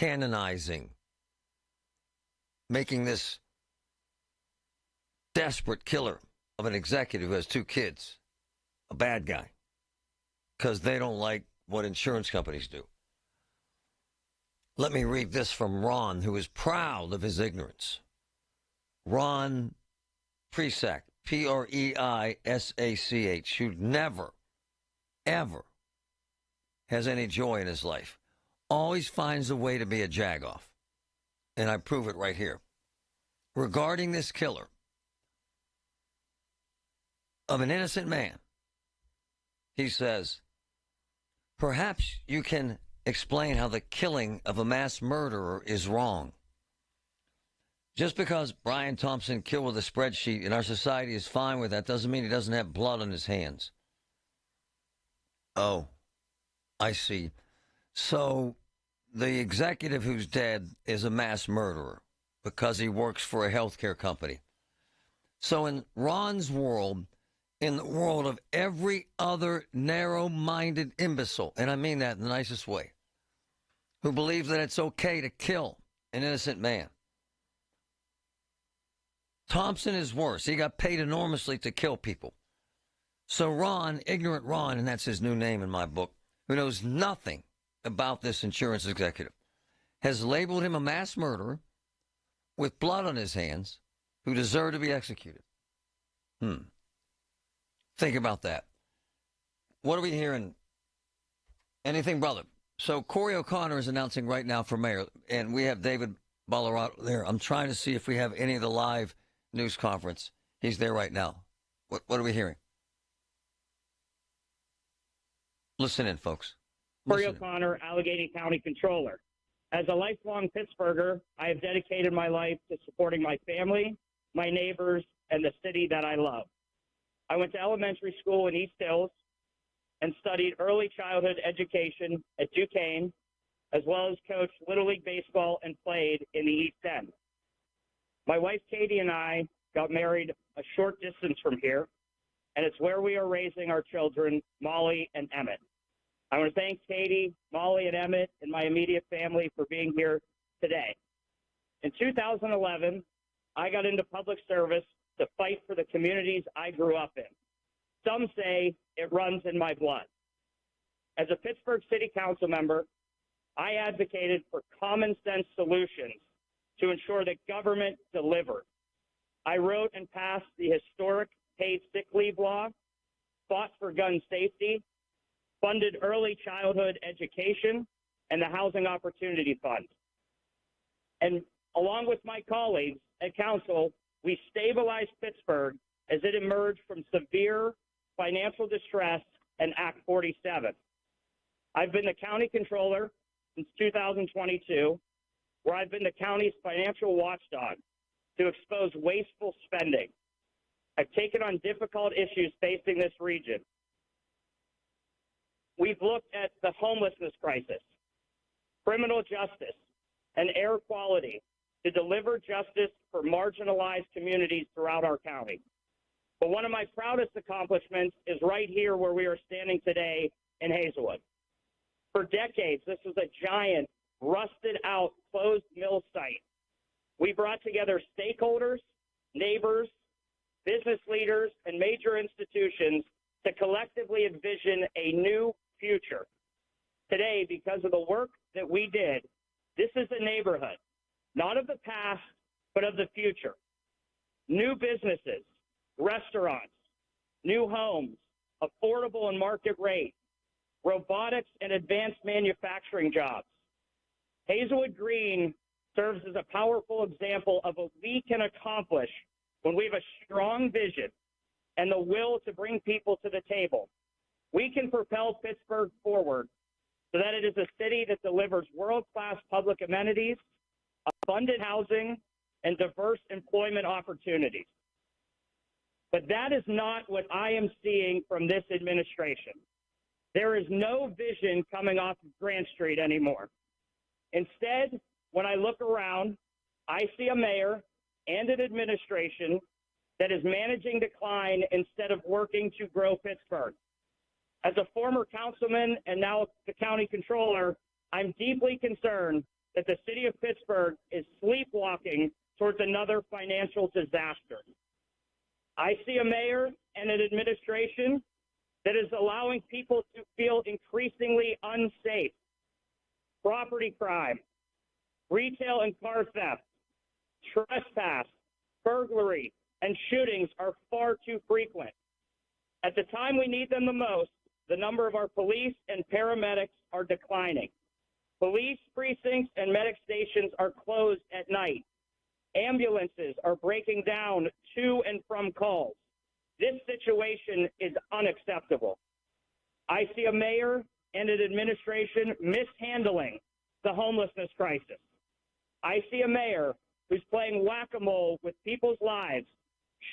canonizing, making this desperate killer of an executive who has 2 kids a bad guy because they don't like what insurance companies do. Let me read this from Ron, who is proud of his ignorance. Ron Preisach, Preisach, who never, ever has any joy in his life, always finds a way to be a jagoff. And I prove it right here. Regarding this killer of an innocent man, he says, perhaps you can explain how the killing of a mass murderer is wrong. Just because Brian Thompson killed with a spreadsheet in our society is fine with that doesn't mean he doesn't have blood on his hands. Oh, I see. So the executive who's dead is a mass murderer because he works for a healthcare company. So in Ron's world, in the world of every other narrow-minded imbecile, and I mean that in the nicest way, who believes that it's okay to kill an innocent man, Thompson is worse. He got paid enormously to kill people. So Ron, ignorant Ron, and that's his new name in my book, who knows nothing about this insurance executive, has labeled him a mass murderer with blood on his hands who deserved to be executed. Think about that. What are we hearing? Anything, brother? So Corey O'Connor is announcing right now for mayor, and we have David Ballarado there. I'm trying to see if we have any of the live news conference. He's there right now. What are we hearing? Listen in, folks. Corey O'Connor, Allegheny County Controller. As a lifelong Pittsburgher, I have dedicated my life to supporting my family, my neighbors, and the city that I love. I went to elementary school in East Hills and studied early childhood education at Duquesne, as well as coached Little League Baseball and played in the East End. My wife, Katie, and I got married a short distance from here, and it's where we are raising our children, Molly and Emmett. I want to thank Katie, Molly, and Emmett and my immediate family for being here today. In 2011, I got into public service to fight for the communities I grew up in. Some say it runs in my blood. As a Pittsburgh City Council member, I advocated for common sense solutions to ensure that government delivered. I wrote and passed the historic paid sick leave law, fought for gun safety, funded early childhood education, and the Housing Opportunity Fund. And along with my colleagues at Council, we stabilized Pittsburgh as it emerged from severe financial distress and Act 47. I've been the county controller since 2022, where I've been the county's financial watchdog to expose wasteful spending. I've taken on difficult issues facing this region. We've looked at the homelessness crisis, criminal justice, and air quality to deliver justice for marginalized communities throughout our county. But one of my proudest accomplishments is right here where we are standing today in Heyward. For decades, this was a giant, rusted-out, closed mill site. We brought together stakeholders, neighbors, business leaders, and major institutions to collectively envision a new future. Today, because of the work that we did, this is a neighborhood, not of the past, but of the future. New businesses, restaurants, new homes, affordable and market rate, robotics and advanced manufacturing jobs. Hazelwood Green serves as a powerful example of what we can accomplish when we have a strong vision and the will to bring people to the table. We can propel Pittsburgh forward so that it is a city that delivers world-class public amenities, abundant housing, and diverse employment opportunities. But that is not what I am seeing from this administration. There is no vision coming off of Grant Street anymore. Instead, when I look around, I see a mayor and an administration that is managing decline instead of working to grow Pittsburgh. As a former councilman and now the county controller, I'm deeply concerned that the city of Pittsburgh is sleepwalking towards another financial disaster. I see a mayor and an administration that is allowing people to feel increasingly unsafe. Property crime, retail and car theft, trespass, burglary, and shootings are far too frequent. At the time we need them the most, the number of our police and paramedics are declining. Police precincts and medic stations are closed at night. Ambulances are breaking down to and from calls. This situation is unacceptable. I see a mayor and an administration mishandling the homelessness crisis. I see a mayor who's playing whack-a-mole with people's lives,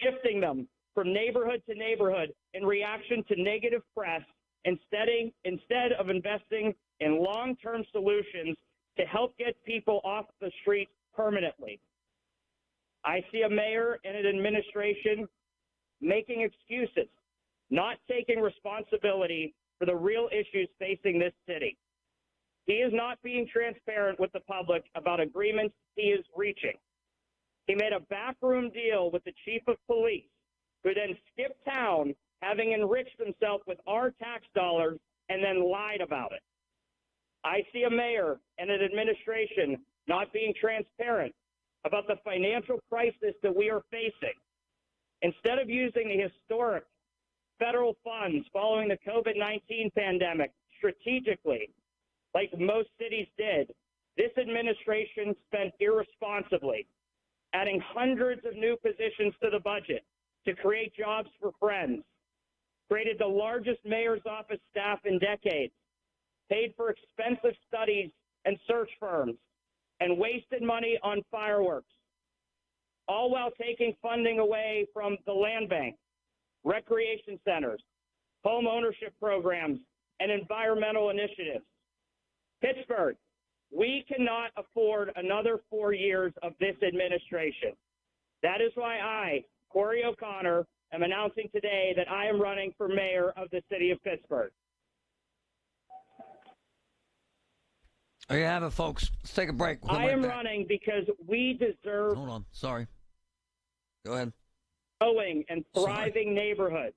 shifting them from neighborhood to neighborhood in reaction to negative press instead of investing in long-term solutions to help get people off the streets permanently. I see a mayor and an administration making excuses, not taking responsibility for the real issues facing this city. He is not being transparent with the public about agreements he is reaching. He made a backroom deal with the chief of police, who then skipped town, having enriched himself with our tax dollars and then lied about it. I see a mayor and an administration not being transparent about the financial crisis that we are facing. Instead of using the historic federal funds following the COVID-19 pandemic strategically, like most cities did, this administration spent irresponsibly, adding hundreds of new positions to the budget to create jobs for friends, created the largest mayor's office staff in decades, paid for expensive studies and search firms, and wasted money on fireworks, all while taking funding away from the land bank, recreation centers, home ownership programs, and environmental initiatives. Pittsburgh, we cannot afford another 4 years of this administration. That is why I, Corey O'Connor, am announcing today that I am running for mayor of the city of Pittsburgh. There you have it, folks. Let's take a break. We'll I am running because we deserve Hold on. Sorry. Go ahead. growing and thriving neighborhoods.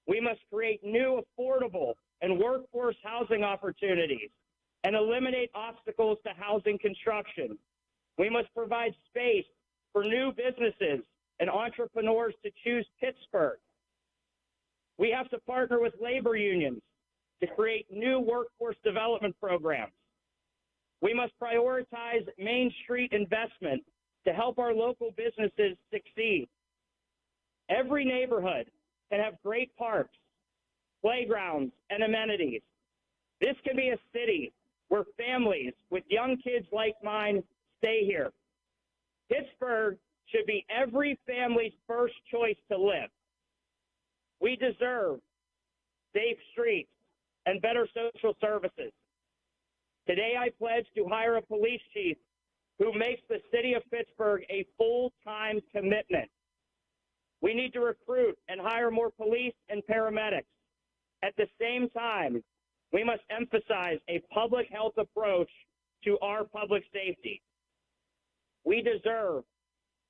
We must create new, affordable, and workforce housing opportunities and eliminate obstacles to housing construction. We must provide space for new businesses and entrepreneurs to choose Pittsburgh. We have to partner with labor unions to create new workforce development programs. We must prioritize Main Street investment to help our local businesses succeed. Every neighborhood can have great parks, playgrounds, and amenities. This can be a city where families with young kids like mine stay here. Pittsburgh should be every family's first choice to live. We deserve safe streets and better social services. Today, I pledge to hire a police chief who makes the city of Pittsburgh a full-time commitment. We need to recruit and hire more police and paramedics. At the same time, we must emphasize a public health approach to our public safety. We deserve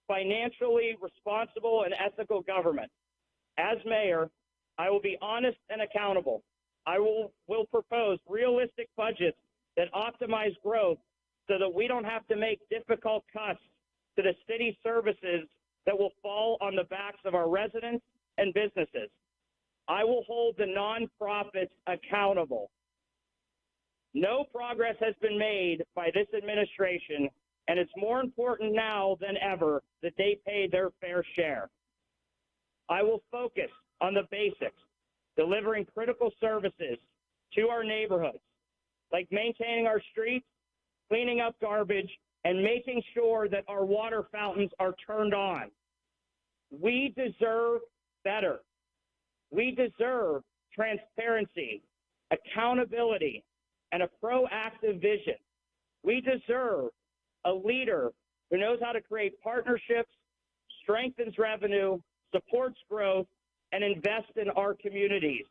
financially responsible and ethical government. As mayor, I will be honest and accountable. I will propose realistic budgets that optimize growth so that we don't have to make difficult cuts to the city services that will fall on the backs of our residents and businesses. I will hold the nonprofits accountable. No progress has been made by this administration, and it's more important now than ever that they pay their fair share. I will focus on the basics, delivering critical services to our neighborhoods, like maintaining our streets, cleaning up garbage, and making sure that our water fountains are turned on. We deserve better. We deserve transparency, accountability, and a proactive vision. We deserve a leader who knows how to create partnerships, strengthens revenue, supports growth, and invests in our communities.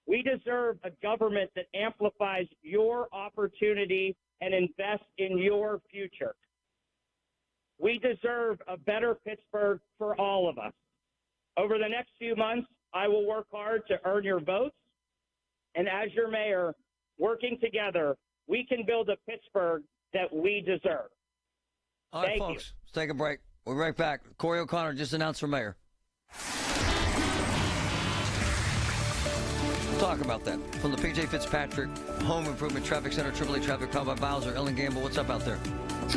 We deserve a government that amplifies your opportunity and invest in your future. We deserve a better Pittsburgh for all of us. Over the next few months, I will work hard to earn your votes. And as your mayor, working together, we can build a Pittsburgh that we deserve. All right, Thank folks, you. let's take a break. We'll be right back. Corey O'Connor just announced for mayor. Talk about that. From the P.J. Fitzpatrick Home Improvement Traffic Center, AAA Traffic, powered by Bowser. Ellen Gamble, what's up out there?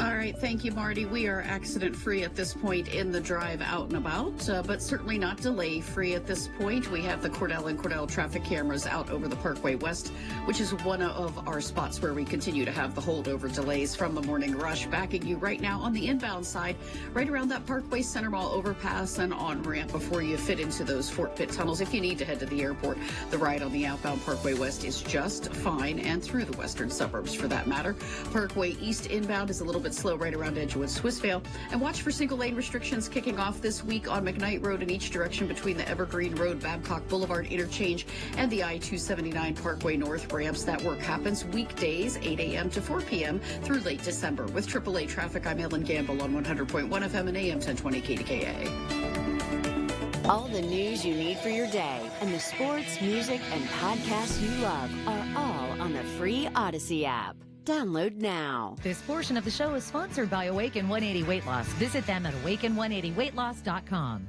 All right. Thank you, Marty. We are accident-free at this point in the drive out and about, but certainly not delay-free at this point. We have the Cordell and Cordell traffic cameras out over the Parkway West, which is one of our spots where we continue to have the holdover delays from the morning rush. Backing you right now on the inbound side, right around that Parkway Center Mall overpass and on-ramp before you fit into those Fort Pitt tunnels. If you need to head to the airport, the ride on the outbound Parkway West is just fine, and through the western suburbs for that matter. Parkway East inbound is a little bit slow right around Edgewood, Swissvale. And watch for single lane restrictions kicking off this week on McKnight Road in each direction between the Evergreen Road, Babcock Boulevard interchange and the I-279 Parkway North ramps. That work happens weekdays, 8 a.m. to 4 p.m. through late December. With AAA traffic, I'm Ellen Gamble on 100.1 FM and AM 1020 KDKA. All the news you need for your day and the sports, music, and podcasts you love are all on the free Odyssey app. Download now. This portion of the show is sponsored by Awaken 180 Weight Loss. Visit them at awaken180weightloss.com.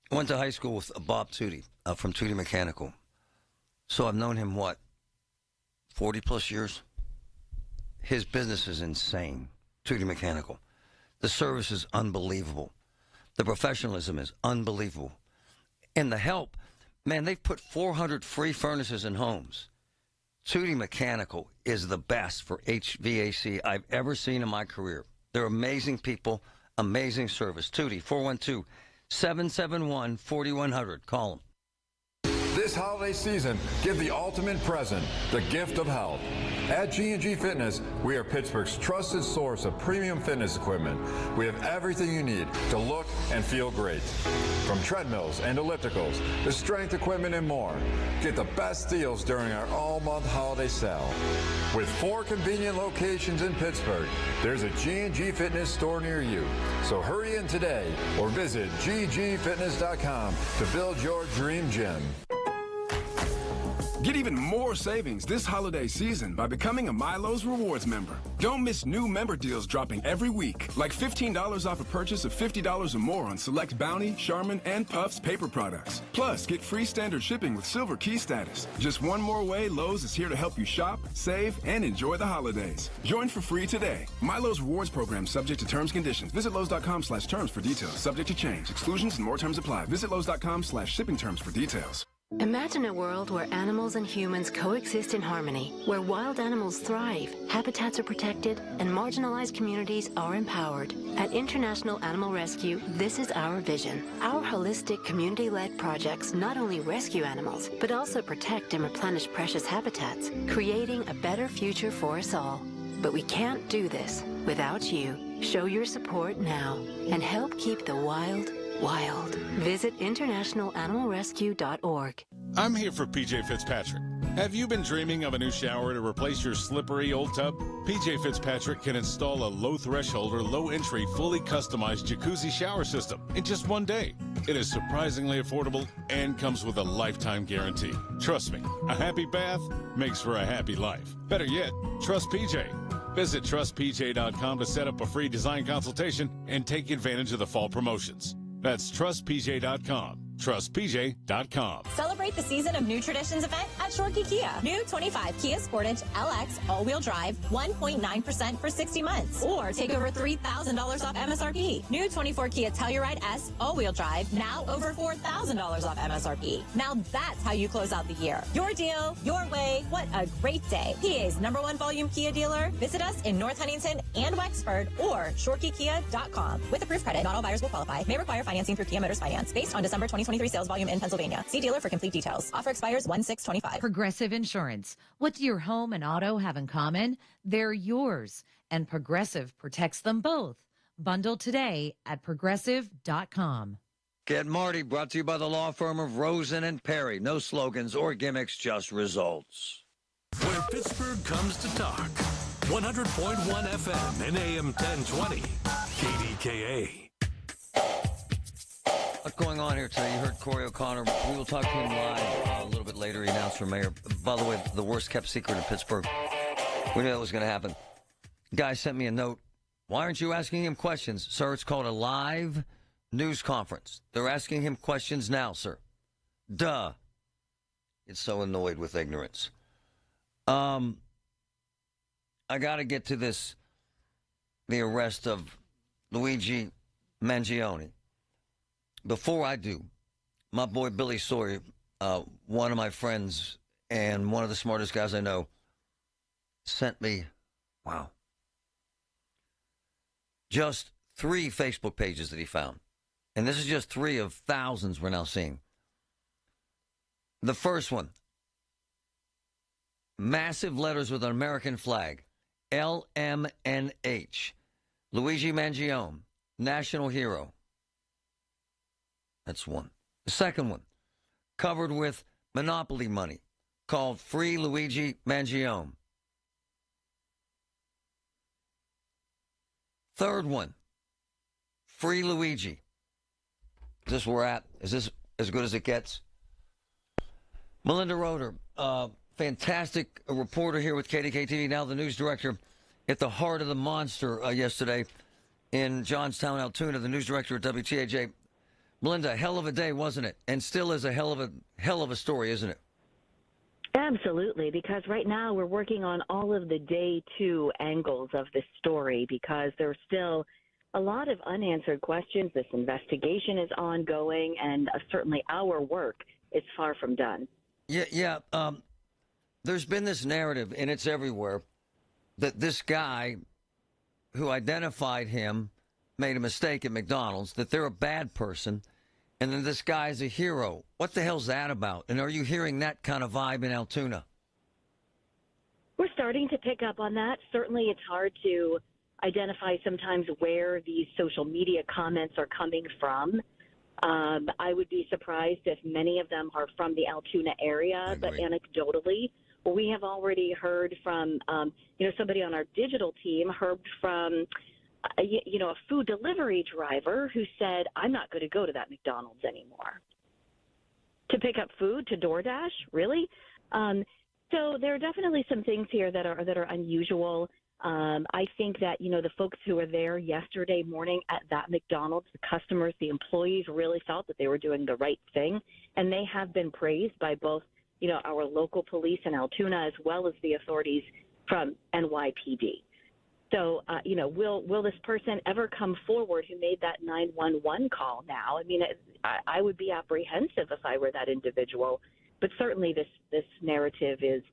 I went to high school with Bob Tootie from Tootie Mechanical. So I've known him, 40-plus years? His business is insane, Tootie Mechanical. The service is unbelievable. The professionalism is unbelievable. And the help, man, they've put 400 free furnaces in homes. Tootie Mechanical is the best for HVAC I've ever seen in my career. They're amazing people, amazing service. Tootie, 412-771-4100. Call them. This holiday season, give the ultimate present, the gift of health. At G&G Fitness, we are Pittsburgh's trusted source of premium fitness equipment. We have everything you need to look and feel great. From treadmills and ellipticals to strength equipment and more. Get the best deals during our all-month holiday sale. With 4 convenient locations in Pittsburgh, there's a G&G Fitness store near you. So hurry in today or visit ggfitness.com to build your dream gym. Get even more savings this holiday season by becoming a Milo's Rewards member. Don't miss new member deals dropping every week, like $15 off a purchase of $50 or more on select Bounty, Charmin, and Puffs paper products. Plus, get free standard shipping with Silver Key status. Just one more way Lowe's is here to help you shop, save, and enjoy the holidays. Join for free today. Milo's Rewards program subject to terms and conditions. Visit Lowe's.com/terms for details. Subject to change. Exclusions and more terms apply. Visit Lowe's.com/shipping terms for details. Imagine a world where animals and humans coexist in harmony, where wild animals thrive, habitats are protected, and marginalized communities are empowered. At International Animal Rescue, this is our vision. Our holistic, community-led projects not only rescue animals, but also protect and replenish precious habitats, creating a better future for us all. But we can't do this without you. Show your support now and help keep the wild wild. Visit internationalanimalrescue.org. I'm here for PJ Fitzpatrick. Have you been dreaming of a new shower to replace your slippery old tub? PJ Fitzpatrick can install a low-threshold or low-entry, fully customized jacuzzi shower system in just one day. It is surprisingly affordable and comes with a lifetime guarantee. Trust me, a happy bath makes for a happy life. Better yet, trust PJ. Visit trustpj.com to set up a free design consultation and take advantage of the fall promotions. That's trustpj.com. TrustPJ.com. Celebrate the season of New Traditions event at Shorkey Kia. New 25 Kia Sportage LX all-wheel drive, 1.9% for 60 months. Or take over $3,000 off MSRP. New 24 Kia Telluride S all-wheel drive, now over $4,000 off MSRP. Now that's how you close out the year. Your deal, your way. What a great day. PA's #1 volume Kia dealer. Visit us in North Huntington and Wexford or shorkeykia.com. With approved credit, not all buyers will qualify. May require financing through Kia Motors Finance based on December 2023 sales volume in Pennsylvania. See dealer for complete details. Offer expires 1/6/25. Progressive Insurance. What do your home and auto have in common? They're yours, and Progressive protects them both. Bundle today at progressive.com. Get Marty, brought to you by the law firm of Rosen and Perry. No slogans or gimmicks, just results. Where Pittsburgh comes to talk. 100.1 FM and AM 1020. KDKA. What's going on here today? You heard Corey O'Connor. We will talk to him live a little bit later. He announced for mayor. By the way, the worst kept secret in Pittsburgh. We knew that was going to happen. Guy sent me a note. Why aren't you asking him questions? Sir, it's called a live news conference. They're asking him questions now, sir. Duh. It's so annoyed with ignorance. I got to get to this, the arrest of Luigi Mangione. Before I do, my boy Billy Sawyer, one of my friends and one of the smartest guys I know, sent me, wow, just 3 Facebook pages that he found. And this is just 3 of thousands we're now seeing. The first one, massive letters with an American flag, LMNH, Luigi Mangione, national hero. That's one. The second one, covered with Monopoly money, called Free Luigi Mangione. Third one, Free Luigi. Is this where we're at? Is this as good as it gets? Melinda Roeder, fantastic reporter here with KDKA TV, now the news director at the heart of the monster yesterday in Johnstown, Altoona, the news director at WTAJ. Melinda, hell of a day, wasn't it? And still is a hell of a story, isn't it? Absolutely, because right now we're working on all of the day 2 angles of this story because there's still a lot of unanswered questions. This investigation is ongoing, and certainly our work is far from done. Yeah. There's been this narrative, and it's everywhere, that this guy who identified him made a mistake at McDonald's, that they're a bad person, and then this guy's a hero. What the hell's that about? And are you hearing that kind of vibe in Altoona? We're starting to pick up on that. Certainly it's hard to identify sometimes where these social media comments are coming from. I would be surprised if many of them are from the Altoona area, but anecdotally, we have already heard from, somebody on our digital team heard from, a food delivery driver who said, I'm not going to go to that McDonald's anymore. To pick up food, to DoorDash, really? So there are definitely some things here that are unusual. I think that, the folks who were there yesterday morning at that McDonald's, the customers, the employees really felt that they were doing the right thing. And they have been praised by both, our local police in Altoona as well as the authorities from NYPD. So, will this person ever come forward who made that 911 call now? I mean, I would be apprehensive if I were that individual. But certainly this narrative is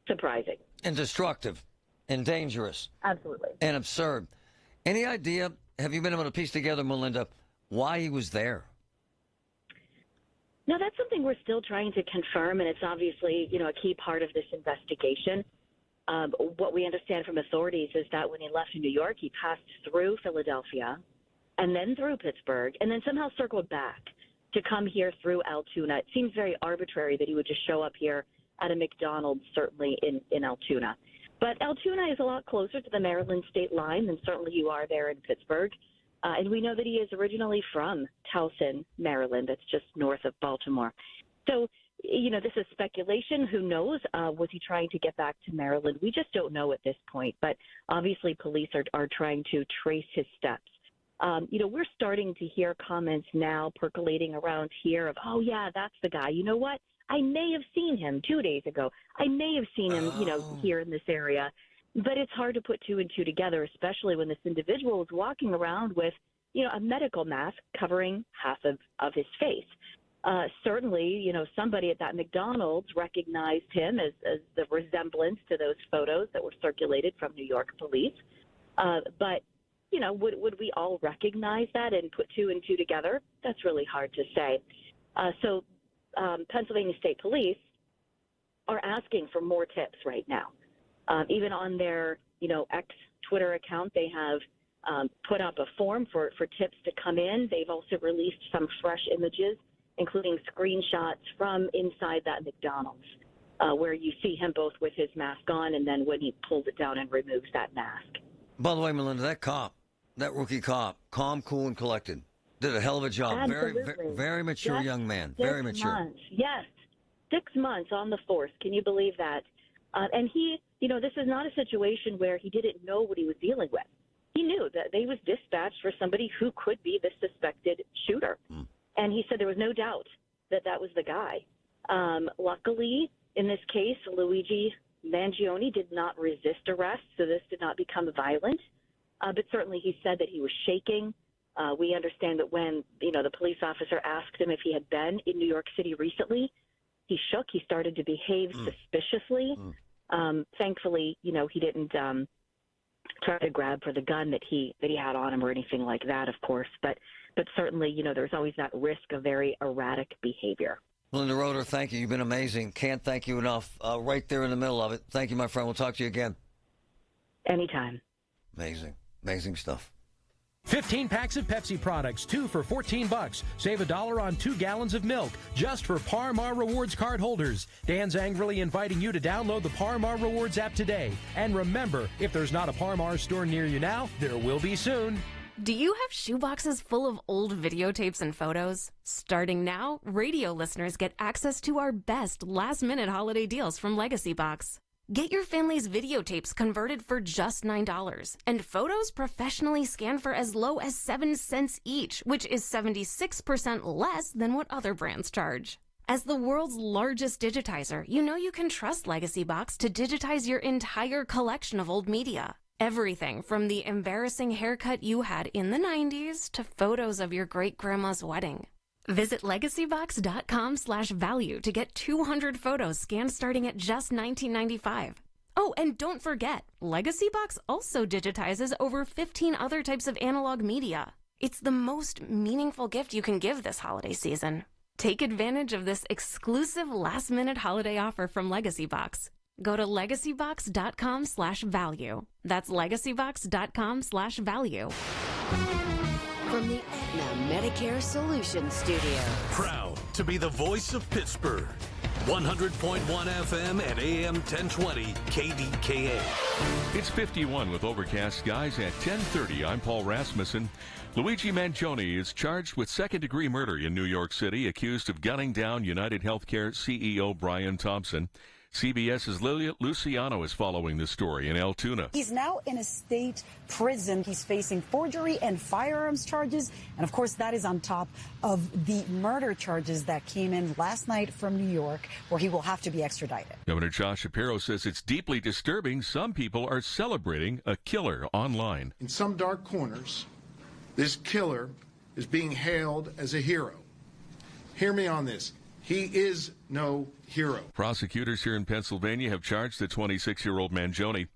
surprising. And destructive. And dangerous. Absolutely. And absurd. Any idea, have you been able to piece together, Melinda, why he was there? No, that's something we're still trying to confirm, and it's obviously, a key part of this investigation. What we understand from authorities is that when he left New York, he passed through Philadelphia and then through Pittsburgh and then somehow circled back to come here through Altoona. It seems very arbitrary that he would just show up here at a McDonald's, certainly in Altoona. But Altoona is a lot closer to the Maryland state line than certainly you are there in Pittsburgh. And we know that he is originally from Towson, Maryland. That's just north of Baltimore. So, this is speculation. Who knows? Was he trying to get back to Maryland? We just don't know at this point. But obviously police are trying to trace his steps. We're starting to hear comments now percolating around here of, oh, yeah, that's the guy. You know what? I may have seen him 2 days ago. I may have seen him, here in this area. But it's hard to put 2 and 2 together, especially when this individual is walking around with, a medical mask covering half of his face. Certainly, somebody at that McDonald's recognized him as the resemblance to those photos that were circulated from New York police. But, would we all recognize that and put 2 and 2 together? That's really hard to say. So Pennsylvania State Police are asking for more tips right now. Even on their, X Twitter account, they have put up a form for tips to come in. They've also released some fresh images, including screenshots from inside that McDonald's. where you see him both with his mask on and then when he pulls it down and removes that mask. By the way, Melinda, that rookie cop, calm, cool, and collected, did a hell of a job. Absolutely. Very mature young man. Very mature. 6 months. Yes. 6 months on the force. Can you believe that? And he, this is not a situation where he didn't know what he was dealing with. He knew that they was dispatched for somebody who could be the suspected shooter. And he said there was no doubt that that was the guy. Luckily, in this case, Luigi Mangione did not resist arrest, so this did not become violent. But certainly he said that he was shaking. We understand that when, the police officer asked him if he had been in New York City recently, he shook. He started to behave suspiciously. Thankfully, he didn't try to grab for the gun that he had on him or anything like that, of course. But certainly, there's always that risk of very erratic behavior. Melinda Roeder, thank you. You've been amazing. Can't thank you enough. Right there in the middle of it. Thank you, my friend. We'll talk to you again. Anytime. Amazing stuff. 15 packs of Pepsi products, 2 for $14. Save $1 on 2 gallons of milk, just for Par Mar Rewards card holders. Dan's angrily inviting you to download the Par Mar Rewards app today. And remember, if there's not a Par Mar store near you now, there will be soon. Do you have shoeboxes full of old videotapes and photos? Starting now, radio listeners get access to our best last-minute holiday deals from Legacy Box. Get your family's videotapes converted for just $9 and photos professionally scanned for as low as 7 cents each, which is 76% less than what other brands charge. As the world's largest digitizer, you know you can trust Legacy Box to digitize your entire collection of old media. Everything from the embarrassing haircut you had in the 90s to photos of your great-grandma's wedding. Visit legacybox.com/value to get 200 photos scanned starting at just $19.95. Oh, and don't forget, Legacy Box also digitizes over 15 other types of analog media. It's the most meaningful gift you can give this holiday season. Take advantage of this exclusive last-minute holiday offer from Legacy Box. Go to legacybox.com/value. That's legacybox.com/value. From the Aetna Medicare Solutions Studio. Proud to be the voice of Pittsburgh. 100.1 FM and AM 1020 KDKA. It's 51 with overcast skies at 10:30. I'm Paul Rasmussen. Luigi Mangione is charged with second-degree murder in New York City, accused of gunning down United Healthcare CEO Brian Thompson. CBS's Lilia Luciano is following this story in Altoona. He's now in a state prison. He's facing forgery and firearms charges. And of course, that is on top of the murder charges that came in last night from New York, where he will have to be extradited. Governor Josh Shapiro says it's deeply disturbing. Some people are celebrating a killer online. In some dark corners, this killer is being hailed as a hero. Hear me on this. He is no hero. Prosecutors here in Pennsylvania have charged the 26-year-old Mangione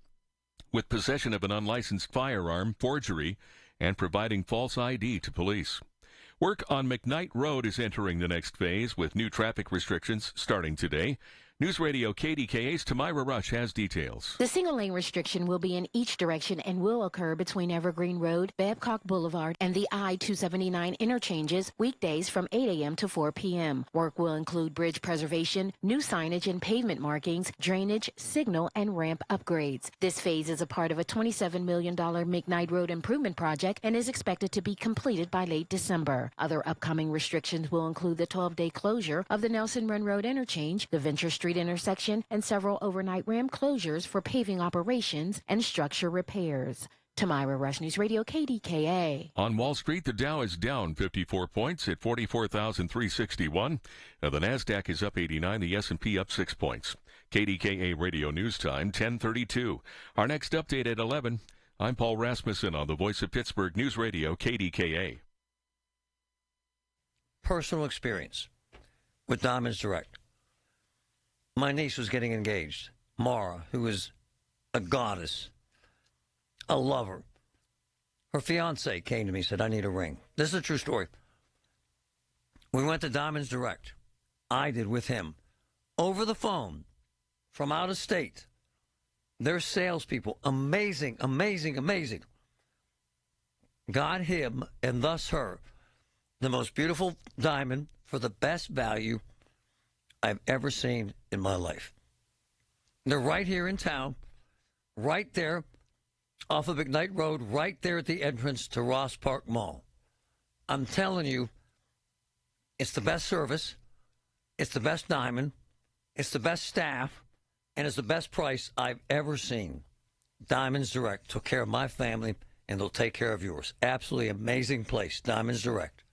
with possession of an unlicensed firearm, forgery, and providing false ID to police. Work on McKnight Road is entering the next phase with new traffic restrictions starting today. News Radio KDKA's Tamira Rush has details. The single-lane restriction will be in each direction and will occur between Evergreen Road, Babcock Boulevard, and the I-279 interchanges weekdays from 8 a.m. to 4 p.m. Work will include bridge preservation, new signage and pavement markings, drainage, signal, and ramp upgrades. This phase is a part of a $27 million McKnight Road improvement project and is expected to be completed by late December. Other upcoming restrictions will include the 12-day closure of the Nelson Run Road interchange, the Venture Street intersection, and several overnight ramp closures for paving operations and structure repairs. Tamira Rush, News Radio KDKA. On Wall Street, the Dow is down 54 points at 44,361. The NASDAQ is up 89, the S&P up 6 points. KDKA Radio News Time, 10:32. Our next update at 11. I'm Paul Rasmussen on the Voice of Pittsburgh News Radio KDKA. Personal experience with Diamonds Direct. My niece was getting engaged. Mara, who is a goddess, a lover. Her fiance came to me and said, I need a ring. This is a true story. We went to Diamonds Direct. I did with him. Over the phone, from out of state. Their salespeople, amazing, amazing, amazing. Got him, and thus her, the most beautiful diamond for the best value I've ever seen in my life. They're right here in town, right there off of McKnight Road, right there at the entrance to Ross Park Mall. I'm telling you, it's the best service, it's the best diamond, it's the best staff, and it's the best price I've ever seen. Diamonds Direct took care of my family, and they'll take care of yours. Absolutely amazing place, Diamonds Direct.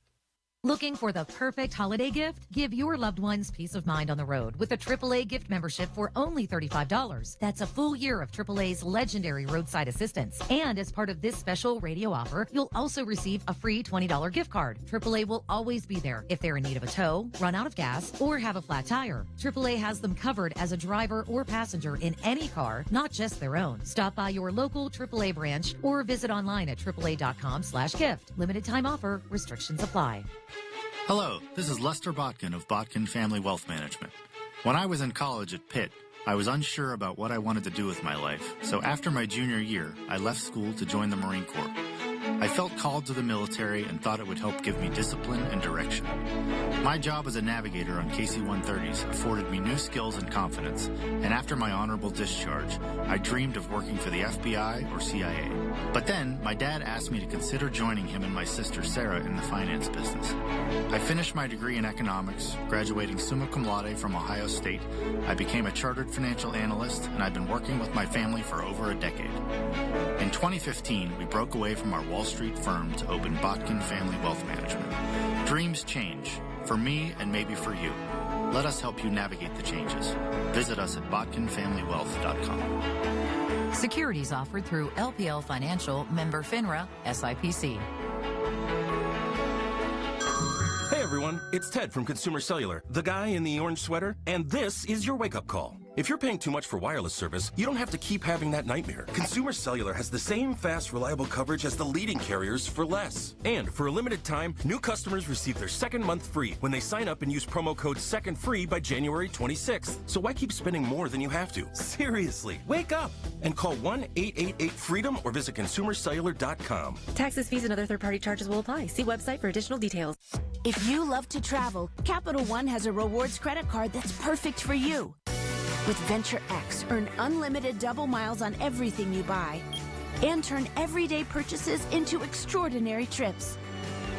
Looking for the perfect holiday gift? Give your loved ones peace of mind on the road with a AAA gift membership for only $35. That's a full year of AAA's legendary roadside assistance. And as part of this special radio offer, you'll also receive a free $20 gift card. AAA will always be there if they're in need of a tow, run out of gas, or have a flat tire. AAA has them covered as a driver or passenger in any car, not just their own. Stop by your local AAA branch or visit online at AAA.com/gift. Limited time offer. Restrictions apply. Hello, this is Lester Botkin of Botkin Family Wealth Management. When I was in college at Pitt, I was unsure about what I wanted to do with my life, so after my junior year, I left school to join the Marine Corps. I felt called to the military and thought it would help give me discipline and direction. My job as a navigator on KC-130s afforded me new skills and confidence, and after my honorable discharge, I dreamed of working for the FBI or CIA. But then, my dad asked me to consider joining him and my sister Sarah in the finance business. I finished my degree in economics, graduating summa cum laude from Ohio State. I became a chartered financial analyst, and I've been working with my family for over a decade. In 2015, we broke away from our Wall Street firm to open Botkin Family Wealth Management. Dreams change, for me and maybe for you. Let us help you navigate the changes. Visit us at botkinfamilywealth.com. Securities offered through LPL Financial, member FINRA, SIPC. Hey everyone, it's Ted from Consumer Cellular, the guy in the orange sweater, and this is your wake-up call. If you're paying too much for wireless service, you don't have to keep having that nightmare. Consumer Cellular has the same fast, reliable coverage as the leading carriers for less. And for a limited time, new customers receive their second month free when they sign up and use promo code SECONDFREE by January 26th. So why keep spending more than you have to? Seriously, wake up and call 1-888-FREEDOM or visit consumercellular.com. Taxes, fees, and other third-party charges will apply. See website for additional details. If you love to travel, Capital One has a rewards credit card that's perfect for you. With Venture X, earn unlimited double miles on everything you buy and turn everyday purchases into extraordinary trips.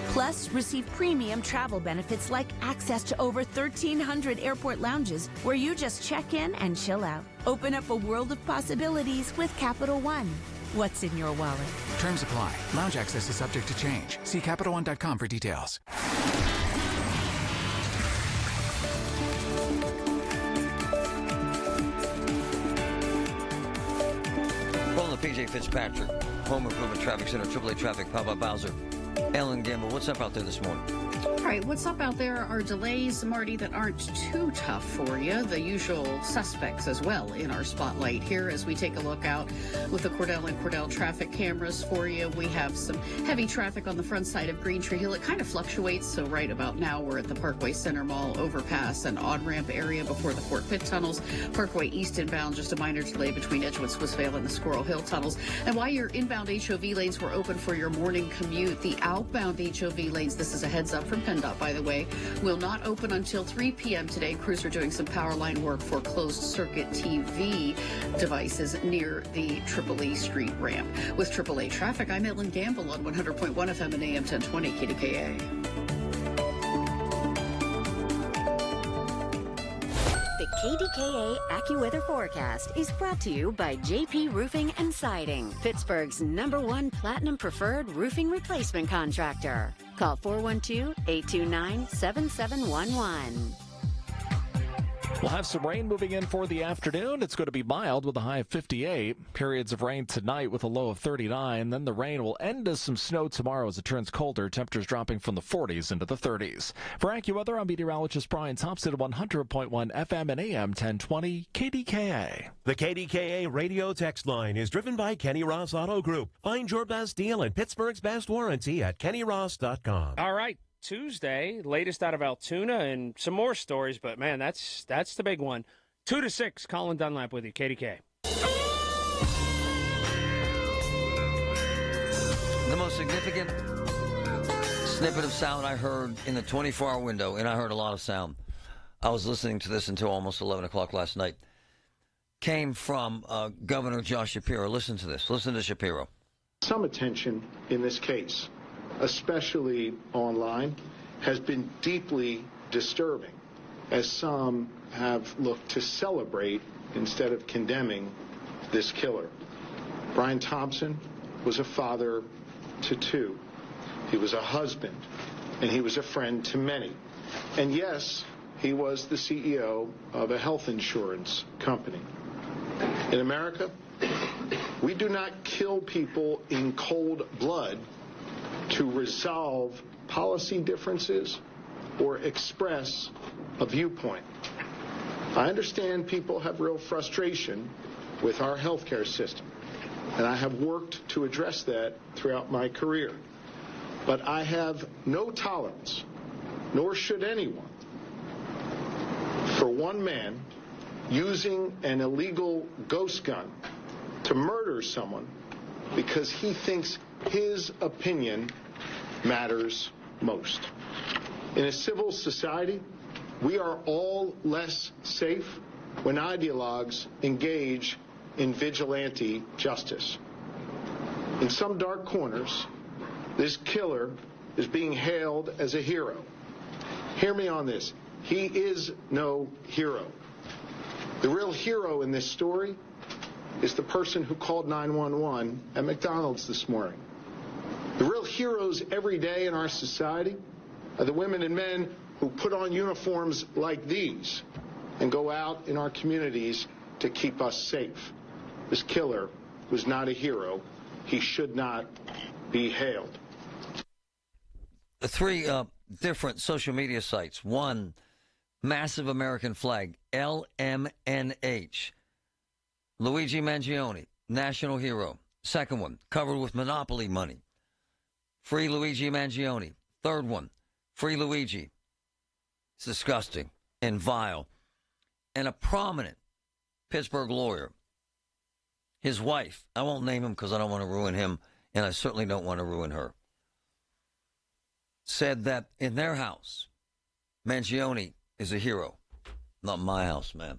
Plus, receive premium travel benefits like access to over 1,300 airport lounges where you just check in and chill out. Open up a world of possibilities with Capital One. What's in your wallet? Terms apply. Lounge access is subject to change. See CapitalOne.com for details. PJ Fitzpatrick, Home Improvement Traffic Center, AAA Traffic, Papa Bowser, Ellen Gamble. What's up out there this morning? All right, what's up out there are delays, Marty, that aren't too tough for you. The usual suspects as well in our spotlight here as we take a look out with the Cordell and Cordell traffic cameras for you. We have some heavy traffic on the front side of Green Tree Hill. It kind of fluctuates, so right about now we're at the Parkway Center Mall overpass and on-ramp area before the Fort Pitt tunnels. Parkway East inbound, just a minor delay between Edgewood, Swissvale, and the Squirrel Hill tunnels. And while your inbound HOV lanes were open for your morning commute, the outbound HOV lanes, this is a heads up from PennDOT, by the way, will not open until 3 p.m. today. Crews are doing some power line work for closed circuit TV devices near the Tripoli Street ramp. With AAA traffic, I'm Ellen Gamble on 100.1 FM and AM 1020 KDKA. The KDKA AccuWeather forecast is brought to you by JP Roofing and Siding, Pittsburgh's #1 Platinum Preferred Roofing Replacement Contractor. Call 412-829-7711. We'll have some rain moving in for the afternoon. It's going to be mild with a high of 58. Periods of rain tonight with a low of 39. Then the rain will end as some snow tomorrow as it turns colder. Temperatures dropping from the 40s into the 30s. For AccuWeather, I'm meteorologist Brian Thompson at 100.1 FM and AM 1020 KDKA. The KDKA radio text line is driven by Kenny Ross Auto Group. Find your best deal and Pittsburgh's best warranty at kennyross.com. All right. Tuesday, latest out of Altoona, and some more stories, but man, that's the big one. 2 to 6, Colin Dunlap with you, KDK. The most significant snippet of sound I heard in the 24-hour window, and I heard a lot of sound. I was listening to this until almost 11 o'clock last night. came from Governor Josh Shapiro. Listen to this. Listen to Shapiro. Some attention in this case, especially online, has been deeply disturbing, as some have looked to celebrate instead of condemning this killer. Brian Thompson was a father to two. He was a husband, and he was a friend to many. And yes, he was the CEO of a health insurance company. In America, we do not kill people in cold blood to resolve policy differences or express a viewpoint. I understand people have real frustration with our healthcare system, and I have worked to address that throughout my career. But I have no tolerance, nor should anyone, for one man using an illegal ghost gun to murder someone because he thinks his opinion matters most. In a civil society, we are all less safe when ideologues engage in vigilante justice. In some dark corners, this killer is being hailed as a hero. Hear me on this. He is no hero. The real hero in this story is the person who called 911 at McDonald's this morning. The real heroes every day in our society are the women and men who put on uniforms like these and go out in our communities to keep us safe. This killer was not a hero. He should not be hailed. The three different social media sites. One, massive American flag, LMNH. Luigi Mangione, national hero. Second one, covered with Monopoly money. Free Luigi Mangione. Third one, free Luigi. It's disgusting and vile. And a prominent Pittsburgh lawyer, his wife, I won't name him because I don't want to ruin him, and I certainly don't want to ruin her, said that in their house, Mangione is a hero. Not my house, man.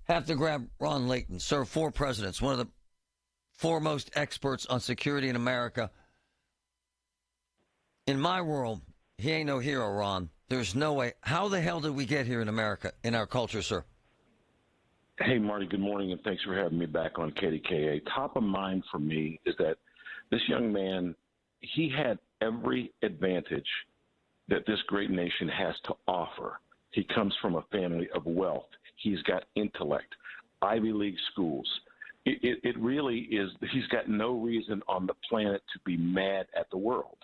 Have to grab Ron Layton, served 4 presidents, one of the foremost experts on security in America. In my world, he ain't no hero, Ron. There's no way. How the hell did we get here in America, in our culture, sir? Hey, Marty, good morning, and thanks for having me back on KDKA. Top of mind for me is that this young man, he had every advantage that this great nation has to offer. He comes from a family of wealth. He's got intellect, Ivy League schools. It really is, he's got no reason on the planet to be mad at the world.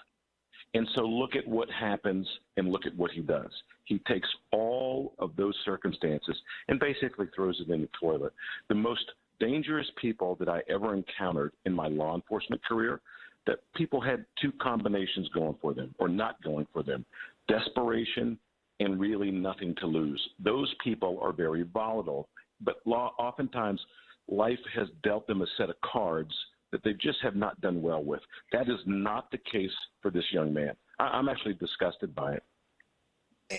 And so look at what happens and look at what he does. He takes all of those circumstances and basically throws it in the toilet. The most dangerous people that I ever encountered in my law enforcement career, that people had 2 combinations going for them or not going for them: desperation and really nothing to lose. Those people are very volatile, but oftentimes life has dealt them a set of cards that they just have not done well with. That is not the case for this young man. I'm actually disgusted by it.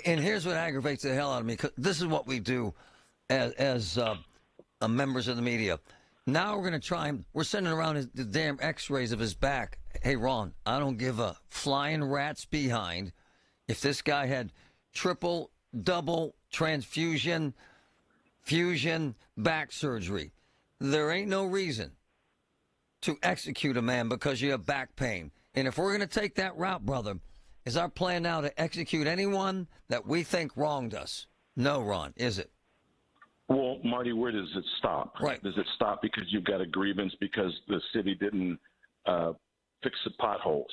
And here's what aggravates the hell out of me. 'Cause this is what we do as members of the media. Now we're going to try him. We're sending around the damn x-rays of his back. Hey, Ron, I don't give a flying rat's behind if this guy had triple, double transfusion, fusion back surgery. There ain't no reason to execute a man because you have back pain. And if we're going to take that route, brother, is our plan now to execute anyone that we think wronged us? No, Ron, is it? Well, Marty, where does it stop? Right. Does it stop because you've got a grievance because the city didn't fix the potholes?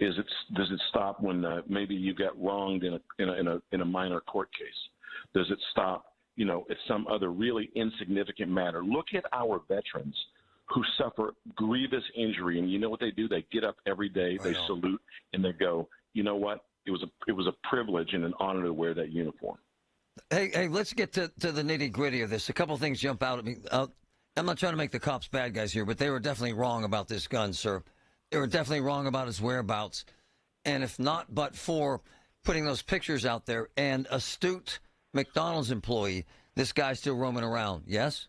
Does it stop when maybe you got wronged in a minor court case? Does it stop, at some other really insignificant matter? Look at our veterans who suffer grievous injury, and you know what they do? They get up every day, they salute, and they go, you know what? It was a privilege and an honor to wear that uniform. Hey, let's get to the nitty-gritty of this. A couple things jump out at me. I'm not trying to make the cops bad guys here, but they were definitely wrong about this gun, sir. They were definitely wrong about his whereabouts. And if not but for putting those pictures out there, and astute McDonald's employee this guy's still roaming around, yes?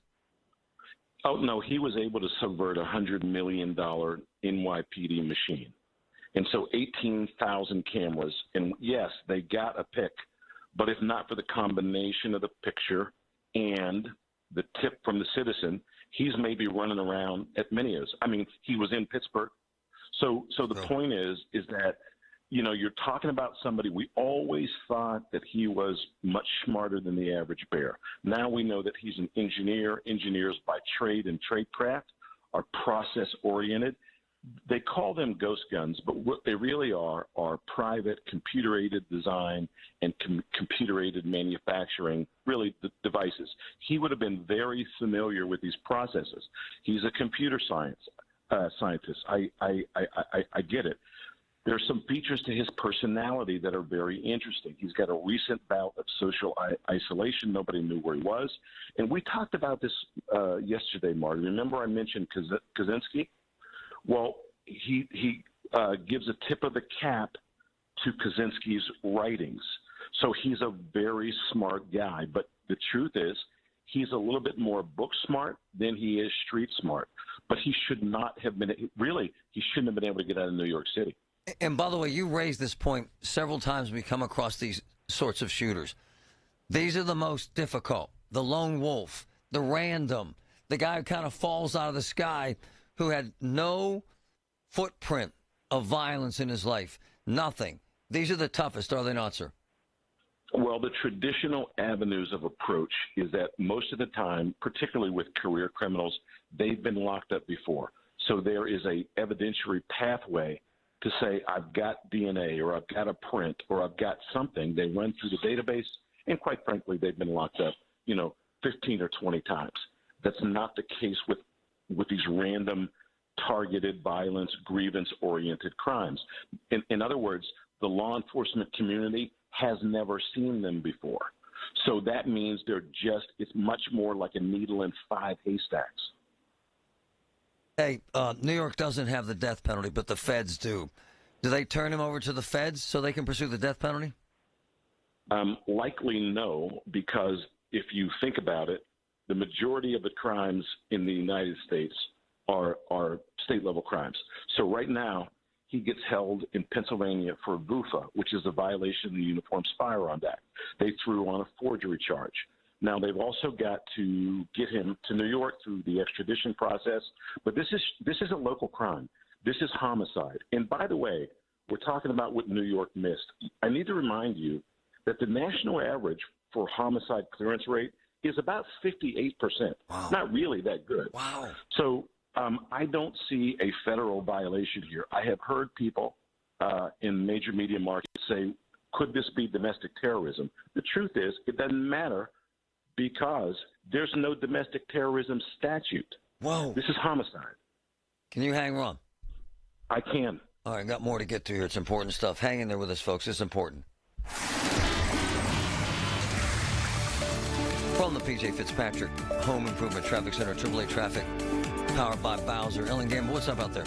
Oh, no, he was able to subvert a $100 million NYPD machine. And so 18,000 cameras, and yes, they got a pic, but if not for the combination of the picture and the tip from the citizen, he's maybe running around at Minneo's. I mean, he was in Pittsburgh. So the point is that, you know, you're talking about somebody, we always thought that he was much smarter than the average bear. Now we know that he's an engineer. Engineers by trade and tradecraft are process-oriented. They call them ghost guns, but what they really are private computer-aided design and computer-aided manufacturing, really, the devices. He would have been very familiar with these processes. He's a computer scientist. I get it. There's some features to his personality that are very interesting. He's got a recent bout of social isolation. Nobody knew where he was. And we talked about this yesterday, Marty. Remember I mentioned Kaczynski? Well, he gives a tip of the cap to Kaczynski's writings. So he's a very smart guy. But the truth is, he's a little bit more book smart than he is street smart. But he should not have been, really, he shouldn't have been able to get out of New York City. And by the way, you raised this point several times when we come across these sorts of shooters. These are the most difficult. The lone wolf, the random, the guy who kind of falls out of the sky, who had no footprint of violence in his life. Nothing. These are the toughest, are they not, sir? Well, the traditional avenues of approach is that most of the time, particularly with career criminals, they've been locked up before. So there is a evidentiary pathway to say, I've got DNA or I've got a print or I've got something. They run through the database, and quite frankly, they've been locked up, 15 or 20 times. That's not the case with these random targeted violence, grievance-oriented crimes. In other words, the law enforcement community has never seen them before. So that means it's much more like a needle in 5 haystacks. Hey, New York doesn't have the death penalty, but the feds do. Do they turn him over to the feds so they can pursue the death penalty? Likely no, because if you think about it, the majority of the crimes in the United States are state-level crimes. So right now, he gets held in Pennsylvania for VUFA, which is a violation of the Uniform Firearms Act. They threw on a forgery charge. Now, they've also got to get him to New York through the extradition process. But this is a local crime. This is homicide. And by the way, we're talking about what New York missed. I need to remind you that the national average for homicide clearance rate is about 58%. Wow. Not really that good. Wow. So I don't see a federal violation here. I have heard people in major media markets say, could this be domestic terrorism? The truth is, it doesn't matter because there's no domestic terrorism statute. Whoa. This is homicide. Can you hang on? I can. All right, got more to get to here. It's important stuff. Hang in there with us, folks. It's important. From the P.J. Fitzpatrick Home Improvement Traffic Center, AAA Traffic, powered by Bowser. Ellen Gamble, what's up out there?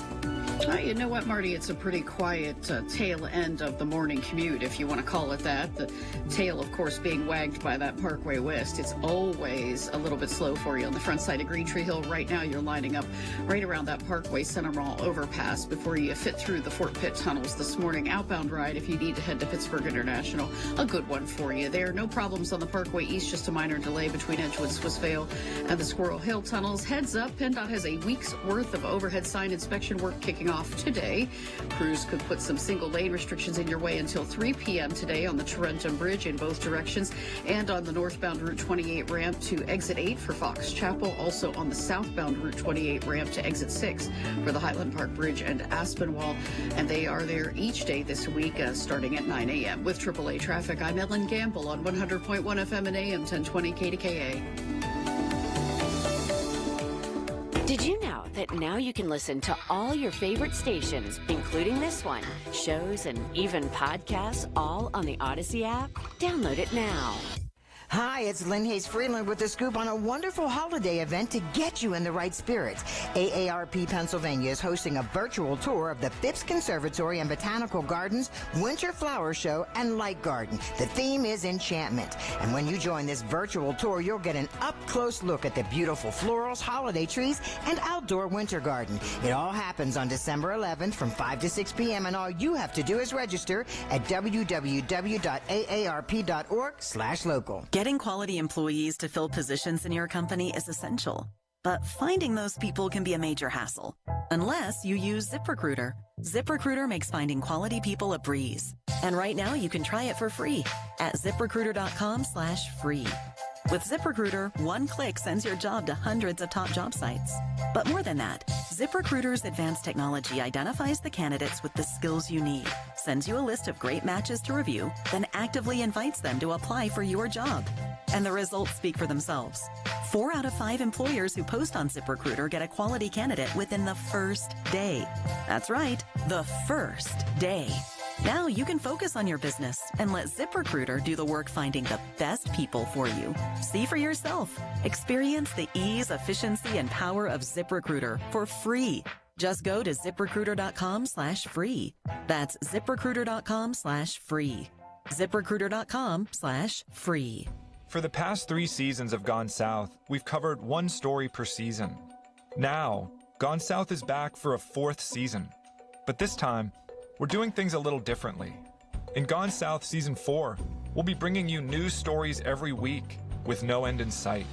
You know what, Marty? It's a pretty quiet tail end of the morning commute, if you want to call it that. The tail, of course, being wagged by that Parkway West. It's always a little bit slow for you on the front side of Green Tree Hill. Right now, you're lining up right around that Parkway Center Mall overpass before you fit through the Fort Pitt tunnels this morning. Outbound ride, if you need to head to Pittsburgh International, a good one for you there. No problems on the Parkway East, just a minor delay between Edgewood, Swissvale, and the Squirrel Hill tunnels. Heads up, PennDOT has a week's worth of overhead sign inspection work kicking off today. Crews could put some single lane restrictions in your way until 3 p.m. today on the Tarentum Bridge in both directions and on the northbound Route 28 ramp to exit 8 for Fox Chapel. Also on the southbound Route 28 ramp to exit 6 for the Highland Park Bridge and Aspinwall. And they are there each day this week starting at 9 a.m. With AAA Traffic, I'm Ellen Gamble on 100.1 FM and AM 1020 KDKA. Did you know that now you can listen to all your favorite stations, including this one, shows, and even podcasts, all on the Odyssey app? Download it now. Hi, it's Lynn Hayes Freeland with the scoop on a wonderful holiday event to get you in the right spirits. AARP Pennsylvania is hosting a virtual tour of the Phipps Conservatory and Botanical Gardens Winter Flower Show and Light Garden. The theme is enchantment. And when you join this virtual tour, you'll get an up-close look at the beautiful florals, holiday trees, and outdoor winter garden. It all happens on December 11th from 5 to 6 p.m. and all you have to do is register at www.aarp.org/local. Getting quality employees to fill positions in your company is essential, but finding those people can be a major hassle, unless you use ZipRecruiter. ZipRecruiter makes finding quality people a breeze. And right now you can try it for free at ZipRecruiter.com/free. With ZipRecruiter, one click sends your job to hundreds of top job sites. But more than that, ZipRecruiter's advanced technology identifies the candidates with the skills you need, sends you a list of great matches to review, then actively invites them to apply for your job. And the results speak for themselves. 4 out of 5 employers who post on ZipRecruiter get a quality candidate within the first day. That's right, the first day. Now you can focus on your business and let ZipRecruiter do the work finding the best people for you. See for yourself. Experience the ease, efficiency, and power of ZipRecruiter for free. Just go to ZipRecruiter.com/free. That's ZipRecruiter.com/free. ZipRecruiter.com/free. For the past 3 seasons of Gone South, we've covered one story per season. Now, Gone South is back for a 4th season. But this time, we're doing things a little differently. In Gone South Season 4, we'll be bringing you news stories every week with no end in sight.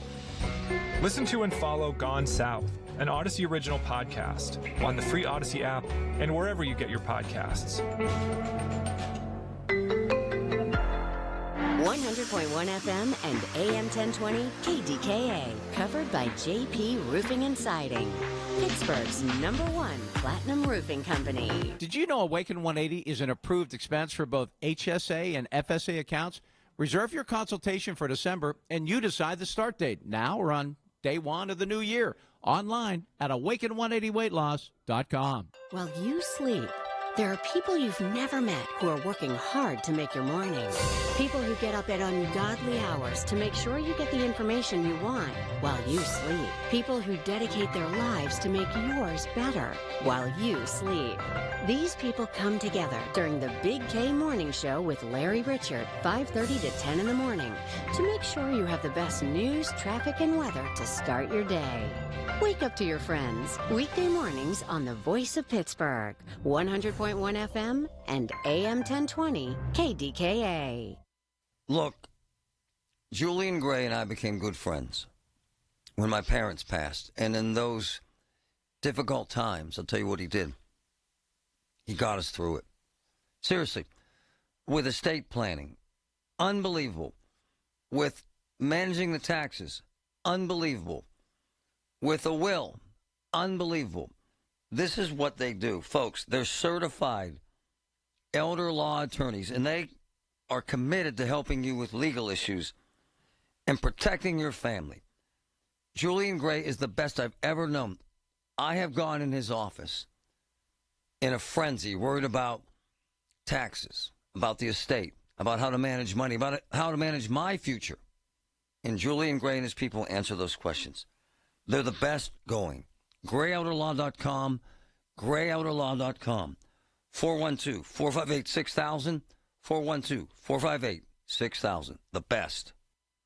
Listen to and follow Gone South, an Odyssey original podcast, on the free Odyssey app and wherever you get your podcasts. 100.1 FM and AM 1020 KDKA, covered by JP Roofing and Siding, Pittsburgh's #1 platinum roofing company. Did you know Awaken 180 is an approved expense for both HSA and FSA accounts? Reserve your consultation for December, and you decide the start date, now or on day 1 of the new year, online at awaken180weightloss.com. While you sleep, there are people you've never met who are working hard to make your mornings. People who get up at ungodly hours to make sure you get the information you want while you sleep. People who dedicate their lives to make yours better while you sleep. These people come together during the Big K Morning Show with Larry Richard, 5:30 to 10 in the morning, to make sure you have the best news, traffic, and weather to start your day. Wake up to your friends, weekday mornings on the Voice of Pittsburgh, 100.1 FM and AM 1020 KDKA. Look, Julian Gray and I became good friends when my parents passed. And in those difficult times, I'll tell you what he did. He got us through it. Seriously, with estate planning, unbelievable. With managing the taxes, unbelievable. With a will, unbelievable. This is what they do. Folks, they're certified elder law attorneys, and they are committed to helping you with legal issues and protecting your family. Julian Gray is the best I've ever known. I have gone in his office in a frenzy, worried about taxes, about the estate, about how to manage money, about how to manage my future. And Julian Gray and his people answer those questions. They're the best going. GrayOuterLaw.com, GrayOuterLaw.com. 412-458-6000, 412-458-6000. The best.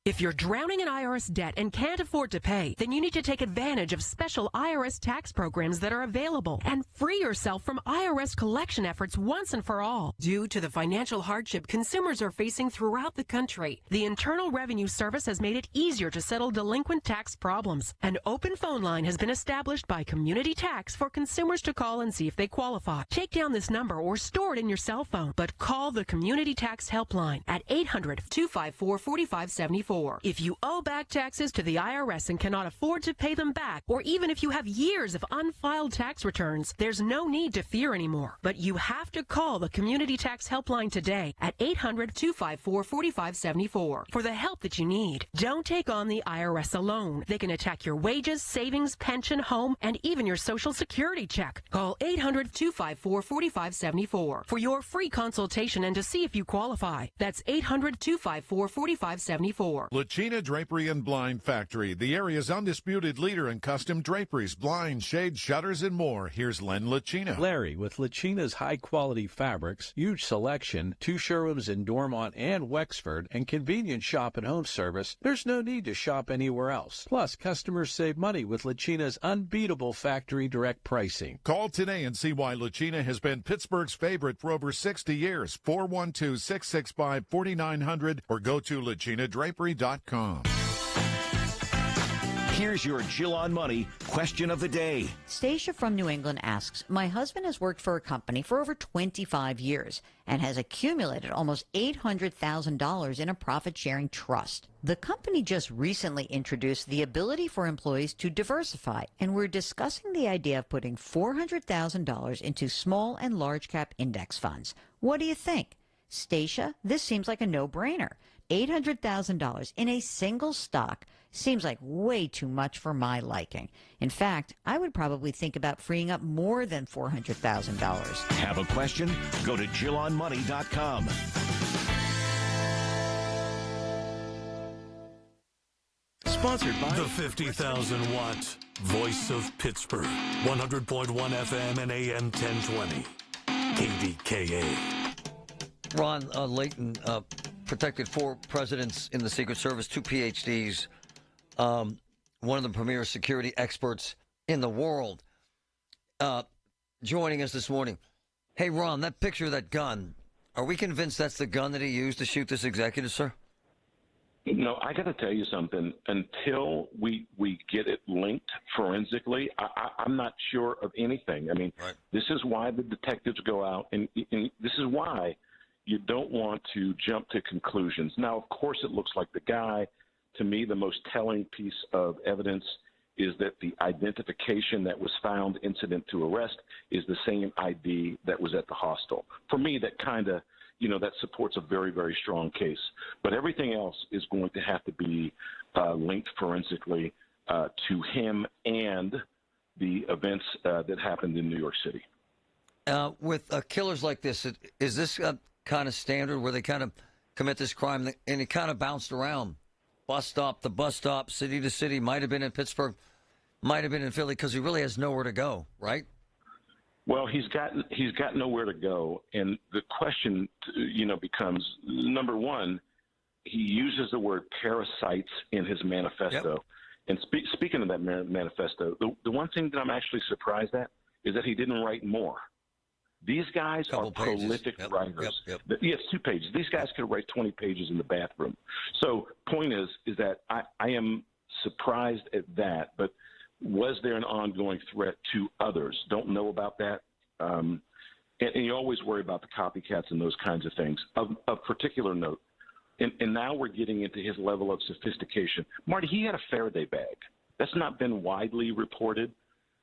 If you're drowning in IRS debt and can't afford to pay, then you need to take advantage of special IRS tax programs that are available and free yourself from IRS collection efforts once and for all. Due to the financial hardship consumers are facing throughout the country, the Internal Revenue Service has made it easier to settle delinquent tax problems. An open phone line has been established by Community Tax for consumers to call and see if they qualify. Take down this number or store it in your cell phone, but call the Community Tax Helpline at 800-254-4574. If you owe back taxes to the IRS and cannot afford to pay them back, or even if you have years of unfiled tax returns, there's no need to fear anymore. But you have to call the Community Tax Helpline today at 800-254-4574 for the help that you need. Don't take on the IRS alone. They can attack your wages, savings, pension, home, and even your Social Security check. Call 800-254-4574 for your free consultation and to see if you qualify. That's 800-254-4574. more. Lachina Drapery and Blind Factory, the area's undisputed leader in custom draperies, blinds, shades, shutters, and more. Here's Len Lachina. Larry, with Lachina's high-quality fabrics, huge selection, 2 showrooms in Dormont and Wexford, and convenient shop and home service, there's no need to shop anywhere else. Plus, customers save money with Lachina's unbeatable factory direct pricing. Call today and see why Lachina has been Pittsburgh's favorite for over 60 years. 412-665-4900 or go to lachinadrapery.com. Here's your Jill on Money question of the day. Stacia from New England asks, my husband has worked for a company for over 25 years and has accumulated almost $800,000 in a profit-sharing trust. The company just recently introduced the ability for employees to diversify, and we're discussing the idea of putting $400,000 into small and large cap index funds. What do you think? Stacia, this seems like a no-brainer. $800,000 in a single stock seems like way too much for my liking. In fact, I would probably think about freeing up more than $400,000. Have a question? Go to JillOnMoney.com. Sponsored by the 50,000-watt voice of Pittsburgh. 100.1 FM and AM 1020. KDKA. Ron Layton protected 4 presidents in the Secret Service, 2 PhDs, one of the premier security experts in the world, joining us this morning. Hey, Ron, that picture of that gun, are we convinced that's the gun that he used to shoot this executive, sir? No, I got to tell you something. Until we get it linked forensically, I'm not sure of anything. I mean, This is why the detectives go out, and this is why you don't want to jump to conclusions. Now, of course, it looks like the guy. To me, the most telling piece of evidence is that the identification that was found incident to arrest is the same ID that was at the hostel. For me, that kind of, that supports a very, very strong case. But everything else is going to have to be linked forensically to him and the events that happened in New York City. With killers like this, is this kind of standard where they kind of commit this crime and it kind of bounced around? Bus stop to bus stop, city to city, might have been in Pittsburgh, might have been in Philly, because he really has nowhere to go, right? Well, he's got nowhere to go, and the question, becomes, number one, he uses the word parasites in his manifesto. Yep. And speaking of that manifesto, the one thing that I'm actually surprised at is that he didn't write more. These guys are prolific writers. Yep. Yes, 2 pages. These guys could write 20 pages in the bathroom. So point is that I am surprised at that, but was there an ongoing threat to others? Don't know about that. And you always worry about the copycats and those kinds of things. Of particular note, and now we're getting into his level of sophistication. Marty, he had a Faraday bag. That's not been widely reported.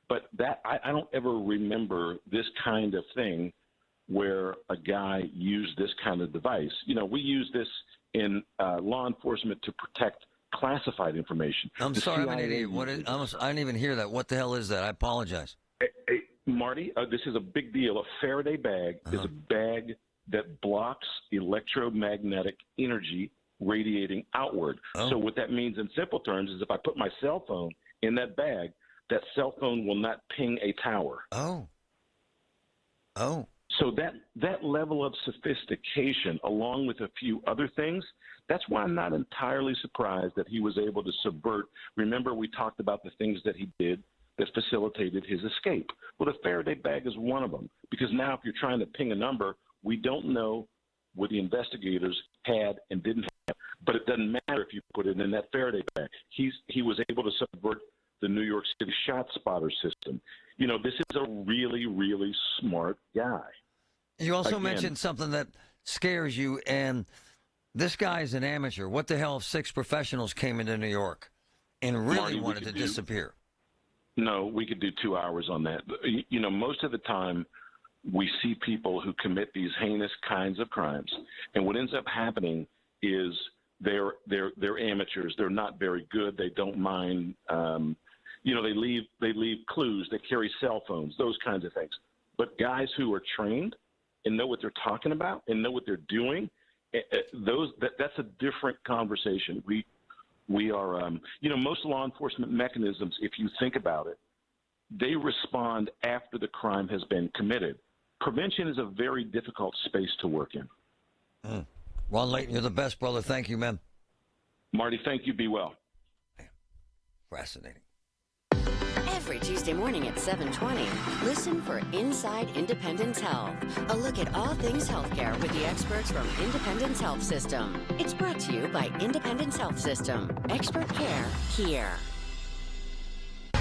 But that I don't ever remember this kind of thing where a guy used this kind of device. We use this in law enforcement to protect classified information. I'm sorry, I'm an idiot. I didn't even hear that. What the hell is that? I apologize. Hey, Marty, this is a big deal. A Faraday bag is a bag that blocks electromagnetic energy radiating outward. So what that means in simple terms is if I put my cell phone in that bag, that cell phone will not ping a tower. Oh. So that level of sophistication, along with a few other things, that's why I'm not entirely surprised that he was able to subvert. Remember, we talked about the things that he did that facilitated his escape. Well, the Faraday bag is one of them, because now if you're trying to ping a number, we don't know what the investigators had and didn't have. But it doesn't matter if you put it in that Faraday bag. He was able to subvert the New York City shot spotter system. This is a really, really smart guy. You also mentioned something that scares you, and this guy's an amateur. What the hell if 6 professionals came into New York and really Marty, wanted to disappear? No, we could do 2 hours on that. Most of the time we see people who commit these heinous kinds of crimes, and what ends up happening is they're amateurs. They're not very good. They don't mind. They leave clues. They carry cell phones. Those kinds of things. But guys who are trained and know what they're talking about and know what they're doing, that's a different conversation. We are, most law enforcement mechanisms, if you think about it, they respond after the crime has been committed. Prevention is a very difficult space to work in. Ron Layton, you're the best, brother. Thank you, man. Marty, thank you. Be well. Fascinating. Every Tuesday morning at 7:20, listen for Inside Independence Health, a look at all things healthcare with the experts from Independence Health System. It's brought to you by Independence Health System. Expert care here.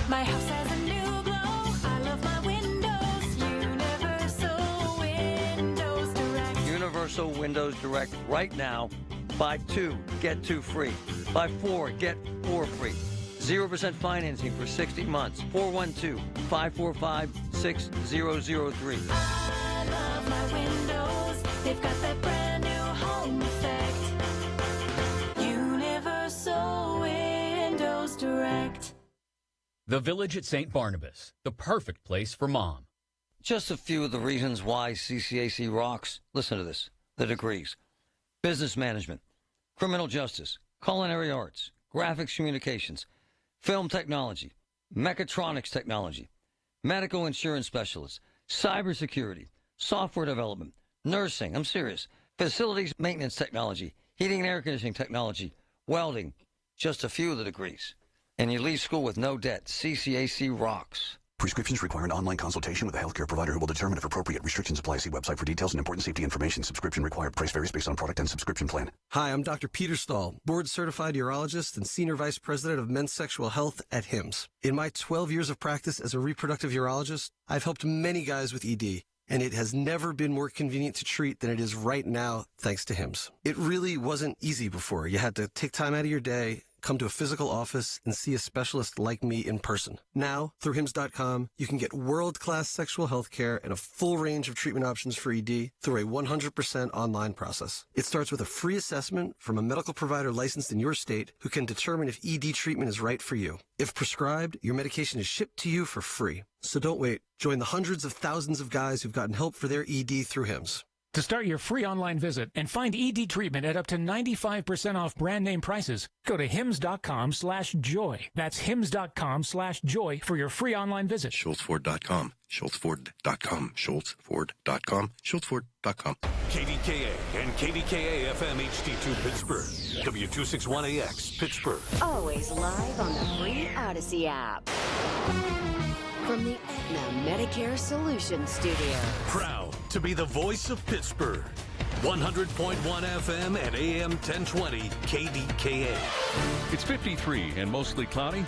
My house has a new glow. I love my windows. Universal Windows Direct. Universal Windows Direct right now. Buy 2, get 2 free. Buy 4, get 4 free. 0% financing for 60 months. 412-545-6003. I love my windows. They've got that brand new home effect. Universal Windows Direct. The Village at St. Barnabas, the perfect place for mom. Just a few of the reasons why CCAC rocks. Listen to this. The degrees. Business management, criminal justice, culinary arts, graphics communications, film technology, mechatronics technology, medical insurance specialists, cybersecurity, software development, nursing, I'm serious, facilities maintenance technology, heating and air conditioning technology, welding, just a few of the degrees. And you leave school with no debt. CCAC rocks. Prescriptions require an online consultation with a healthcare provider who will determine if appropriate restrictions apply. See website for details and important safety information. Subscription required. Price varies based on product and subscription plan. Hi, I'm Dr. Peter Stahl, board-certified urologist and senior vice president of men's sexual health at HIMSS. In my 12 years of practice as a reproductive urologist, I've helped many guys with ED, and it has never been more convenient to treat than it is right now, thanks to HIMSS. It really wasn't easy before. You had to take time out of your day, come to a physical office, and see a specialist like me in person. Now, through HIMSS.com, you can get world-class sexual health care and a full range of treatment options for ED through a 100% online process. It starts with a free assessment from a medical provider licensed in your state who can determine if ED treatment is right for you. If prescribed, your medication is shipped to you for free. So don't wait. Join the hundreds of thousands of guys who've gotten help for their ED through HIMSS. To start your free online visit and find ED treatment at up to 95% off brand name prices, go to hims.com/joy. That's hims.com/joy for your free online visit. SchultzFord.com. SchultzFord.com. SchultzFord.com. SchultzFord.com. KDKA and KDKA FM HD2 Pittsburgh. W261AX Pittsburgh. Always live on the free Odyssey app. From the Aetna Medicare Solutions Studio. Proud to be the voice of Pittsburgh. 100.1 FM and AM 1020 KDKA. It's 53 and mostly cloudy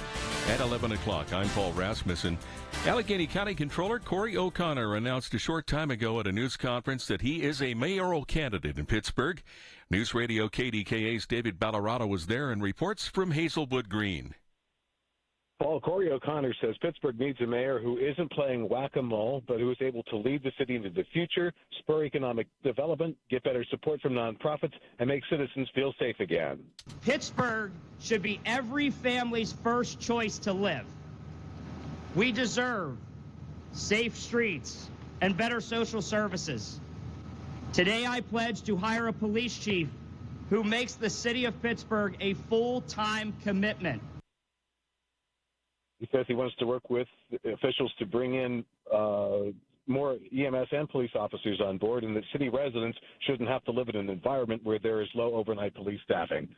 at 11 o'clock. I'm Paul Rasmussen. Allegheny County Controller Corey O'Connor announced a short time ago at a news conference that he is a mayoral candidate in Pittsburgh. News Radio KDKA's David Ballarado was there and reports from Hazelwood Green. Paul, Corey O'Connor says Pittsburgh needs a mayor who isn't playing whack-a-mole, but who is able to lead the city into the future, spur economic development, get better support from nonprofits, and make citizens feel safe again. Pittsburgh should be every family's first choice to live. We deserve safe streets and better social services. Today I pledge to hire a police chief who makes the city of Pittsburgh a full-time commitment. He says he wants to work with officials to bring in more EMS and police officers on board, and that city residents shouldn't have to live in an environment where there is low overnight police staffing.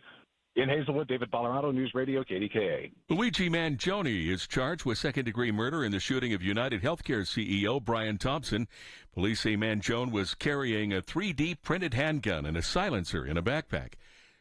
In Hazelwood, David Ballarado, News Radio, KDKA. Luigi Mangione is charged with second-degree murder in the shooting of United Healthcare CEO Brian Thompson. Police say Mangione was carrying a 3D printed handgun and a silencer in a backpack.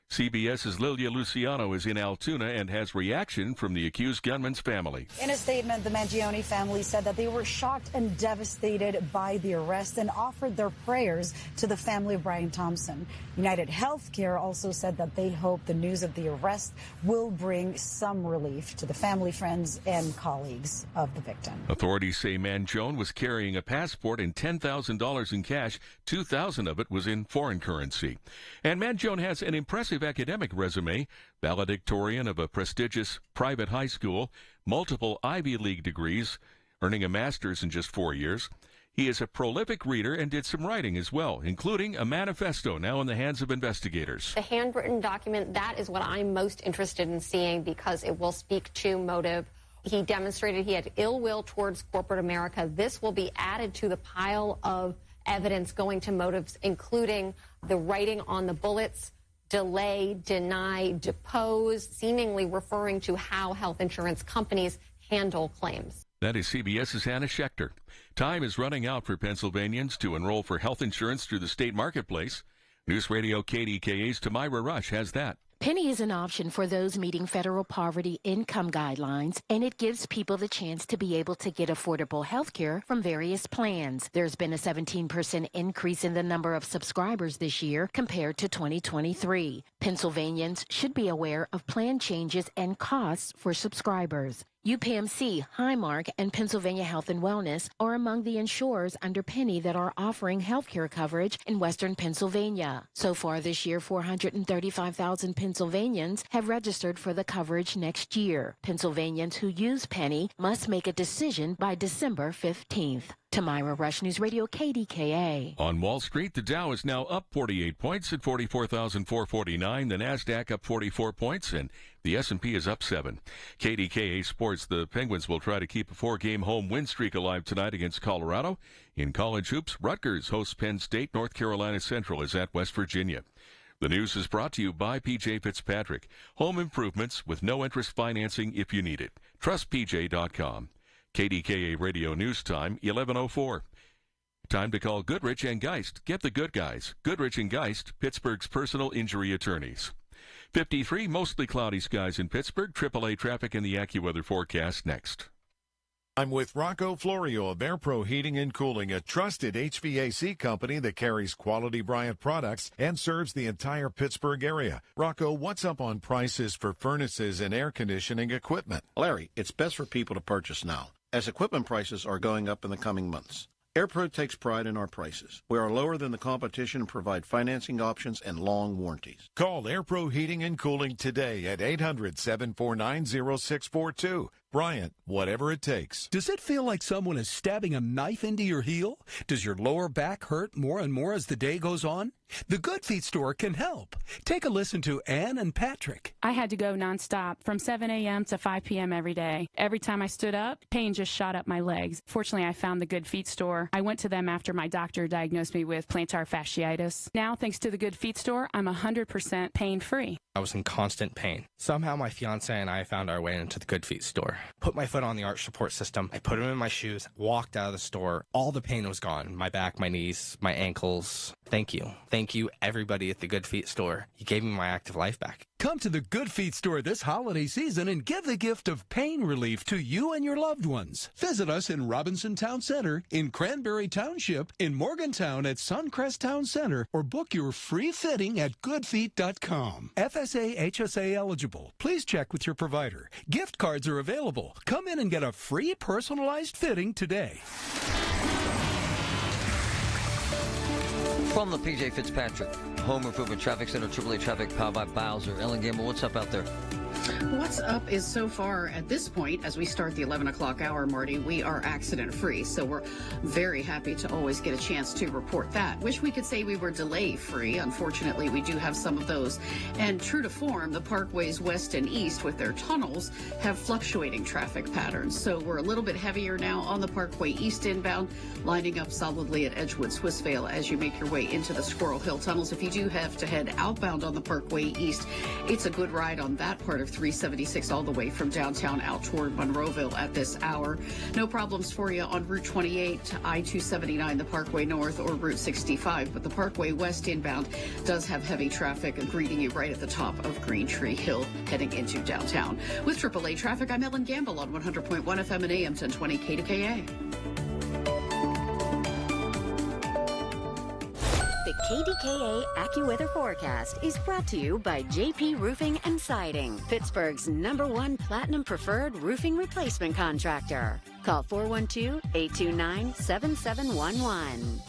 CBS's Lilia Luciano is in Altoona and has reaction from the accused gunman's family. In a statement, the Mangione family said that they were shocked and devastated by the arrest and offered their prayers to the family of Brian Thompson. United Healthcare also said that they hope the news of the arrest will bring some relief to the family, friends, and colleagues of the victim. Authorities say Mangione was carrying a passport and $10,000 in cash. $2,000 of it was in foreign currency. And Mangione has an impressive academic resume, valedictorian of a prestigious private high school, multiple Ivy League degrees, earning a master's in just 4 years. He is a prolific reader and did some writing as well, including a manifesto now in the hands of investigators. The handwritten document, that is what I'm most interested in seeing because it will speak to motive. He demonstrated he had ill will towards corporate America. This will be added to the pile of evidence going to motives, including the writing on the bullets, delay, deny, depose, seemingly referring to how health insurance companies handle claims. That is CBS's Hannah Schechter. Time is running out for Pennsylvanians to enroll for health insurance through the state marketplace. News Radio KDKA's Tamira Rush has that. Penny is an option for those meeting federal poverty income guidelines, and it gives people the chance to be able to get affordable health care from various plans. There's been a 17% increase in the number of subscribers this year compared to 2023. Pennsylvanians should be aware of plan changes and costs for subscribers. UPMC, Highmark, and Pennsylvania Health and Wellness are among the insurers under Penny that are offering health care coverage in western Pennsylvania. So far this year, 435,000 Pennsylvanians have registered for the coverage next year. Pennsylvanians who use Penny must make a decision by December 15th. Tamira Rush, News Radio KDKA. On Wall Street, the Dow is now up 48 points at 44,449. The NASDAQ up 44 points, and the S&P is up 7. KDKA Sports, the Penguins will try to keep a 4-game home win streak alive tonight against Colorado. In college hoops, Rutgers hosts Penn State. North Carolina Central is at West Virginia. The news is brought to you by P.J. Fitzpatrick. Home improvements with no interest financing if you need it. TrustPJ.com. KDKA Radio News Time, 11:04. Time to call Goodrich and Geist. Get the good guys. Goodrich and Geist, Pittsburgh's personal injury attorneys. 53, mostly cloudy skies in Pittsburgh. AAA traffic in the AccuWeather forecast next. I'm with Rocco Florio of AirPro Heating and Cooling, a trusted HVAC company that carries quality Bryant products and serves the entire Pittsburgh area. Rocco, what's up on prices for furnaces and air conditioning equipment? Larry, it's best for people to purchase now, as equipment prices are going up in the coming months. AirPro takes pride in our prices. We are lower than the competition and provide financing options and long warranties. Call AirPro Heating and Cooling today at 800-749-0642. Bryant, whatever it takes. Does it feel like someone is stabbing a knife into your heel? Does your lower back hurt more and more as the day goes on? The Good Feet store can help. Take a listen to Ann and Patrick. I had to go nonstop from 7 a.m. to 5 p.m. every day. Every time I stood up, pain just shot up my legs. Fortunately, I found the Good Feet store. I went to them after my doctor diagnosed me with plantar fasciitis. Now, thanks to the Good Feet store, I'm 100% pain-free. I was in constant pain. Somehow my fiance and I found our way into the Good Feet store. Put my foot on the arch support system. I put them in my shoes, walked out of the store. All the pain was gone. My back, my knees, my ankles. Thank you. Thank you, everybody at the Good Feet store. You gave me my active life back. Come to the Good Feet store this holiday season and give the gift of pain relief to you and your loved ones. Visit us in Robinson Town Center, in Cranberry Township, in Morgantown at Suncrest Town Center, or book your free fitting at goodfeet.com. FSA HSA eligible. Please check with your provider. Gift cards are available. Come in and get a free personalized fitting today. From the P.J. Fitzpatrick Home Improvement Traffic Center, AAA Traffic, powered by Bowser. Ellen Gamble, what's up out there? What's up is so far at this point, as we start the 11 o'clock hour, Marty, we are accident free. So we're very happy to always get a chance to report that. Wish we could say we were delay free. Unfortunately, we do have some of those. And true to form, the parkways west and east with their tunnels have fluctuating traffic patterns. So we're a little bit heavier now on the Parkway East inbound, lining up solidly at Edgewood Swissvale as you make your way into the Squirrel Hill tunnels. If you do have to head outbound on the Parkway East, it's a good ride on that part of 376 all the way from downtown out toward Monroeville at this hour. No problems for you on Route 28, I-279, the Parkway North, or Route 65, but the Parkway West inbound does have heavy traffic greeting you right at the top of Green Tree Hill heading into downtown. With AAA traffic, I'm Ellen Gamble on 100.1 FM and AM 1020 KDKA. The KDKA AccuWeather forecast is brought to you by JP Roofing and Siding, Pittsburgh's #1 Platinum Preferred Roofing Replacement Contractor. Call 412-829-7711.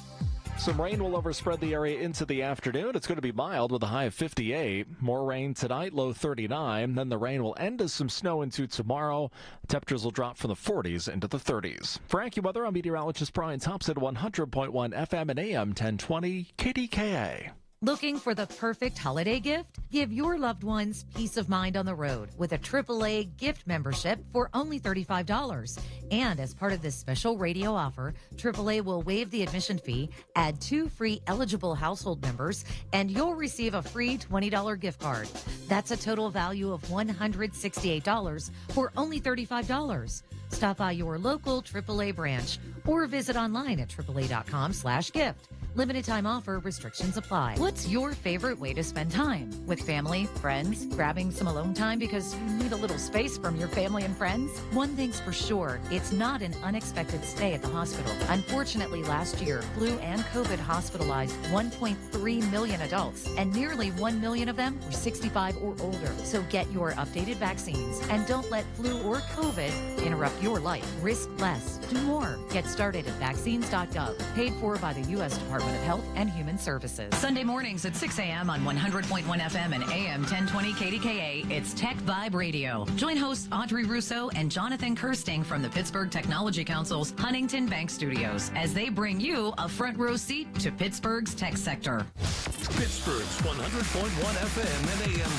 Some rain will overspread the area into the afternoon. It's going to be mild with a high of 58. More rain tonight, low 39. Then the rain will end as some snow into tomorrow. Temperatures will drop from the 40s into the 30s. For AccuWeather, I'm meteorologist Brian Thompson, 100.1 FM and AM 1020 KDKA. Looking for the perfect holiday gift? Give your loved ones peace of mind on the road with a AAA gift membership for only $35. And as part of this special radio offer, AAA will waive the admission fee, add 2 free eligible household members, and you'll receive a free $20 gift card. That's a total value of $168 for only $35. Stop by your local AAA branch or visit online at AAA.com/gift. Limited time offer, restrictions apply. What's your favorite way to spend time? With family, friends, grabbing some alone time because you need a little space from your family and friends? One thing's for sure, it's not an unexpected stay at the hospital. Unfortunately, last year, flu and COVID hospitalized 1.3 million adults, and nearly 1 million of them were 65 or older. So get your updated vaccines and don't let flu or COVID interrupt your life. Risk less. Do more. Get started at vaccines.gov. Paid for by the U.S. Department of Health and Human Services. Sunday mornings at 6 a.m. on 100.1 FM and AM 1020 KDKA, it's Tech Vibe Radio. Join hosts Audrey Russo and Jonathan Kirsting from the Pittsburgh Technology Council's Huntington Bank Studios as they bring you a front row seat to Pittsburgh's tech sector. Pittsburgh's 100.1 FM and AM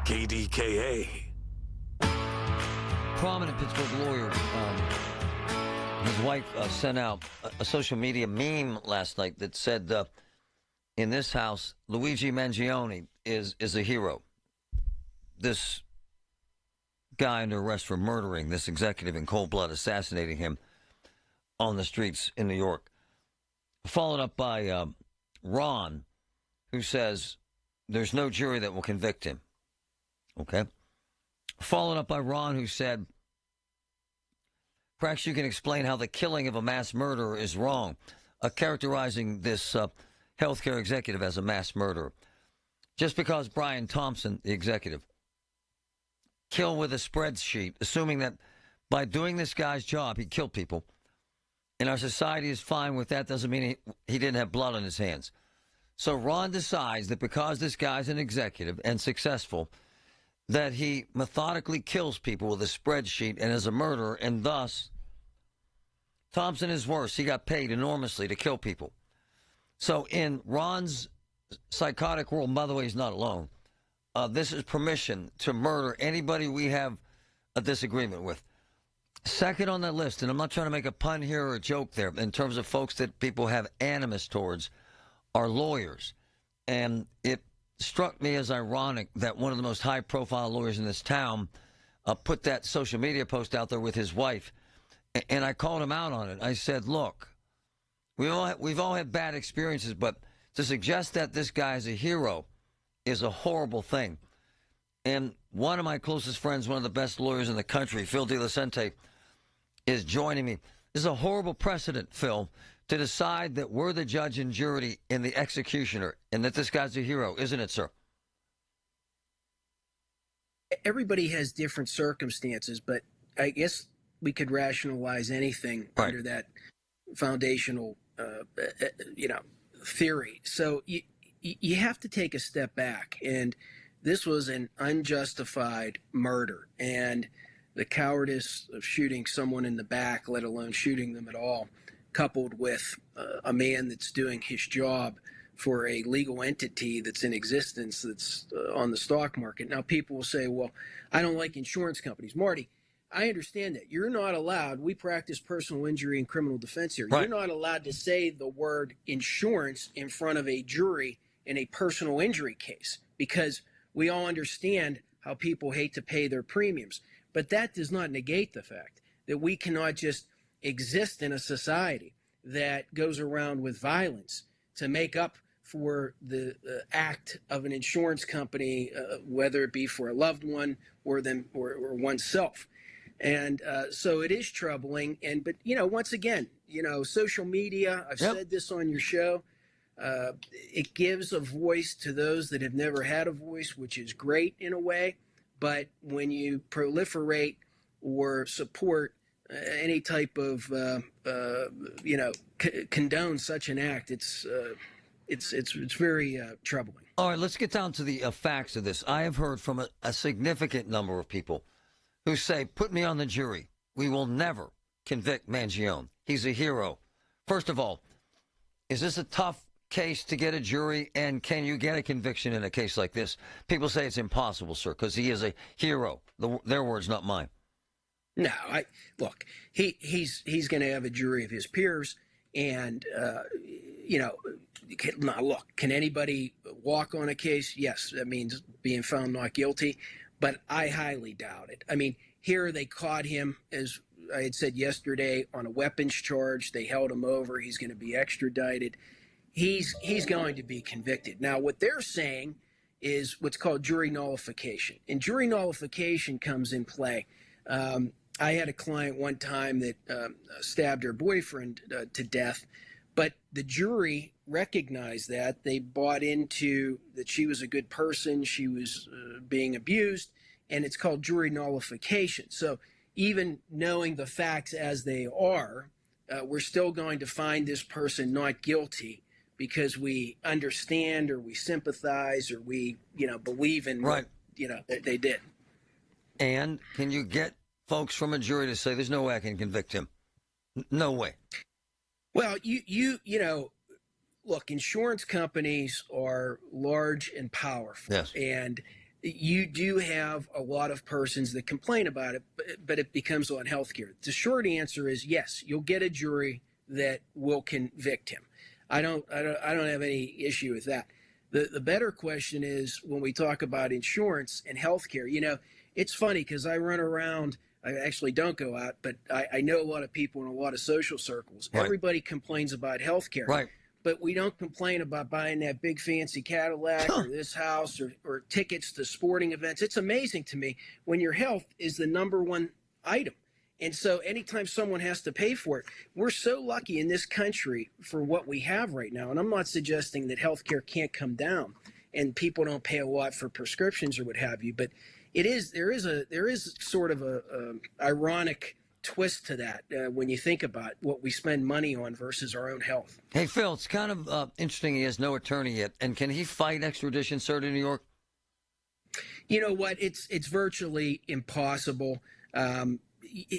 1020 KDKA. Prominent Pittsburgh lawyer, his wife sent out a social media meme last night that said, in this house, Luigi Mangione is a hero. This guy under arrest for murdering this executive in cold blood, assassinating him on the streets in New York. Followed up by Ron, who says there's no jury that will convict him. Okay? Followed up by Ron, who said, perhaps you can explain how the killing of a mass murderer is wrong, characterizing this healthcare executive as a mass murderer. Just because Brian Thompson, the executive, killed with a spreadsheet, assuming that by doing this guy's job, he killed people, and our society is fine with that, doesn't mean he didn't have blood on his hands. So Ron decides that because this guy's an executive and successful, that he methodically kills people with a spreadsheet and is a murderer, and thus Thompson is worse. He got paid enormously to kill people. So in Ron's psychotic world, by the way, he's not alone, this is permission to murder anybody we have a disagreement with. Second on that list, and I'm not trying to make a pun here or a joke there, in terms of folks that people have animus towards, are lawyers. And it struck me as ironic that one of the most high-profile lawyers in this town put that social media post out there with his wife, and I called him out on it. I said, look, we've all had bad experiences, but to suggest that this guy is a hero is a horrible thing. And one of my closest friends, one of the best lawyers in the country, Phil DeLucente, is joining me. This is a horrible precedent, Phil, to decide that we're the judge and jury and the executioner and that this guy's a hero, isn't it, sir? Everybody has different circumstances, but I guess we could rationalize anything under that foundational, theory. So you have to take a step back, and this was an unjustified murder, and the cowardice of shooting someone in the back, let alone shooting them at all, coupled with a man that's doing his job for a legal entity that's in existence that's on the stock market. Now, people will say, well, I don't like insurance companies. Marty, I understand that. You're not allowed, we practice personal injury and criminal defense here. Right. You're not allowed to say the word insurance in front of a jury in a personal injury case because we all understand how people hate to pay their premiums. But that does not negate the fact that we cannot just exist in a society that goes around with violence to make up for the act of an insurance company, whether it be for a loved one or oneself. And so it is troubling. But once again, social media, I've said this on your show, it gives a voice to those that have never had a voice, which is great in a way. But when you proliferate or support any type of condone such an act. It's very troubling. All right, let's get down to the facts of this. I have heard from a significant number of people who say, put me on the jury. We will never convict Mangione. He's a hero. First of all, is this a tough case to get a jury, and can you get a conviction in a case like this? People say it's impossible, sir, because he is a hero. Their words, not mine. No, look, he's going to have a jury of his peers, and look, can anybody walk on a case? Yes, that means being found not guilty, but I highly doubt it. I mean, here they caught him, as I had said yesterday, on a weapons charge. They held him over. He's going to be extradited. He's going to be convicted. Now, what they're saying is what's called jury nullification, and jury nullification comes in play. I had a client one time that stabbed her boyfriend to death, but the jury recognized that. They bought into that she was a good person, she was being abused, and it's called jury nullification. So even knowing the facts as they are, we're still going to find this person not guilty because we understand or we sympathize or we, believe in what, they did. And can you get folks from a jury to say, there's no way I can convict him? No way. Well, look, insurance companies are large and powerful. Yes. And you do have a lot of persons that complain about it, but it becomes on healthcare. The short answer is yes, you'll get a jury that will convict him. I don't have any issue with that. The better question is when we talk about insurance and healthcare. It's funny because I run around. I actually don't go out, but I know a lot of people in a lot of social circles. Right. Everybody complains about healthcare. Right. But we don't complain about buying that big fancy Cadillac or this house or tickets to sporting events. It's amazing to me when your health is the number one item. And so anytime someone has to pay for it, we're so lucky in this country for what we have right now. And I'm not suggesting that healthcare can't come down and people don't pay a lot for prescriptions or what have you. But there is sort of a ironic twist to that when you think about what we spend money on versus our own health. Hey, Phil, it's kind of interesting he has no attorney yet. And can he fight extradition, sir, to New York? You know what? It's virtually impossible.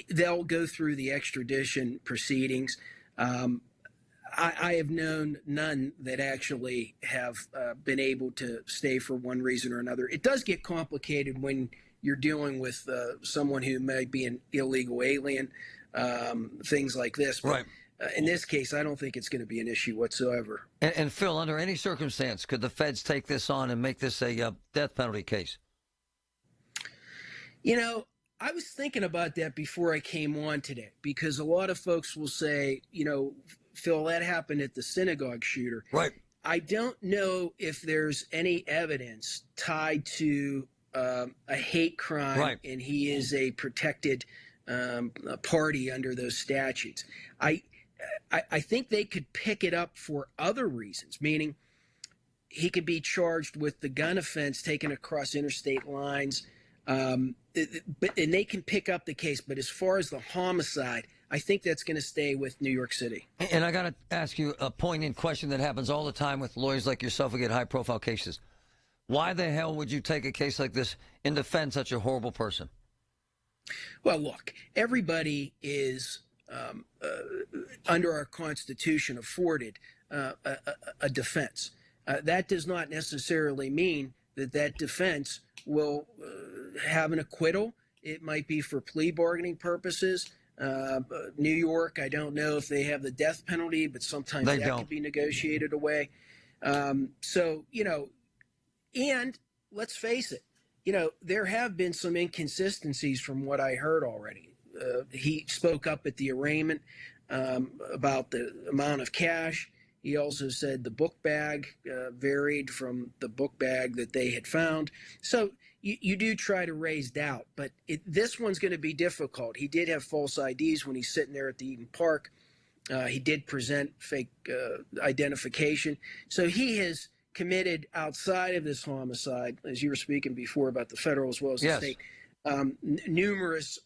They'll go through the extradition proceedings. I have known none that actually have been able to stay for one reason or another. It does get complicated when you're dealing with someone who may be an illegal alien, things like this. But, right. In this case, I don't think it's going to be an issue whatsoever. And Phil, under any circumstance, could the feds take this on and make this a death penalty case? I was thinking about that before I came on today, because a lot of folks will say, Phil, that happened at the synagogue shooter. Right. I don't know if there's any evidence tied to a hate crime, right, and he is a protected party under those statutes. I think they could pick it up for other reasons, meaning he could be charged with the gun offense taken across interstate lines, and they can pick up the case. But as far as the homicide, I think that's going to stay with New York City. And I got to ask you a poignant question that happens all the time with lawyers like yourself who get high-profile cases. Why the hell would you take a case like this and defend such a horrible person? Well, look, everybody is, under our Constitution, afforded a defense. That does not necessarily mean that defense will have an acquittal. It might be for plea bargaining purposes. New York, I don't know if they have the death penalty, but sometimes that can be negotiated away. And let's face it, there have been some inconsistencies from what I heard already. He spoke up at the arraignment about the amount of cash. He also said the book bag varied from the book bag that they had found. So you do try to raise doubt, but this one's going to be difficult. He did have false IDs when he's sitting there at the Eden Park. He did present fake identification. So he has committed outside of this homicide, as you were speaking before about the federal as well as the state, numerous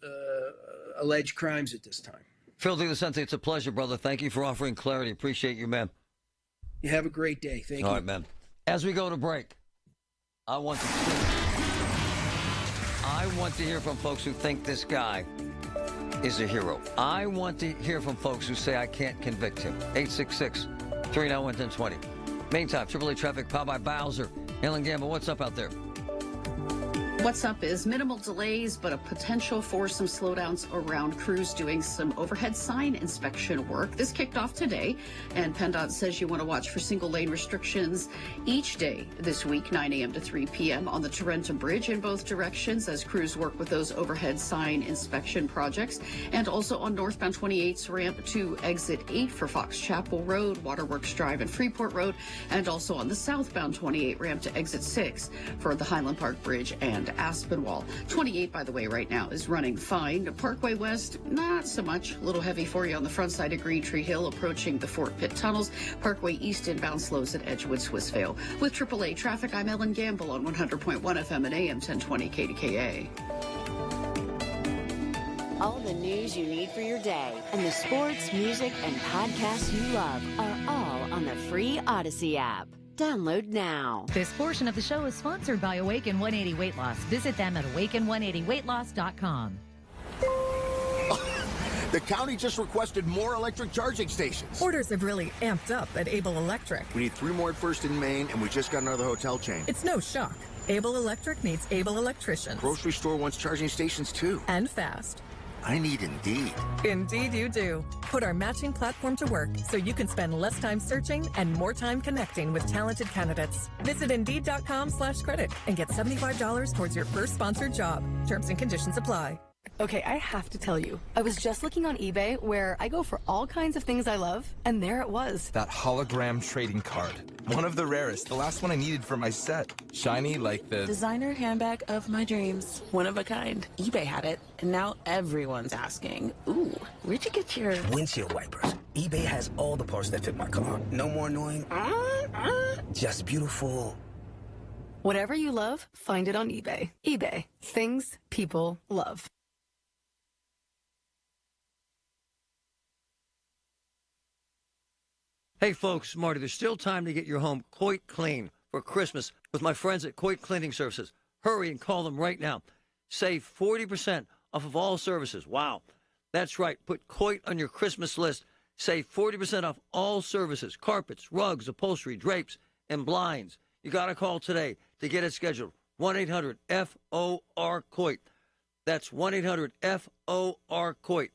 alleged crimes at this time. Phil DeLucente, it's a pleasure, brother. Thank you for offering clarity. Appreciate you, man. You have a great day. Thank you. All right, man. As we go to break, I want to hear from folks who think this guy is a hero. I want to hear from folks who say I can't convict him. 866-391-1020. Meantime, AAA traffic powered by Bowser. Ellen Gamble, what's up out there? What's up is minimal delays, but a potential for some slowdowns around crews doing some overhead sign inspection work. This kicked off today, and PennDOT says you want to watch for single lane restrictions each day this week, 9 a.m. to 3 p.m. on the Tarentum Bridge in both directions as crews work with those overhead sign inspection projects, and also on northbound 28's ramp to exit 8 for Fox Chapel Road, Waterworks Drive, and Freeport Road, and also on the southbound 28 ramp to exit 6 for the Highland Park Bridge and Aspinwall. 28, by the way, right now is running fine. Parkway West, not so much. A little heavy for you on the front side of Green Tree Hill approaching the Fort Pitt tunnels. Parkway East inbound slows at Edgewood, Swissvale. With AAA traffic, I'm Ellen Gamble on 100.1 FM and AM 1020 KDKA. All the news you need for your day and the sports, music, and podcasts you love are all on the free Odyssey app. Download now. This portion of the show is sponsored by Awaken 180 Weight Loss. Visit them at awaken180weightloss.com. The county just requested more electric charging stations. Orders have really amped up at Able Electric. We need 3 more at First in Maine, and we just got another hotel chain. It's no shock. Able Electric needs able electricians. Grocery store wants charging stations, too. And fast. I need Indeed. Indeed you do. Put our matching platform to work so you can spend less time searching and more time connecting with talented candidates. Visit Indeed.com/credit and get $75 towards your first sponsored job. Terms and conditions apply. Okay, I have to tell you, I was just looking on eBay where I go for all kinds of things I love, and there it was. That hologram trading card. One of the rarest, the last one I needed for my set. Shiny like the designer handbag of my dreams. One of a kind. eBay had it, and now everyone's asking, ooh, where'd you get your windshield wipers? eBay has all the parts that fit my car. No more annoying, just beautiful. Whatever you love, find it on eBay. eBay. Things people love. Hey, folks, Marty, there's still time to get your home quite clean for Christmas with my friends at Coit Cleaning Services. Hurry and call them right now. Save 40% off of all services. Wow. That's right. Put Coit on your Christmas list. Save 40% off all services, carpets, rugs, upholstery, drapes, and blinds. You got to call today to get it scheduled. 1-800-FOR-COIT. That's 1-800-FOR-COIT.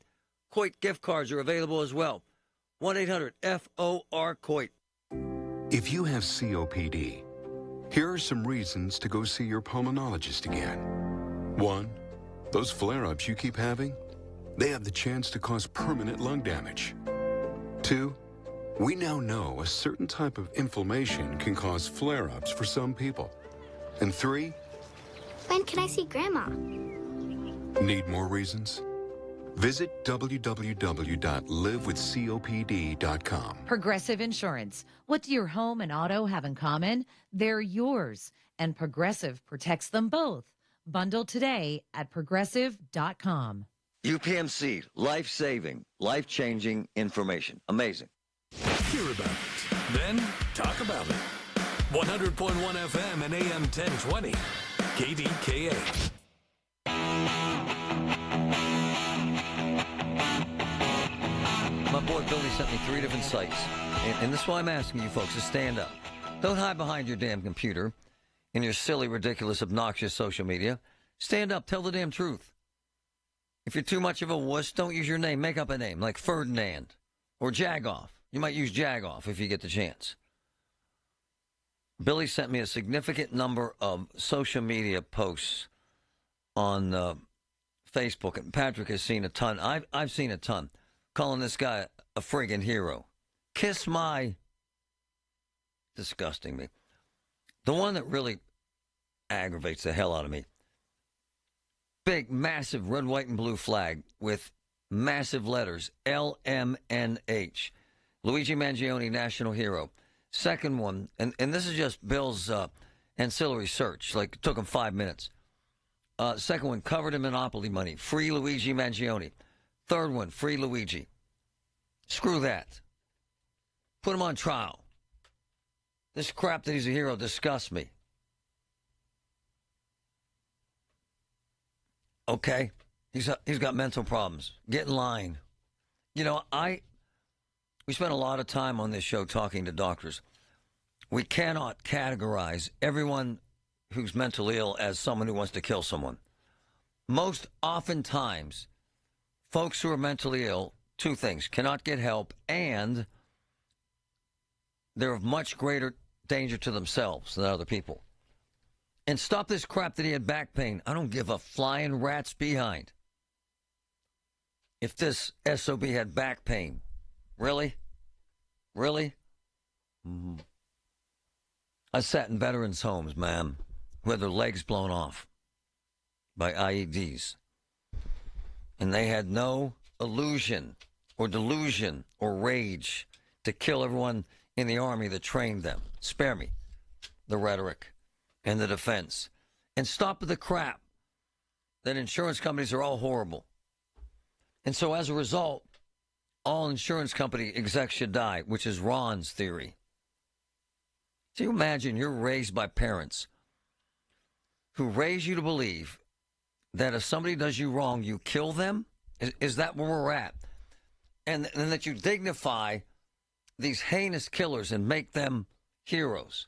Coit gift cards are available as well. 1-800-FOR-COIT. If you have COPD, here are some reasons to go see your pulmonologist again. 1, those flare-ups you keep having, they have the chance to cause permanent lung damage. 2, we now know a certain type of inflammation can cause flare-ups for some people. And 3, when can I see Grandma? Need more reasons? Visit www.livewithcopd.com. Progressive Insurance. What do your home and auto have in common? They're yours, and Progressive protects them both. Bundle today at progressive.com. UPMC, life-saving, life-changing information. Amazing. Hear about it, then talk about it. 100.1 FM and AM 1020, KDKA. My boy Billy sent me 3 different sites, and this is why I'm asking you folks to stand up. Don't hide behind your damn computer in your silly, ridiculous, obnoxious social media. Stand up, tell the damn truth. If you're too much of a wuss, don't use your name. Make up a name like Ferdinand or Jagoff. You might use Jagoff if you get the chance. Billy sent me a significant number of social media posts on Facebook, and Patrick has seen a ton. I've seen a ton. Calling this guy a friggin' hero. Kiss my... Disgusting me. The one that really aggravates the hell out of me. Big, massive red, white, and blue flag with massive letters, LMNH. Luigi Mangione, national hero. Second one, and this is just Bill's ancillary search. Like, it took him 5 minutes. Second one, covered in monopoly money. Free Luigi Mangione. Third one, free Luigi. Screw that. Put him on trial. This crap that he's a hero disgusts me. Okay? He's got mental problems. Get in line. You know, we spent a lot of time on this show talking to doctors. We cannot categorize everyone who's mentally ill as someone who wants to kill someone. Most oftentimes, folks who are mentally ill, two things, cannot get help, and they're of much greater danger to themselves than other people. And stop this crap that he had back pain. I don't give a flying rat's behind. If this SOB had back pain, really? Really? Mm-hmm. I sat in veterans' homes, ma'am, who had their legs blown off by IEDs. And they had no illusion or delusion or rage to kill everyone in the Army that trained them. Spare me the rhetoric and the defense. And stop with the crap that insurance companies are all horrible. And so as a result, all insurance company execs should die, which is Ron's theory. So you imagine you're raised by parents who raise you to believe that if somebody does you wrong, you kill them? Is that where we're at? And that you dignify these heinous killers and make them heroes.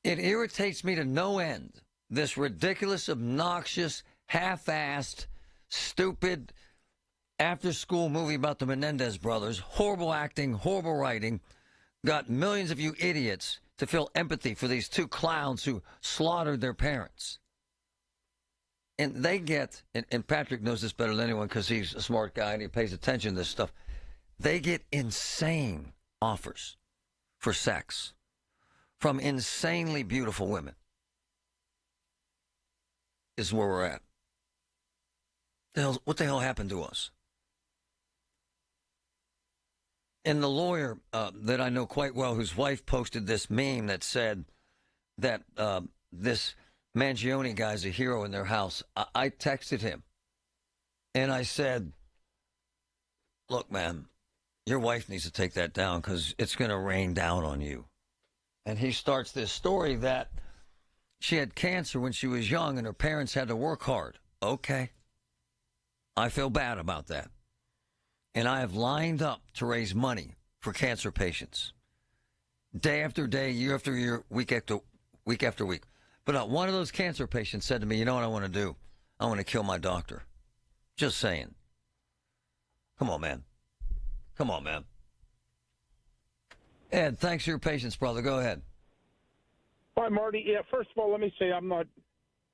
It irritates me to no end, this ridiculous, obnoxious, half-assed, stupid after-school movie about the Menendez brothers, horrible acting, horrible writing, got millions of you idiots to feel empathy for these two clowns who slaughtered their parents. And they get, and Patrick knows this better than anyone because he's a smart guy and he pays attention to this stuff, they get insane offers for sex from insanely beautiful women. This is where we're at. What the hell happened to us? And the lawyer that I know quite well, whose wife posted this meme that said that this Mangione guy's a hero in their house, I texted him. And I said, look, man, your wife needs to take that down because it's going to rain down on you. And he starts this story that she had cancer when she was young and her parents had to work hard. Okay. I feel bad about that. And I have lined up to raise money for cancer patients. Day after day, year after year, week after week. But not one of those cancer patients said to me, you know what I want to do? I want to kill my doctor. Just saying. Come on, man. Come on, man. Ed, thanks for your patience, brother. Go ahead. Hi, Marty. Yeah, first of all, let me say I'm not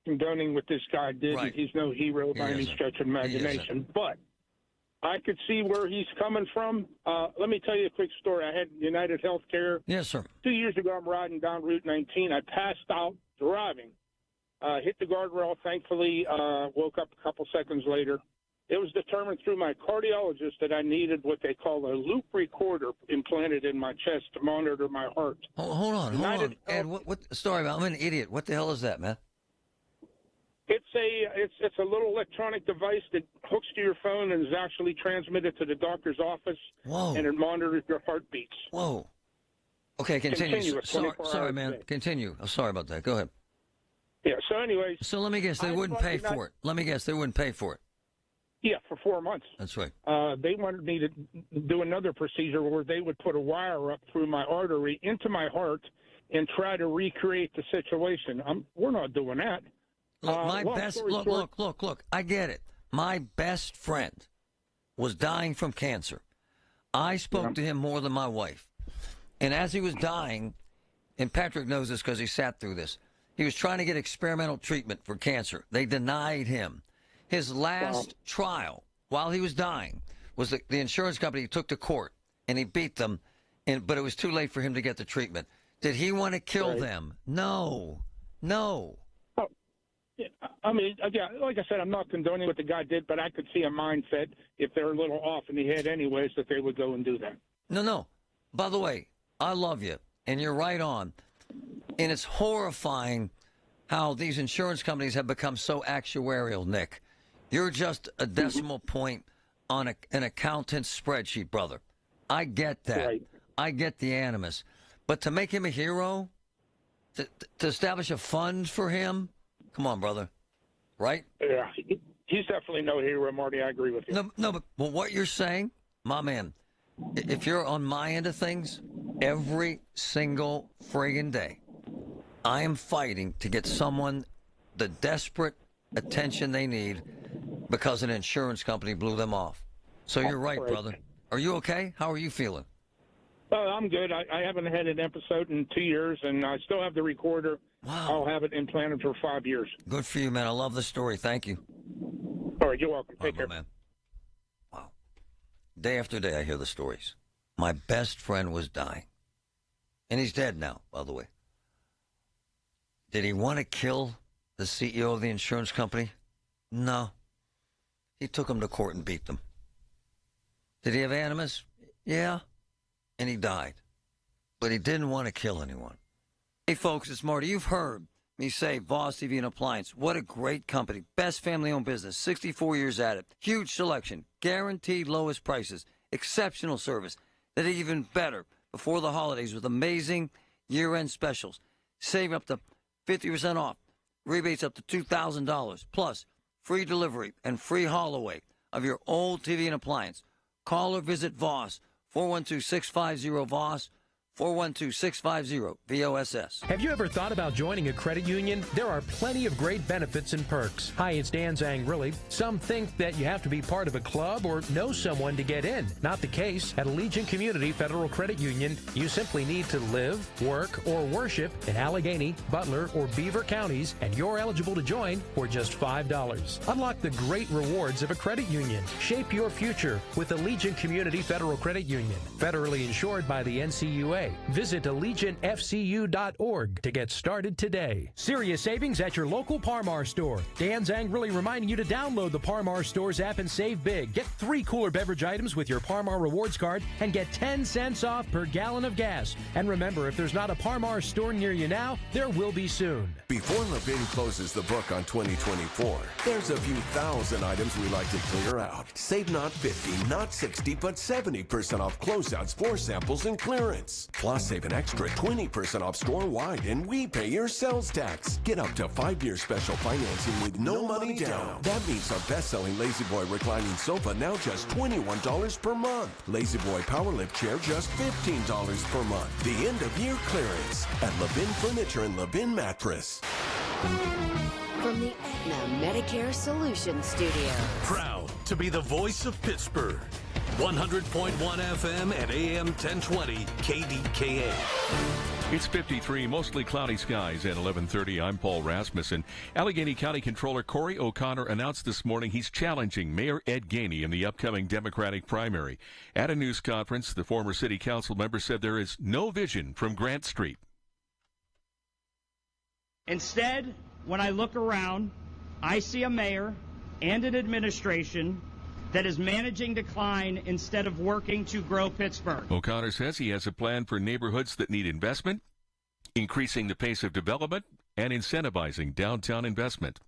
condoning what this guy did. Right. He's no hero by any stretch of imagination. But I could see where he's coming from. Let me tell you a quick story. I had United Healthcare. Yes, sir. 2 years ago, I'm riding down Route 19. I passed out driving, hit the guardrail. Thankfully, woke up a couple seconds later. It was determined through my cardiologist that I needed what they call a loop recorder implanted in my chest to monitor my heart. Hold on. Ed, what? Sorry, I'm an idiot. What the hell is that, man? It's a little electronic device that hooks to your phone and is actually transmitted to the doctor's office. Whoa. And it monitors your heartbeats. Whoa. Okay, continue. Sorry, man. Continue. I'm sorry about that. Go ahead. Yeah, so anyways. So let me guess, they wouldn't pay for it. Let me guess, they wouldn't pay for it. Yeah, for 4 months. That's right. They wanted me to do another procedure where they would put a wire up through my artery into my heart and try to recreate the situation. We're not doing that. Look, I get it. My best friend was dying from cancer. I spoke to him more than my wife. And as he was dying, and Patrick knows this because he sat through this, he was trying to get experimental treatment for cancer. They denied him. His last trial, while he was dying, was the insurance company he took to court, and he beat them, but it was too late for him to get the treatment. Did he want to kill them? No. I mean, again, like I said, I'm not condoning what the guy did, but I could see a mindset, if they're a little off in the head anyways, that they would go and do that. No. By the way, I love you, and you're right on. And it's horrifying how these insurance companies have become so actuarial, Nick. You're just a decimal point on an accountant's spreadsheet, brother. I get that. Right. I get the animus. But to make him a hero, to establish a fund for him, come on, brother. Right? Yeah, he's definitely no hero, Marty. I agree with you. No, but what you're saying, my man, if you're on my end of things, every single friggin' day, I am fighting to get someone the desperate attention they need because an insurance company blew them off. So you're right, brother. Are you okay? How are you feeling? I'm good. I haven't had an episode in 2 years, and I still have the recorder. Wow. I'll have it implanted for 5 years. Good for you, man. I love the story. Thank you. All right, you're welcome. Take care. Man. Wow. Day after day, I hear the stories. My best friend was dying. And he's dead now, by the way. Did he want to kill the CEO of the insurance company? No. He took him to court and beat them. Did he have animus? Yeah. And he died. But he didn't want to kill anyone. Hey, folks, it's Marty. You've heard me say Voss TV and Appliance. What a great company. Best family-owned business. 64 years at it. Huge selection. Guaranteed lowest prices. Exceptional service. That is even better before the holidays with amazing year-end specials. Save up to 50% off. Rebates up to $2,000. Plus, free delivery and free haul away of your old TV and appliance. Call or visit Voss. 412-650-VOSS. 412-650-VOSS. Have you ever thought about joining a credit union? There are plenty of great benefits and perks. Hi, it's Dan Zangrilli. Some think that you have to be part of a club or know someone to get in. Not the case. At Allegiant Community Federal Credit Union, you simply need to live, work, or worship in Allegheny, Butler, or Beaver counties, and you're eligible to join for just $5. Unlock the great rewards of a credit union. Shape your future with Allegiant Community Federal Credit Union. Federally insured by the NCUA. Visit AllegiantFCU.org to get started today. Serious savings at your local Parmar store. Dan Zangrilli reminding you to download the Parmar Stores app and save big. Get 3 cooler beverage items with your Parmar Rewards card and get 10 cents off per gallon of gas. And remember, if there's not a Parmar store near you now, there will be soon. Before Levin closes the book on 2024, there's a few thousand items we like to clear out. Save not 50, not 60, but 70% off closeouts, floor samples, and clearance. Plus, save an extra 20% off store-wide, and we pay your sales tax. Get up to 5-year special financing with no money down. That means our best-selling Lazy Boy reclining sofa now just $21 per month. Lazy Boy Power Lift chair just $15 per month. The end-of-year clearance at Levin Furniture and Levin Mattress. From the Aetna Medicare Solutions Studio. Proud to be the voice of Pittsburgh. 100.1 FM and AM 1020 KDKA. It's 53, mostly cloudy skies at 11:30. I'm Paul Rasmussen. Allegheny County Controller Corey O'Connor announced this morning he's challenging Mayor Ed Gainey in the upcoming Democratic primary. At a news conference, the former city council member said there is no vision from Grant Street. Instead, when I look around, I see a mayor and an administration that is managing decline instead of working to grow Pittsburgh. O'Connor says he has a plan for neighborhoods that need investment, increasing the pace of development, and incentivizing downtown investment.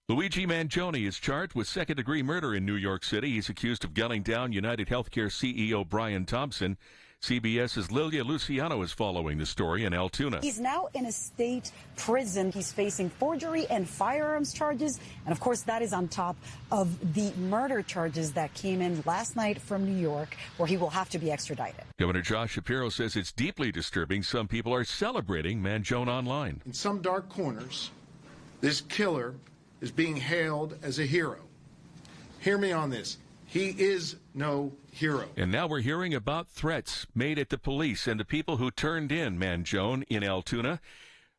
Luigi Mangione is charged with second-degree murder in New York City. He's accused of gunning down United Healthcare CEO Brian Thompson. CBS's Lilia Luciano is following the story in Altoona. He's now in a state prison. He's facing forgery and firearms charges. And, of course, that is on top of the murder charges that came in last night from New York, where he will have to be extradited. Governor Josh Shapiro says it's deeply disturbing. Some people are celebrating Mangione online. In some dark corners, this killer is being hailed as a hero. Hear me on this. He is no hero. And now we're hearing about threats made at the police and the people who turned in Mangione in Altoona.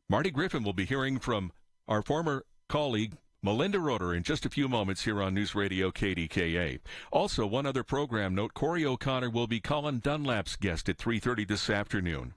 Marty Griffin will be hearing from our former colleague, Melinda Roeder, in just a few moments here on News Radio KDKA. Also, one other program note, Corey O'Connor will be Colin Dunlap's guest at 3:30 this afternoon.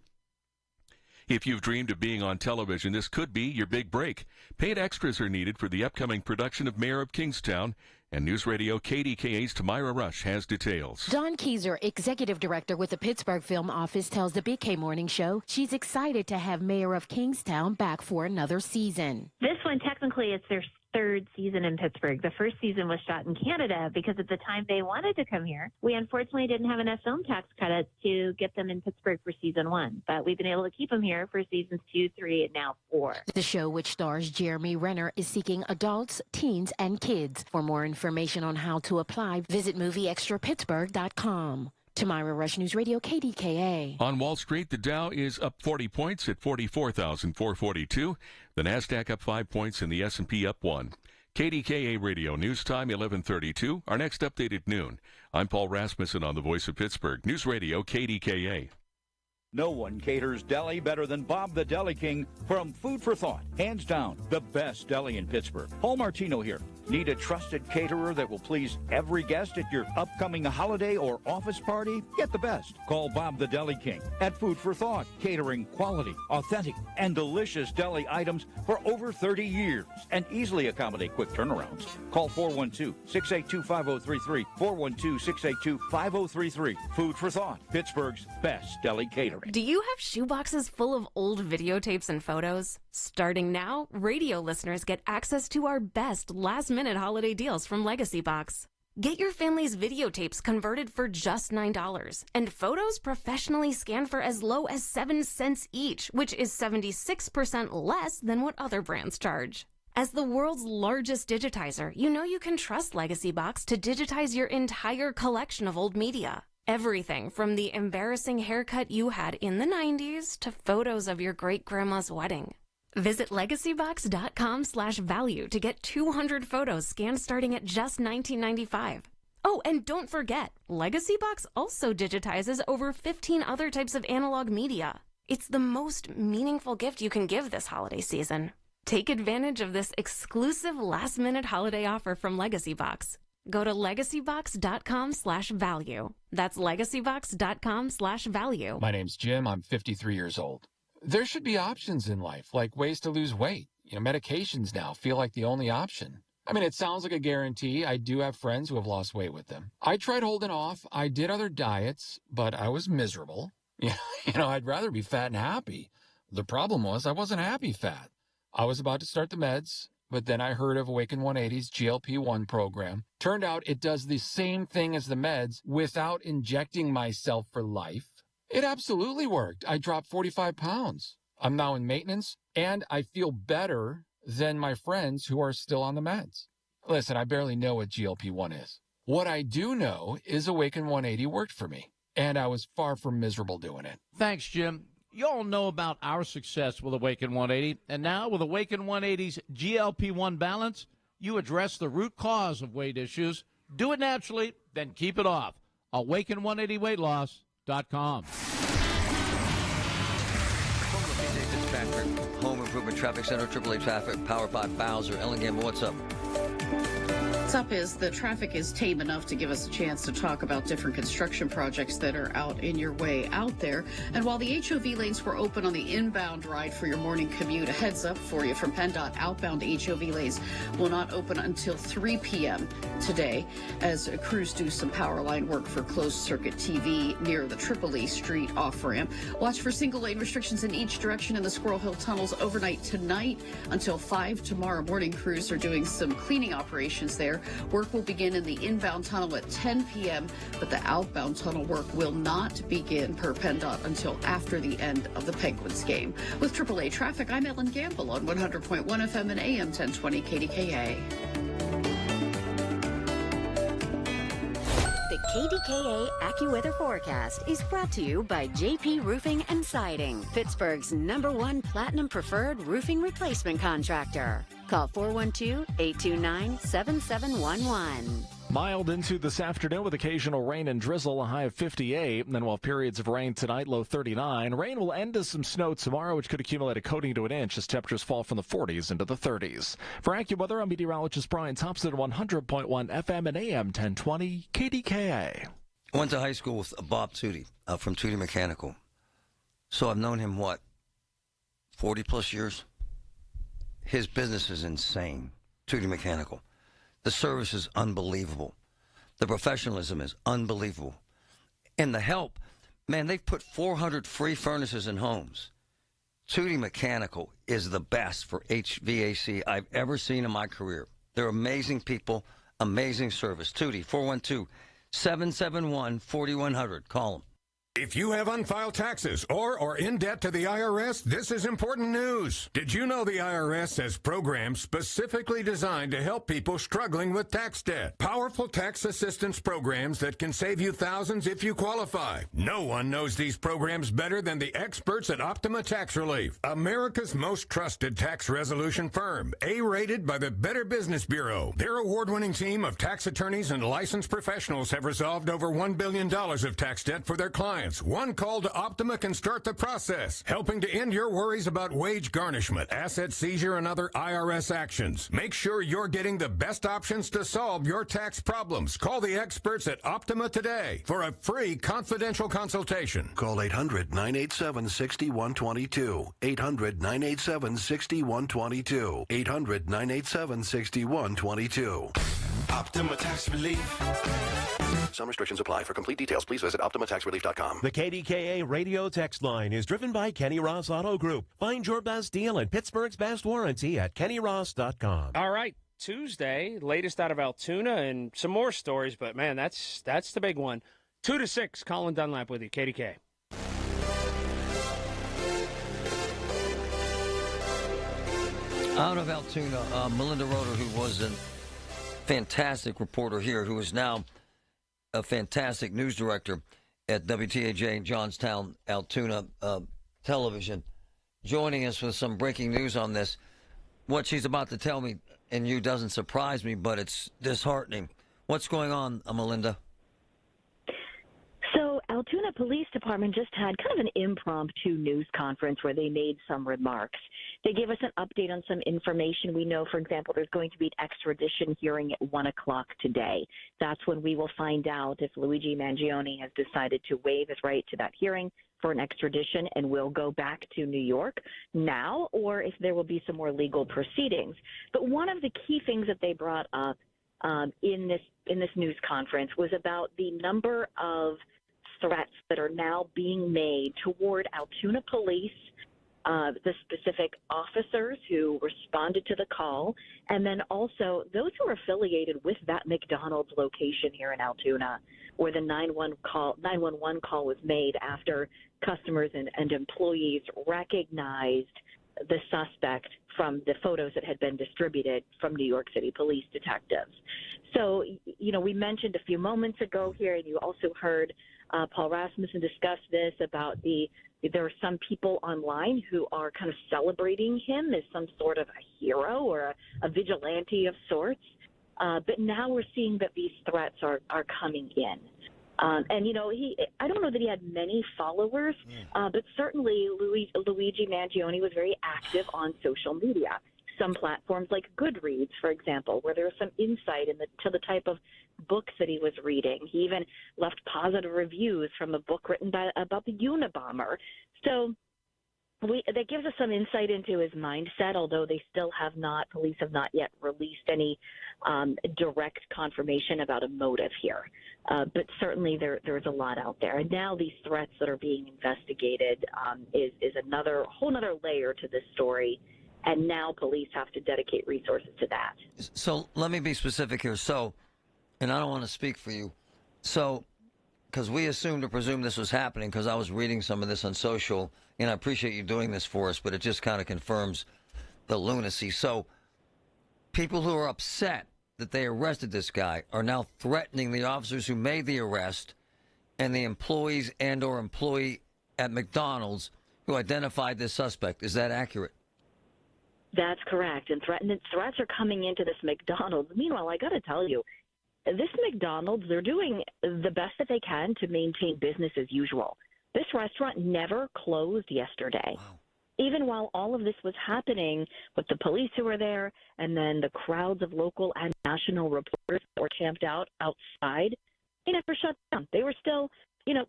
If you've dreamed of being on television, this could be your big break. Paid extras are needed for the upcoming production of Mayor of Kingstown, And News Radio KDKA's Tamira Rush has details. Dawn Keyser, executive director with the Pittsburgh Film Office, tells the Big K Morning Show she's excited to have Mayor of Kingstown back for another season. This one, technically, it's their third season in Pittsburgh. The first season was shot in Canada because at the time they wanted to come here, we unfortunately didn't have enough film tax credits to get them in Pittsburgh for season 1. But we've been able to keep them here for seasons 2, 3, and now 4. The show, which stars Jeremy Renner, is seeking adults, teens, and kids. For more information on how to apply, visit movieextrapittsburgh.com. Tamira Rush, News Radio, KDKA. On Wall Street, the Dow is up 40 points at 44,442. The Nasdaq up 5 points and the S&P up 1. KDKA Radio News Time, 11:32. Our next update at noon. I'm Paul Rasmussen on the Voice of Pittsburgh. News Radio, KDKA. No one caters deli better than Bob the Deli King from Food for Thought. Hands down, the best deli in Pittsburgh. Paul Martino here. Need a trusted caterer that will please every guest at your upcoming holiday or office party? Get the best. Call Bob the Deli King at Food for Thought, catering quality, authentic, and delicious deli items for over 30 years and easily accommodate quick turnarounds. Call 412-682-5033, 412-682-5033. Food for Thought, Pittsburgh's best deli catering. Do you have shoeboxes full of old videotapes and photos? Starting now, radio listeners get access to our best last-minute holiday deals from Legacy Box. Get your family's videotapes converted for just $9 and photos professionally scanned for as low as 7 cents each, which is 76% less than what other brands charge. As the world's largest digitizer, you know you can trust Legacy Box to digitize your entire collection of old media. Everything from the embarrassing haircut you had in the 90s to photos of your great-grandma's wedding. Visit legacybox.com/value to get 200 photos scanned starting at just $19.95. Oh, and don't forget, Legacy Box also digitizes over 15 other types of analog media. It's the most meaningful gift you can give this holiday season. Take advantage of this exclusive last-minute holiday offer from Legacy Box. Go to legacybox.com/value. That's legacybox.com/value. My name's Jim. I'm 53 years old. There should be options in life, like ways to lose weight. Medications now feel like the only option. I mean, it sounds like a guarantee. I do have friends who have lost weight with them. I tried holding off. I did other diets, but I was miserable. I'd rather be fat and happy. The problem was I wasn't happy fat. I was about to start the meds, but then I heard of Awaken 180's GLP-1 program. Turned out it does the same thing as the meds without injecting myself for life. It absolutely worked. I dropped 45 pounds. I'm now in maintenance, and I feel better than my friends who are still on the meds. Listen, I barely know what GLP-1 is. What I do know is Awaken 180 worked for me, and I was far from miserable doing it. Thanks, Jim. You all know about our success with Awaken 180, and now with Awaken 180's GLP-1 Balance, you address the root cause of weight issues. Do it naturally, then keep it off. Awaken180weightloss.com. Home Improvement Traffic Center, AAA Traffic, Power 5 Bowser. Ellen Gamble, what's up? What's up is the traffic is tame enough to give us a chance to talk about different construction projects that are out in your way out there. And while the HOV lanes were open on the inbound ride for your morning commute, a heads up for you from PennDOT, outbound HOV lanes will not open until 3 p.m. today as crews do some power line work for closed circuit TV near the Tripoli Street off-ramp. Watch for single lane restrictions in each direction in the Squirrel Hill tunnels overnight tonight until 5 tomorrow morning. Crews are doing some cleaning operations there. Work will begin in the inbound tunnel at 10 p.m., but the outbound tunnel work will not begin per PennDOT until after the end of the Penguins game. With AAA Traffic, I'm Ellen Gamble on 100.1 FM and AM 1020 KDKA. The KDKA AccuWeather forecast is brought to you by JP Roofing and Siding, Pittsburgh's #1 Platinum Preferred Roofing Replacement Contractor. Call 412-829-7711. Mild into this afternoon with occasional rain and drizzle, a high of 58. And then we'll have periods of rain tonight, low 39. Rain will end as some snow tomorrow, which could accumulate a coating to an inch as temperatures fall from the 40s into the 30s. For AccuWeather, I'm meteorologist Brian Thompson at 100.1 FM and AM 1020 KDKA. I went to high school with Bob Tootie from Tootie Mechanical. So I've known him, 40-plus years? His business is insane, Tootie Mechanical. The service is unbelievable. The professionalism is unbelievable. And the help, man, they've put 400 free furnaces in homes. 2D Mechanical is the best for HVAC I've ever seen in my career. They're amazing people, amazing service. 2D, 412-771-4100. Call them. If you have unfiled taxes or are in debt to the IRS, this is important news. Did you know the IRS has programs specifically designed to help people struggling with tax debt? Powerful tax assistance programs that can save you thousands if you qualify. No one knows these programs better than the experts at Optima Tax Relief, America's most trusted tax resolution firm, A-rated by the Better Business Bureau. Their award-winning team of tax attorneys and licensed professionals have resolved over $1 billion of tax debt for their clients. One call to Optima can start the process, helping to end your worries about wage garnishment, asset seizure, and other IRS actions. Make sure you're getting the best options to solve your tax problems. Call the experts at Optima today for a free confidential consultation. Call 800-987-6122. 800-987-6122. 800-987-6122. Optima Tax Relief. Some restrictions apply. For complete details, please visit OptimaTaxRelief.com. The KDKA radio text line is driven by Kenny Ross Auto Group. Find your best deal and Pittsburgh's best warranty at KennyRoss.com. All right, Tuesday, latest out of Altoona, and some more stories, but man, that's the big one. 2 to 6, Colin Dunlap with you, KDKA. Out of Altoona, Melinda Roeder, who was a fantastic reporter here, who is now a fantastic news director at WTAJ in Johnstown, Altoona Television, joining us with some breaking news on this. What she's about to tell me and you doesn't surprise me, but it's disheartening. What's going on, Melinda? So Altoona Police Department just had kind of an impromptu news conference where they made some remarks. They gave us an update on some information. We know, for example, there's going to be an extradition hearing at 1 o'clock today. That's when we will find out if Luigi Mangione has decided to waive his right to that hearing for an extradition and will go back to New York now, or if there will be some more legal proceedings. But one of the key things that they brought up in this news conference was about the number of threats that are now being made toward Altoona police, the specific officers who responded to the call, and then also those who are affiliated with that McDonald's location here in Altoona, where the 911 call was made after customers and employees recognized the suspect from the photos that had been distributed from New York City police detectives. So, you know, we mentioned a few moments ago here, and you also heard Paul Rasmussen discuss this about there are some people online who are kind of celebrating him as some sort of a hero or a vigilante of sorts. But now we're seeing that these threats are coming in. And, you know, I don't know that he had many followers, but certainly Luigi Mangione was very active on social media. Some platforms like Goodreads, for example, where there was some insight to the type of books that he was reading. He even left positive reviews from a book written about the Unabomber. So that gives us some insight into his mindset, although police have not yet released any direct confirmation about a motive here. But certainly there's a lot out there. And now these threats that are being investigated is whole nother layer to this story. And now police have to dedicate resources to that. So let me be specific here. So, and I don't want to speak for you. So, because we assumed or presumed this was happening because I was reading some of this on social, and I appreciate you doing this for us, but it just kind of confirms the lunacy. So, people who are upset that they arrested this guy are now threatening the officers who made the arrest and the employees and or employee at McDonald's who identified this suspect. Is that accurate? That's correct. And threats are coming into this McDonald's. Meanwhile, I got to tell you, this McDonald's, they're doing the best that they can to maintain business as usual. This restaurant never closed yesterday. Wow. Even while all of this was happening with the police who were there and then the crowds of local and national reporters that were camped out outside, they never shut down. They were still, you know,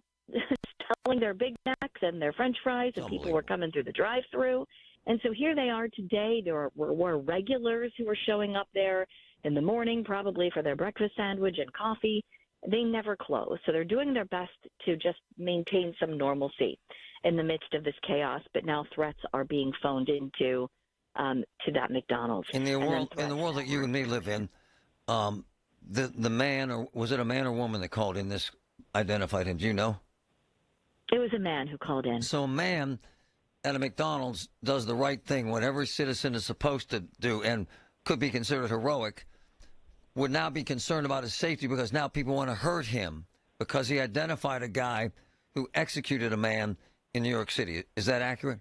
selling their Big Macs and their French fries, and people were coming through the drive-thru. And so here they are today. There were regulars who were showing up there, in the morning, probably for their breakfast sandwich and coffee. They never close. So they're doing their best to just maintain some normalcy in the midst of this chaos. But now threats are being phoned into to that McDonald's. In the world that you and me live in, the man, or was it a man or woman that called in this, identified him? Do you know? It was a man who called in. So a man at a McDonald's does the right thing, what every citizen is supposed to do, and could be considered heroic, would now be concerned about his safety because now people want to hurt him because he identified a guy who executed a man in New York City. Is that accurate?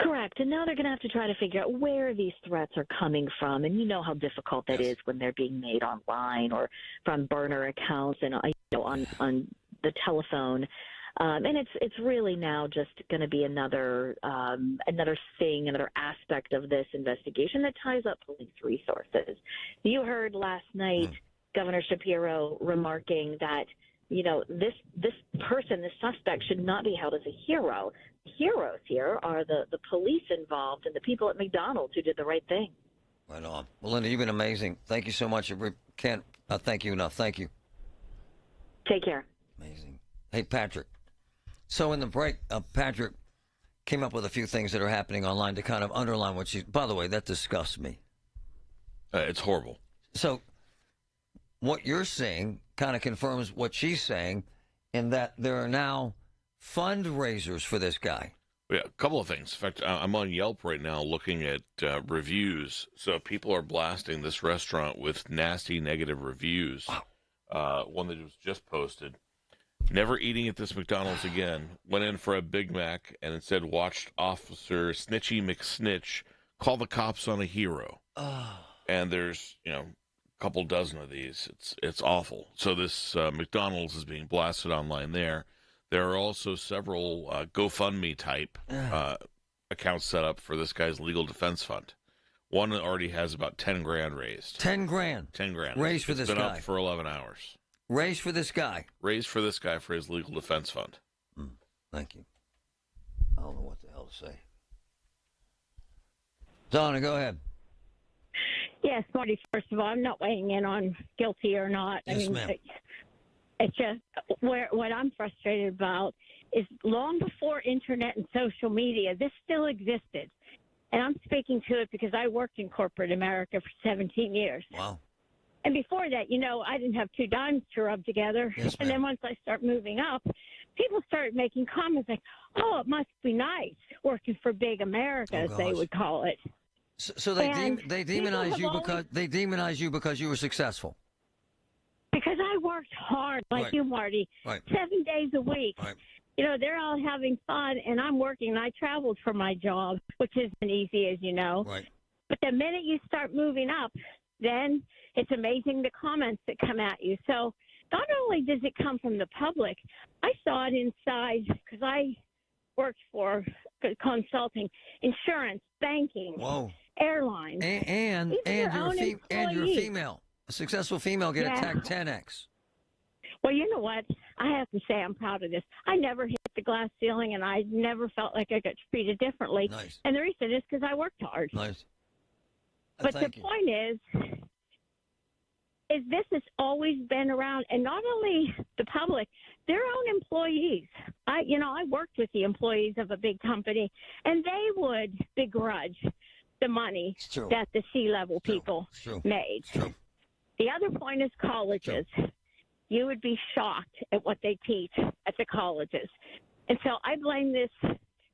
Correct. And now they're going to have to try to figure out where these threats are coming from. And you know how difficult that is when they're being made online or from burner accounts and on the telephone. And it's really now just going to be another thing, another aspect of this investigation that ties up police resources. You heard last night Governor Shapiro remarking that, this person, this suspect, should not be held as a hero. Heroes here are the police involved and the people at McDonald's who did the right thing. Right on. Well, Linda, you've been amazing. Thank you so much. I can't thank you enough. Thank you. Take care. Amazing. Hey, Patrick. So in the break, Patrick came up with a few things that are happening online to kind of underline what she... By the way, that disgusts me. It's horrible. So what you're saying kind of confirms what she's saying in that there are now fundraisers for this guy. Yeah, a couple of things. In fact, I'm on Yelp right now looking at reviews. So people are blasting this restaurant with nasty negative reviews. Wow. One that was just posted. Never eating at this McDonald's again. Went in for a Big Mac and instead watched Officer Snitchy McSnitch call the cops on a hero. Oh. And there's, a couple dozen of these. It's awful. So this McDonald's is being blasted online there. There are also several GoFundMe type accounts set up for this guy's legal defense fund. One already has about 10 grand raised. 10 grand? 10 grand. Raised for this guy. It's been up for 11 hours. Raised for this guy? Raised for this guy for his legal defense fund. Thank you. I don't know what the hell to say. Donna, go ahead. Yes, Marty, first of all, I'm not weighing in on guilty or not. Yes, ma'am. It's just what I'm frustrated about is long before internet and social media, this still existed. And I'm speaking to it because I worked in corporate America for 17 years. Wow. And before that, I didn't have two dimes to rub together. Yes, and then once I start moving up, people started making comments like, oh, it must be nice working for big America, as they would call it. So they demonize you because you were successful. Because I worked hard, like you, Marty, 7 days a week. Right. They're all having fun, and I'm working, and I traveled for my job, which isn't easy, as you know. Right. But the minute you start moving up, then it's amazing the comments that come at you. So not only does it come from the public, I saw it inside because I worked for consulting, insurance, banking, airlines. And you're a female. A successful female get attacked 10x. Well, you know what? I have to say I'm proud of this. I never hit the glass ceiling, and I never felt like I got treated differently. Nice. And the reason is because I worked hard. Nice. But the point is this has always been around, and not only the public, their own employees. I worked with the employees of a big company, and they would begrudge the money that the C-level people made. The other point is colleges. You would be shocked at what they teach at the colleges. And so I blame this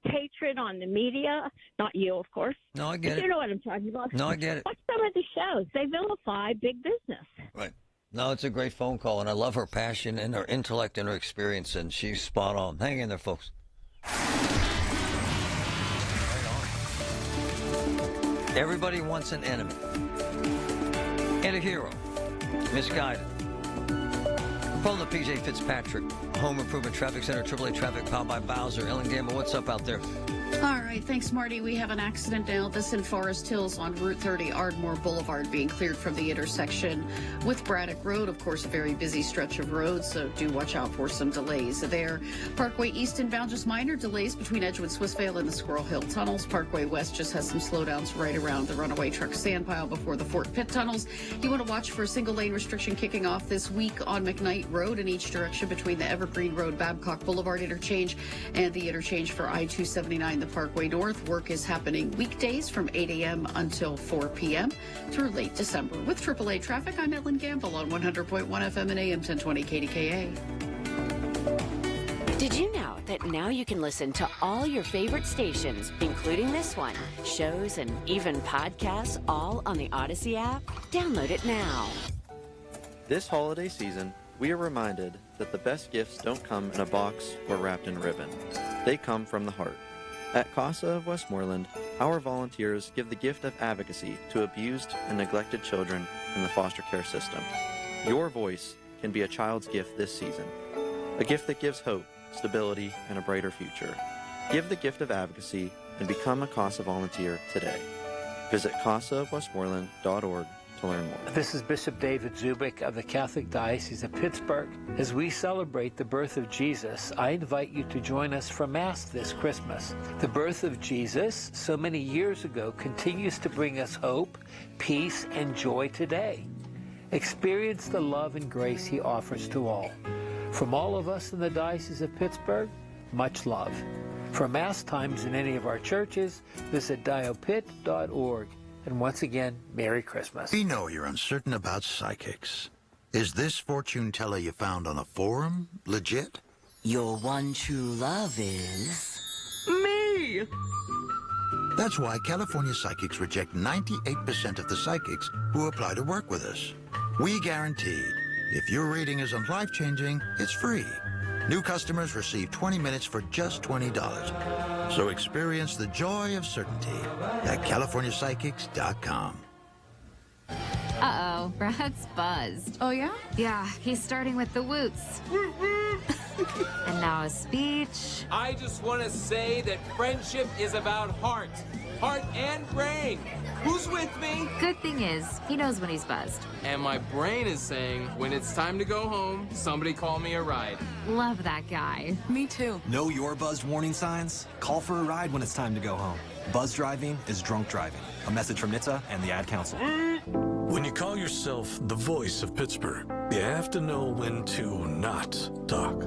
hatred on the media, not you, of course. No, I get it. You know what I'm talking about. No, I get it. Watch some of the shows. They vilify big business. Right. No, it's a great phone call, and I love her passion and her intellect and her experience, and she's spot on. Hang in there, folks. Everybody wants an enemy and a hero. Misguided. From the P.J. Fitzpatrick Home Improvement Traffic Center, AAA Traffic, powered by Bowser. Ellen Gamble, what's up out there? All right, thanks, Marty. We have an accident now. This in Forest Hills on Route 30, Ardmore Boulevard, being cleared from the intersection with Braddock Road. Of course, a very busy stretch of road, so do watch out for some delays there. Parkway East inbound, just minor delays between Edgewood, Swissvale, and the Squirrel Hill tunnels. Parkway West just has some slowdowns right around the runaway truck sand pile before the Fort Pitt tunnels. You want to watch for a single lane restriction kicking off this week on McKnight Road in each direction between the Evergreen Road, Babcock Boulevard interchange and the interchange for I-279, the Parkway North. Work is happening weekdays from 8 a.m. until 4 p.m. through late December. With AAA Traffic, I'm Ellen Gamble on 100.1 FM and AM 1020 KDKA. Did you know that now you can listen to all your favorite stations, including this one, shows, and even podcasts, all on the Odyssey app? Download it now. This holiday season, we are reminded that the best gifts don't come in a box or wrapped in ribbon. They come from the heart. At CASA of Westmoreland, our volunteers give the gift of advocacy to abused and neglected children in the foster care system. Your voice can be a child's gift this season, a gift that gives hope, stability, and a brighter future. Give the gift of advocacy and become a CASA volunteer today. Visit casaofwestmoreland.org to learn more. This is Bishop David Zubik of the Catholic Diocese of Pittsburgh. As we celebrate the birth of Jesus, I invite you to join us for Mass this Christmas. The birth of Jesus, so many years ago, continues to bring us hope, peace, and joy today. Experience the love and grace he offers to all. From all of us in the Diocese of Pittsburgh, much love. For Mass times in any of our churches, visit diopit.org. And once again, Merry Christmas. We know you're uncertain about psychics. Is this fortune teller you found on a forum legit? Your one true love is... me! That's why California Psychics reject 98% of the psychics who apply to work with us. We guarantee if your reading isn't life-changing, it's free. New customers receive 20 minutes for just $20. So experience the joy of certainty at CaliforniaPsychics.com. Uh-oh, Brad's buzzed. Oh, yeah? Yeah, he's starting with the woots. And now a speech. I just want to say that friendship is about heart and brain. Who's with me? Good thing is, he knows when he's buzzed. And my brain is saying, when it's time to go home, somebody call me a ride. Love that guy. Me too. Know your buzzed warning signs? Call for a ride when it's time to go home. Buzz driving is drunk driving. A message from NHTSA and the Ad Council. When you call yourself the voice of Pittsburgh, you have to know when to not talk.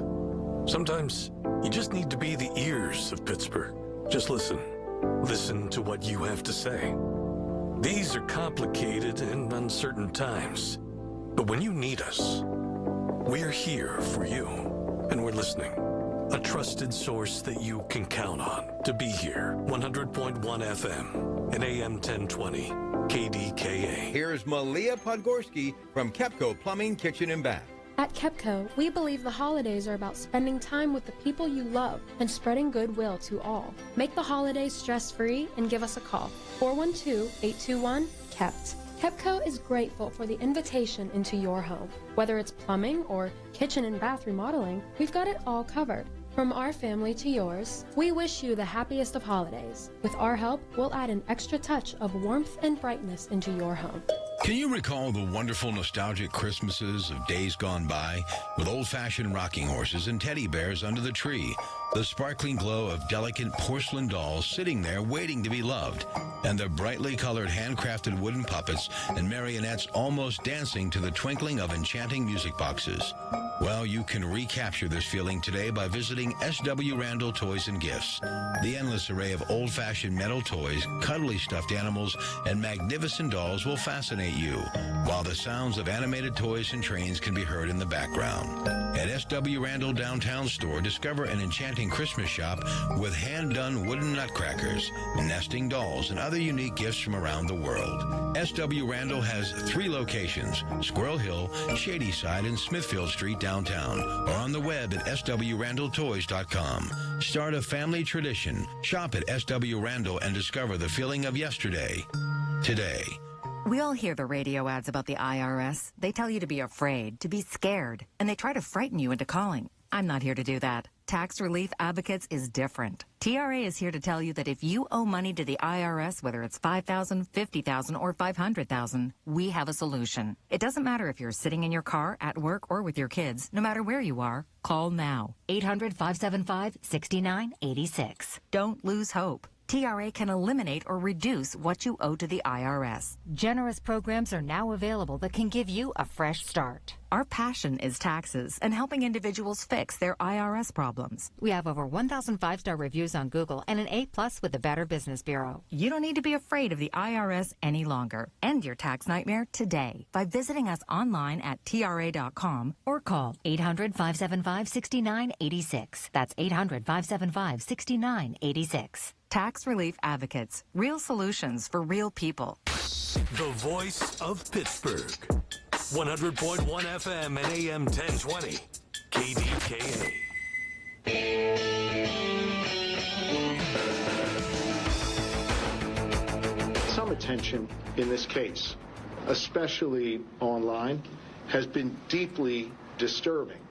Sometimes you just need to be the ears of Pittsburgh. Just listen. Listen to what you have to say. These are complicated and uncertain times. But when you need us, we're here for you, and we're listening. A trusted source that you can count on to be here. 100.1 FM and AM 1020 KDKA. Here's Malia Podgorski from Kepco Plumbing, Kitchen, and Bath. At Kepco, we believe the holidays are about spending time with the people you love and spreading goodwill to all. Make the holidays stress-free and give us a call. 412-821-KEPT. Kepco is grateful for the invitation into your home. Whether it's plumbing or kitchen and bath remodeling, we've got it all covered. From our family to yours, we wish you the happiest of holidays. With our help, we'll add an extra touch of warmth and brightness into your home. Can you recall the wonderful nostalgic Christmases of days gone by with old-fashioned rocking horses and teddy bears under the tree, the sparkling glow of delicate porcelain dolls sitting there waiting to be loved, and the brightly colored handcrafted wooden puppets and marionettes almost dancing to the twinkling of enchanting music boxes? Well, you can recapture this feeling today by visiting S.W. Randall Toys and Gifts. The endless array of old-fashioned metal toys, cuddly stuffed animals, and magnificent dolls will fascinate you, while the sounds of animated toys and trains can be heard in the background. At S.W. Randall Downtown Store, discover an enchanting Christmas shop with hand-done wooden nutcrackers, nesting dolls, and other unique gifts from around the world. S.W. Randall has 3 locations: Squirrel Hill, Shadyside, and Smithfield Street downtown, or on the web at swrandalltoys.com. Start a family tradition. Shop at S.W. Randall and discover the feeling of yesterday, today. We all hear the radio ads about the IRS. They tell you to be afraid, to be scared, and they try to frighten you into calling. I'm not here to do that. Tax Relief Advocates is different. TRA is here to tell you that if you owe money to the IRS, whether it's $5,000, $50,000, or $500,000, we have a solution. It doesn't matter if you're sitting in your car, at work, or with your kids. No matter where you are, call now. 800-575-6986. Don't lose hope. TRA can eliminate or reduce what you owe to the IRS. Generous programs are now available that can give you a fresh start. Our passion is taxes and helping individuals fix their IRS problems. We have over 1,000 5-star reviews on Google and an A+ with the Better Business Bureau. You don't need to be afraid of the IRS any longer. End your tax nightmare today by visiting us online at TRA.com or call 800-575-6986. That's 800-575-6986. Tax Relief Advocates. Real solutions for real people. The voice of Pittsburgh. 100.1 FM and AM 1020. KDKA. Some attention in this case, especially online, has been deeply disturbing,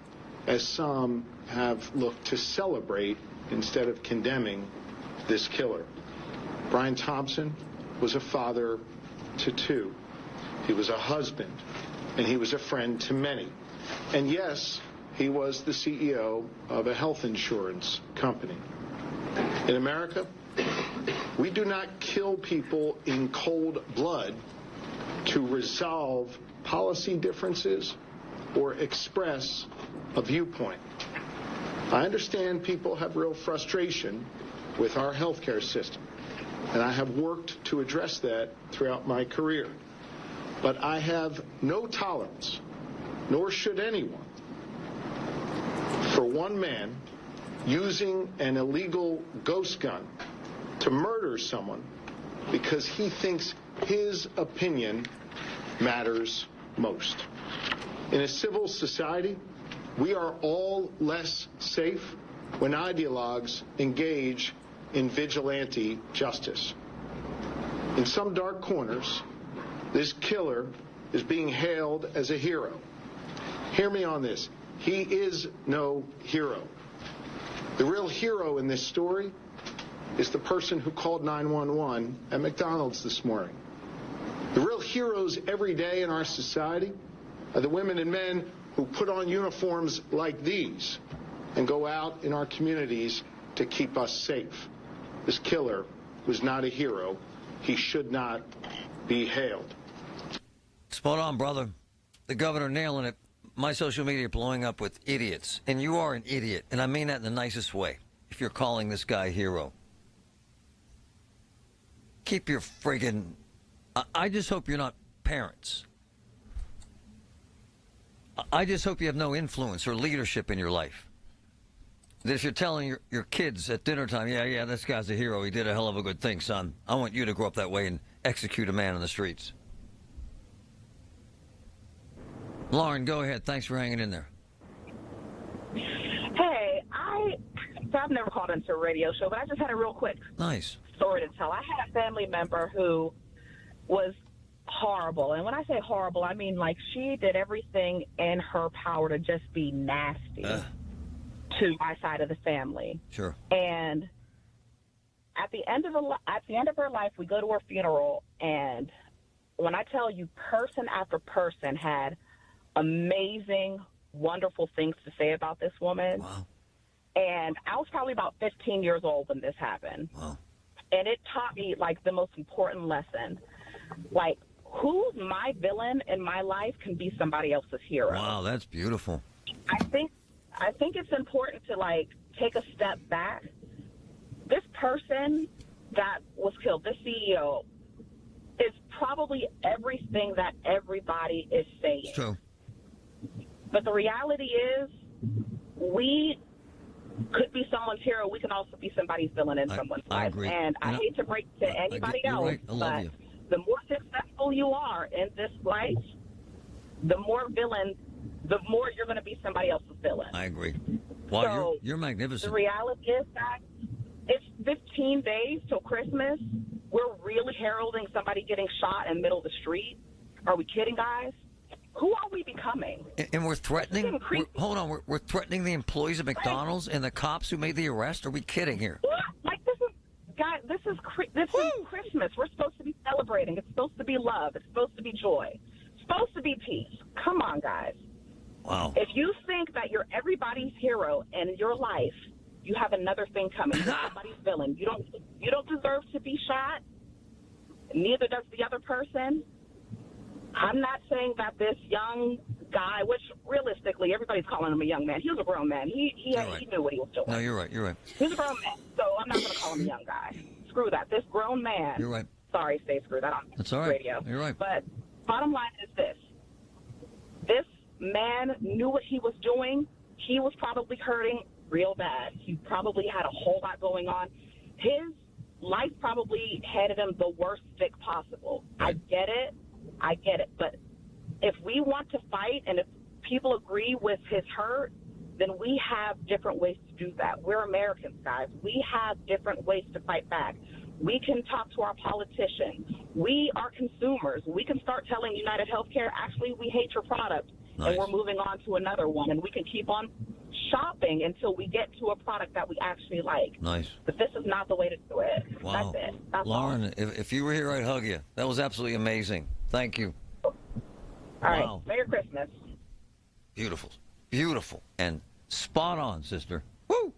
as some have looked to celebrate instead of condemning this killer. Brian Thompson was a father to 2. He was a husband, and he was a friend to many. And yes, he was the CEO of a health insurance company. In America, we do not kill people in cold blood to resolve policy differences or express a viewpoint. I understand people have real frustration with our healthcare system, and I have worked to address that throughout my career. But I have no tolerance, nor should anyone, for one man using an illegal ghost gun to murder someone because he thinks his opinion matters most. In a civil society, we are all less safe when ideologues engage in vigilante justice. In some dark corners, this killer is being hailed as a hero. Hear me on this. He is no hero. The real hero in this story is the person who called 911 at McDonald's this morning. The real heroes every day in our society are the women and men who put on uniforms like these and go out in our communities to keep us safe. This killer was not a hero. He should not be hailed. Spot on, brother. The governor nailing it. My social media blowing up with idiots. And you are an idiot. And I mean that in the nicest way. If you're calling this guy a hero. Keep your friggin'... I just hope you're not parents. I just hope you have no influence or leadership in your life. That if you're telling your kids at dinner time, yeah, this guy's a hero, he did a hell of a good thing, son. I want you to grow up that way and execute a man on the streets. Lauren, go ahead. Thanks for hanging in there. Hey, I've never called into a radio show, but I just had a real quick story to tell. I had a family member who was horrible. And when I say horrible, I mean like she did everything in her power to just be nasty to my side of the family. Sure. And at the end of her life, we go to her funeral, and when I tell you, person after person had amazing, wonderful things to say about this woman. Wow. And I was probably about 15 years old when this happened. Wow. And it taught me, like, the most important lesson. Like, who's my villain in my life can be somebody else's hero. Wow, that's beautiful. I think it's important to, like, take a step back. This person that was killed, this CEO, is probably everything that everybody is saying. It's true. But the reality is, we could be someone's hero. We can also be somebody's villain in someone's life. Agree. And I hate to break to anybody else, right. I love you. The more successful you are in this life, the more you're going to be somebody else's villain. I agree. Wow, So, you're magnificent. The reality is that it's 15 days till Christmas. We're really heralding somebody getting shot in the middle of the street. Are we kidding, guys? Who are we becoming? And we're threatening. We're threatening the employees of McDonald's and the cops who made the arrest. Are we kidding here? Like this is Christmas. We're supposed to be celebrating. It's supposed to be love. It's supposed to be joy. It's supposed to be peace. Come on, guys. Wow. If you think that you're everybody's hero in your life, you have another thing coming. You're somebody's villain. You don't deserve to be shot. Neither does the other person. I'm not saying that this young guy, which realistically everybody's calling him a young man. He was a grown man. He knew what he was doing. No, you're right. You're right. He was a grown man, so I'm not going to call him a young guy. Screw that. This grown man. You're right. Sorry, say screw that on That's all right. radio. You're right. But bottom line is this. This man knew what he was doing. He was probably hurting real bad. He probably had a whole lot going on. His life probably handed him the worst stick possible. Right. I get it. But if we want to fight and if people agree with his hurt, then we have different ways to do that. We're Americans, guys. We have different ways to fight back. We can talk to our politicians. We are consumers. We can start telling United Healthcare, actually, we hate your product, and we're moving on to another one. And we can keep on shopping until we get to a product that we actually like. Nice. But this is not the way to do it. Wow. That's it. That's Lauren, all. if you were here, I'd hug you. That was absolutely amazing. Thank you. All right. Merry Christmas. Beautiful. Beautiful. And spot on, sister. Woo!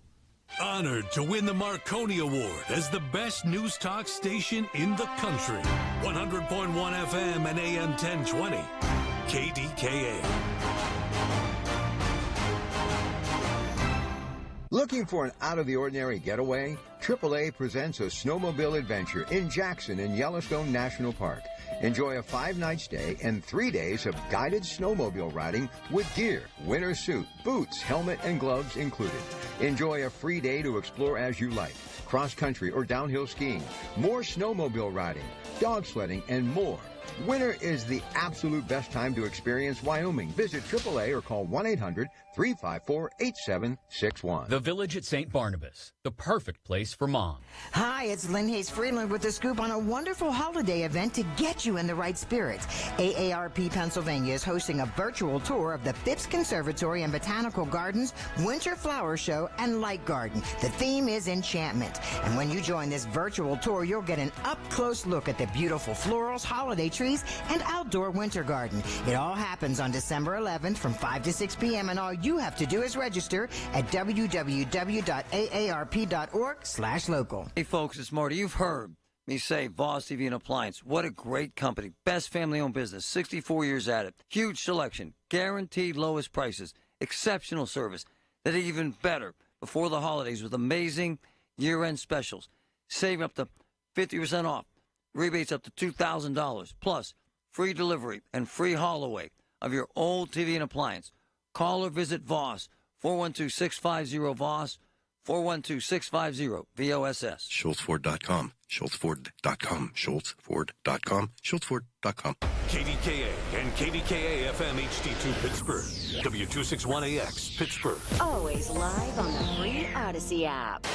Honored to win the Marconi Award as the best news talk station in the country. 100.1 FM and AM 1020. KDKA. Looking for an out-of-the-ordinary getaway? AAA presents a snowmobile adventure in Jackson in Yellowstone National Park. Enjoy a 5-night stay and 3 days of guided snowmobile riding with gear, winter suit, boots, helmet, and gloves included. Enjoy a free day to explore as you like. Cross-country or downhill skiing, more snowmobile riding, dog sledding, and more. Winter is the absolute best time to experience Wyoming. Visit AAA or call 1-800-354-8761. The Village at St. Barnabas, the perfect place for mom. Hi, it's Lynn Hayes Freeland with the scoop on a wonderful holiday event to get you in the right spirits. AARP Pennsylvania is hosting a virtual tour of the Phipps Conservatory and Botanical Gardens Winter Flower Show and Light Garden. The theme is enchantment. And when you join this virtual tour, you'll get an up-close look at the beautiful florals, holiday trees, and outdoor winter garden. It all happens on December 11th from 5 to 6 p.m. and all you have to do is register at www.aarp.org/local. Hey, folks, it's Marty. You've heard me say Voss TV and Appliance. What a great company. Best family-owned business. 64 years at it. Huge selection. Guaranteed lowest prices. Exceptional service. That is even better before the holidays with amazing year-end specials. Saving up to 50% off. Rebates up to $2,000, plus free delivery and free haul away of your old TV and appliance. Call or visit Voss, 412-650-VOSS, 412-650-VOSS. SchultzFord.com, SchultzFord.com, SchultzFord.com, SchultzFord.com. KDKA and KDKA FM HD2 Pittsburgh, W261AX Pittsburgh. Always live on the free Odyssey app.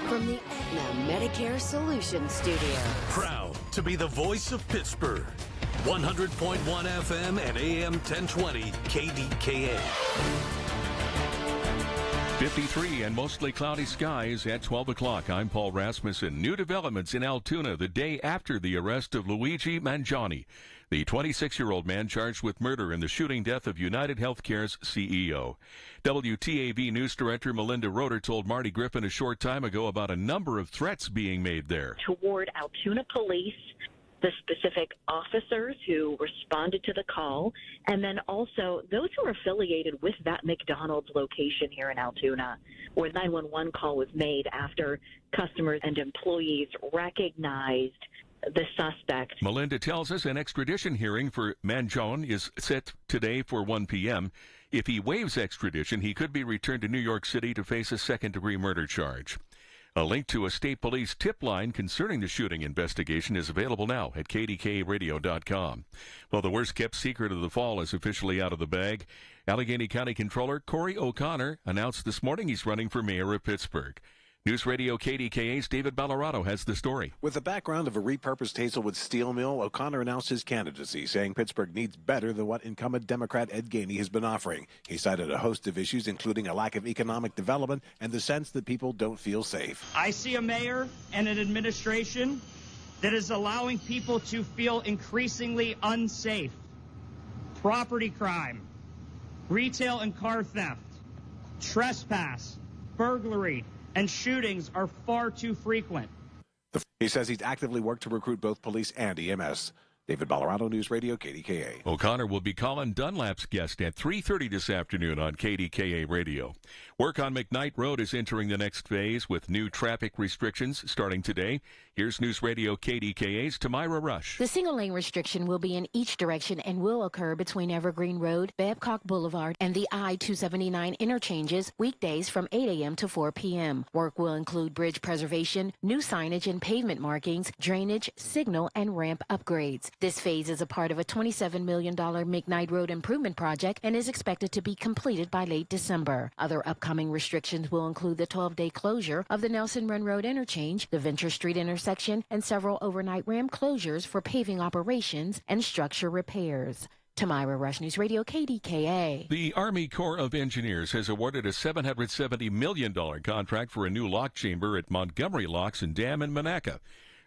From the Aetna Medicare Solutions Studio. Proud to be the voice of Pittsburgh. 100.1 FM and AM 1020 KDKA. 53 and mostly cloudy skies at 12 o'clock. I'm Paul Rasmussen. New developments in Altoona the day after the arrest of Luigi Mangione, the 26-year-old man charged with murder in the shooting death of United Healthcare's CEO. WTAV News Director Melinda Roeder told Marty Griffin a short time ago about a number of threats being made there. Toward Altoona police, the specific officers who responded to the call, and then also those who are affiliated with that McDonald's location here in Altoona, where the 911 call was made after customers and employees recognized the suspect. Melinda tells us an extradition hearing for Mangione is set today for 1 p.m. If he waives extradition, he could be returned to New York City to face a second-degree murder charge. A link to a state police tip line concerning the shooting investigation is available now at kdkradio.com. Well, the worst-kept secret of the fall is officially out of the bag. Allegheny County Controller Corey O'Connor announced this morning he's running for mayor of Pittsburgh. News Radio KDKA's David Ballarado has the story. With the background of a repurposed Hazelwood steel mill, O'Connor announced his candidacy, saying Pittsburgh needs better than what incumbent Democrat Ed Gainey has been offering. He cited a host of issues, including a lack of economic development and the sense that people don't feel safe. I see a mayor and an administration that is allowing people to feel increasingly unsafe. Property crime, retail and car theft, trespass, burglary, and shootings are far too frequent. He says he's actively worked to recruit both police and EMS. David Ballarado, News Radio, KDKA. O'Connor will be Colin Dunlap's guest at 3:30 this afternoon on KDKA Radio. Work on McKnight Road is entering the next phase with new traffic restrictions starting today. Here's News Radio KDKA's Tamira Rush. The single-lane restriction will be in each direction and will occur between Evergreen Road, Babcock Boulevard, and the I-279 interchanges weekdays from 8 a.m. to 4 p.m. Work will include bridge preservation, new signage and pavement markings, drainage, signal, and ramp upgrades. This phase is a part of a $27 million McKnight Road improvement project and is expected to be completed by late December. Other upcoming restrictions will include the 12-day closure of the Nelson Run Road interchange, the Venture Street intersection, and several overnight ramp closures for paving operations and structure repairs. Tamira Rush, News Radio, KDKA. The Army Corps of Engineers has awarded a $770 million contract for a new lock chamber at Montgomery Locks and Dam in Monaca.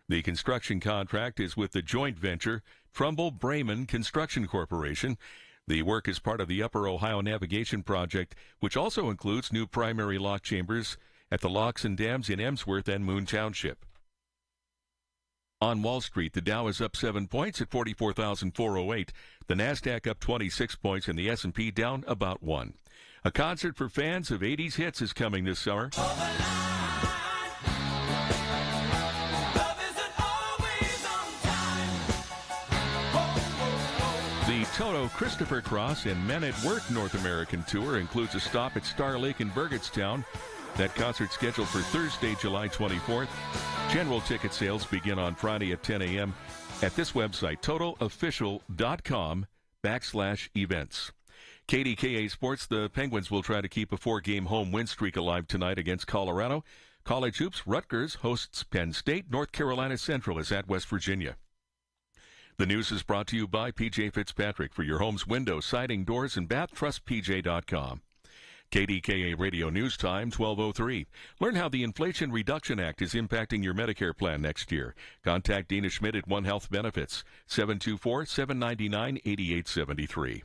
The construction contract is with the joint venture Trumbull-Brayman Construction Corporation. The work is part of the Upper Ohio Navigation Project, which also includes new primary lock chambers at the locks and dams in Emsworth and Moon Township. On Wall Street, the Dow is up 7 points at 44,408. The Nasdaq up 26 points and the S&P down about 1. A concert for fans of 80s hits is coming this summer. The Toto Christopher Cross and Men at Work North American Tour includes a stop at Star Lake in Burgettstown. That concert scheduled for Thursday, July 24th. General ticket sales begin on Friday at 10 a.m. at this website, totoofficial.com/events. KDKA Sports, the Penguins will try to keep a 4-game home win streak alive tonight against Colorado. College hoops, Rutgers hosts Penn State. North Carolina Central is at West Virginia. The news is brought to you by P.J. Fitzpatrick. For your home's windows, siding, doors, and bath, trust PJ.com. KDKA Radio News Time, 12:03. Learn how the Inflation Reduction Act is impacting your Medicare plan next year. Contact Dina Schmidt at One Health Benefits, 724-799-8873.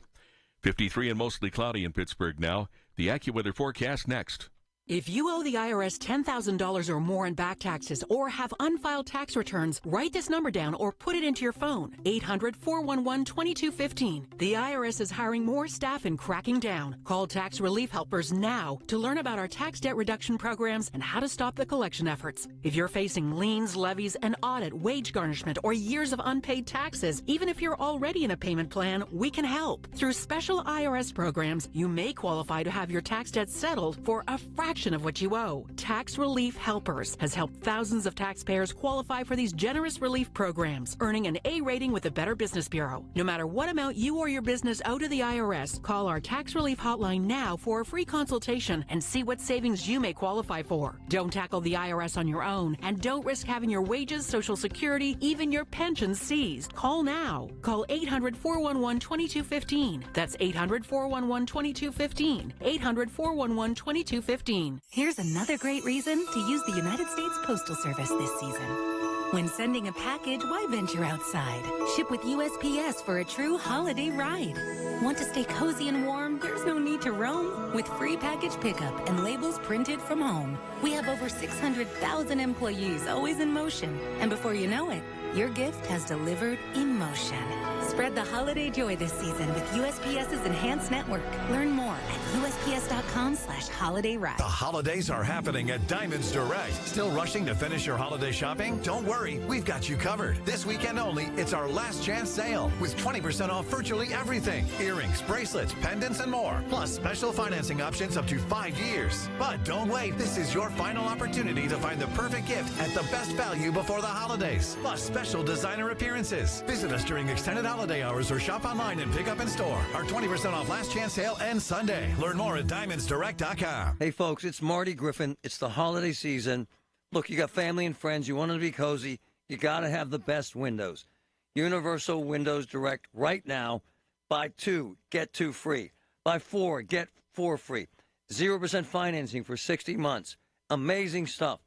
53 and mostly cloudy in Pittsburgh now. The AccuWeather forecast next. If you owe the IRS $10,000 or more in back taxes or have unfiled tax returns, write this number down or put it into your phone. 800-411-2215. The IRS is hiring more staff and cracking down. Call Tax Relief Helpers now to learn about our tax debt reduction programs and how to stop the collection efforts. If you're facing liens, levies, an audit, wage garnishment, or years of unpaid taxes, even if you're already in a payment plan, we can help. Through special IRS programs, you may qualify to have your tax debt settled for a fraction of what you owe. Tax Relief Helpers has helped thousands of taxpayers qualify for these generous relief programs, earning an A rating with the Better Business Bureau. No matter what amount you or your business owe to the IRS, call our Tax Relief Hotline now for a free consultation and see what savings you may qualify for. Don't tackle the IRS on your own, and don't risk having your wages, Social Security, even your pension seized. Call now. Call 800-411-2215. That's 800-411-2215. 800-411-2215. Here's another great reason to use the United States Postal Service this season. When sending a package, why venture outside? Ship with USPS for a true holiday ride. Want to stay cozy and warm? There's no need to roam. With free package pickup and labels printed from home, we have over 600,000 employees always in motion. And before you know it, your gift has delivered emotion. Spread the holiday joy this season with USPS's Enhanced Network. Learn more at USPS.com/holiday ride. The holidays are happening at Diamonds Direct. Still rushing to finish your holiday shopping? Don't worry. worry, we've got you covered. This weekend only, it's our last chance sale with 20% off virtually everything. Earrings, bracelets, pendants, and more. Plus special financing options up to 5 years. But don't wait. This is your final opportunity to find the perfect gift at the best value before the holidays. Plus special designer appearances. Visit us during extended holiday hours or shop online and pick up in store. Our 20% off last chance sale ends Sunday. Learn more at diamondsdirect.com. Hey, folks, it's Marty Griffin. It's the holiday season. Look, you got family and friends. You want them to be cozy. You got to have the best windows. Universal Windows Direct right now. Buy 2, get 2 free. Buy 4, get 4 free. 0% financing for 60 months. Amazing stuff.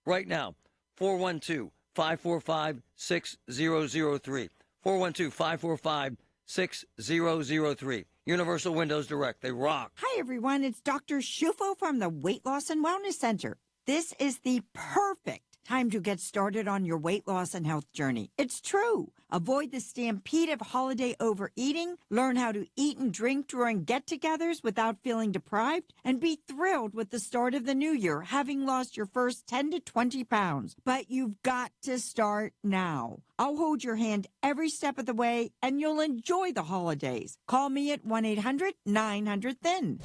Right now, 412-545-6003. 412-545-6003. Universal Windows Direct. They rock. Hi, everyone. It's Dr. Shufo from the Weight Loss and Wellness Center. This is the perfect time to get started on your weight loss and health journey. It's true. Avoid the stampede of holiday overeating, learn how to eat and drink during get-togethers without feeling deprived, and be thrilled with the start of the new year, having lost your first 10 to 20 pounds. But you've got to start now. I'll hold your hand every step of the way, and you'll enjoy the holidays. Call me at 1-800-900-THIN.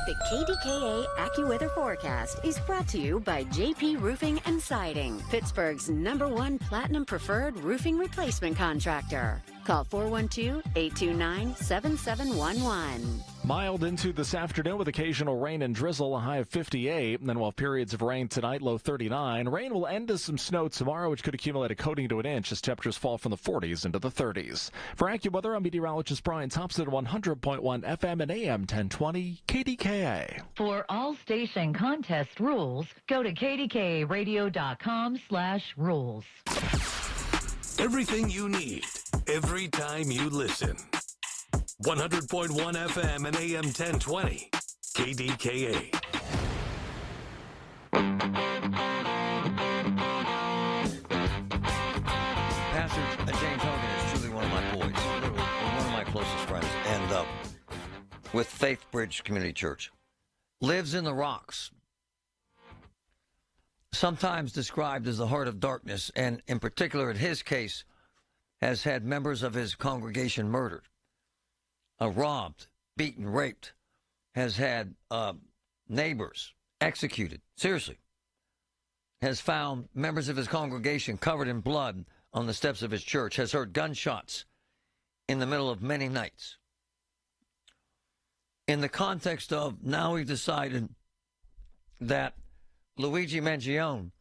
The KDKA AccuWeather forecast is brought to you by JP Roofing and Siding, Pittsburgh's #1 Platinum Preferred Roofing Replacement Contractor. Call 412-829-7711. Mild into this afternoon with occasional rain and drizzle, a high of 58. And then we'll have periods of rain tonight, low 39. Rain will end as some snow tomorrow, which could accumulate a coating to an inch as temperatures fall from the 40s into the 30s. For AccuWeather, I'm meteorologist Brian Thompson at 100.1 FM and AM 1020 KDKA. For all station contest rules, go to kdkaradio.com/rules. Everything you need, every time you listen. 100.1 FM and AM 1020, KDKA. Pastor James Hogan is truly one of my boys, one of my closest friends, and with Faith Bridge Community Church. Lives in the rocks. Sometimes described as the heart of darkness, and in particular in his case, has had members of his congregation murdered, robbed, beaten, raped, has had neighbors executed, seriously, has found members of his congregation covered in blood on the steps of his church, has heard gunshots in the middle of many nights. In the context of now we've decided that Luigi Mangione,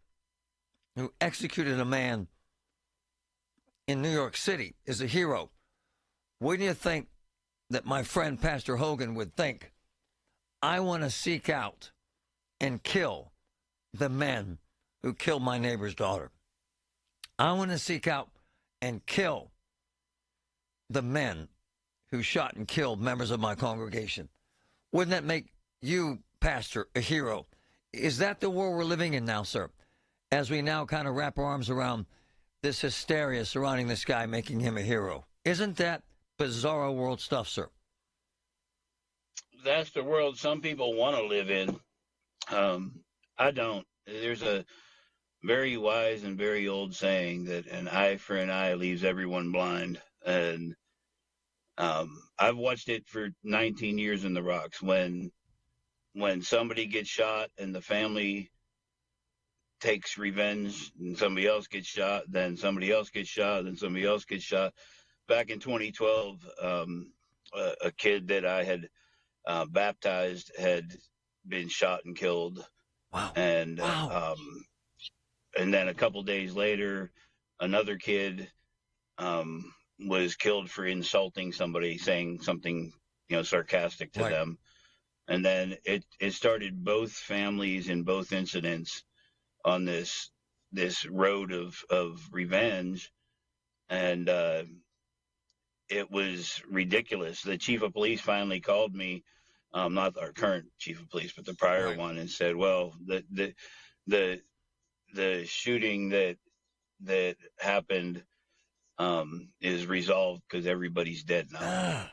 who executed a man in New York City, is a hero. Wouldn't you think that my friend Pastor Hogan would think, I want to seek out and kill the men who killed my neighbor's daughter. I want to seek out and kill the men who shot and killed members of my congregation. Wouldn't that make you, Pastor, a hero? Is that the world we're living in now, sir? As we now kind of wrap our arms around this hysteria surrounding this guy, making him a hero. Isn't that bizarro world stuff, sir? That's the world some people want to live in. I don't. There's a very wise and very old saying that an eye for an eye leaves everyone blind. And I've watched it for 19 years in the rocks. When somebody gets shot and the family takes revenge and somebody else gets shot, then somebody else gets shot, then somebody else gets shot. Back in 2012, a kid that I had baptized had been shot and killed. Wow. And then a couple days later, another kid was killed for insulting somebody, saying something, sarcastic to them. And then it started both families in both incidents on this road of revenge. And it was ridiculous. The chief of police finally called me, not our current chief of police, but the prior one, and said, well, the shooting that happened is resolved because everybody's dead now.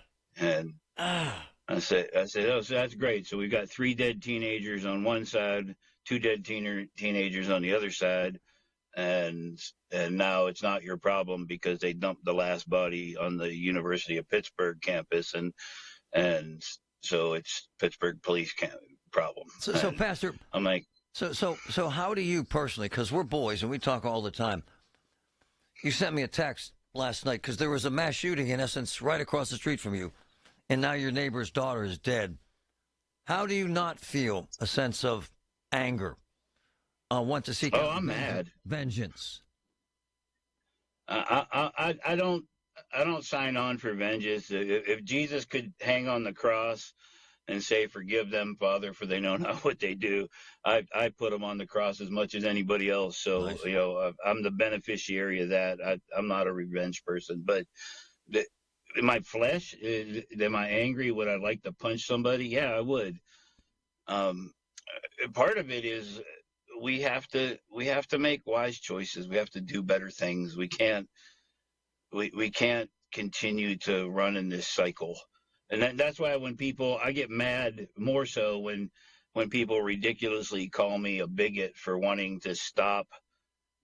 I said, oh, so that's great. So we've got 3 dead teenagers on one side, 2 dead teenagers on the other side. and now it's not your problem because they dumped the last body on the University of Pittsburgh campus, and so it's Pittsburgh police problem. So Pastor, I'm like, so how do you personally, because we're boys and we talk all the time, you sent me a text last night because there was a mass shooting, in essence, right across the street from you, and now your neighbor's daughter is dead. How do you not feel a sense of anger? Want to seek I'm mad. Vengeance. I don't sign on for vengeance. If Jesus could hang on the cross and say, "Forgive them, Father, for they know not what they do," I put them on the cross as much as anybody else. So Nice. I'm the beneficiary of that. I'm not a revenge person, but in my flesh, am I angry? Would I like to punch somebody? Yeah, I would. Part of it is we have to make wise choices. We have to do better things. We can't continue to run in this cycle. And that's why I get mad more so when people ridiculously call me a bigot for wanting to stop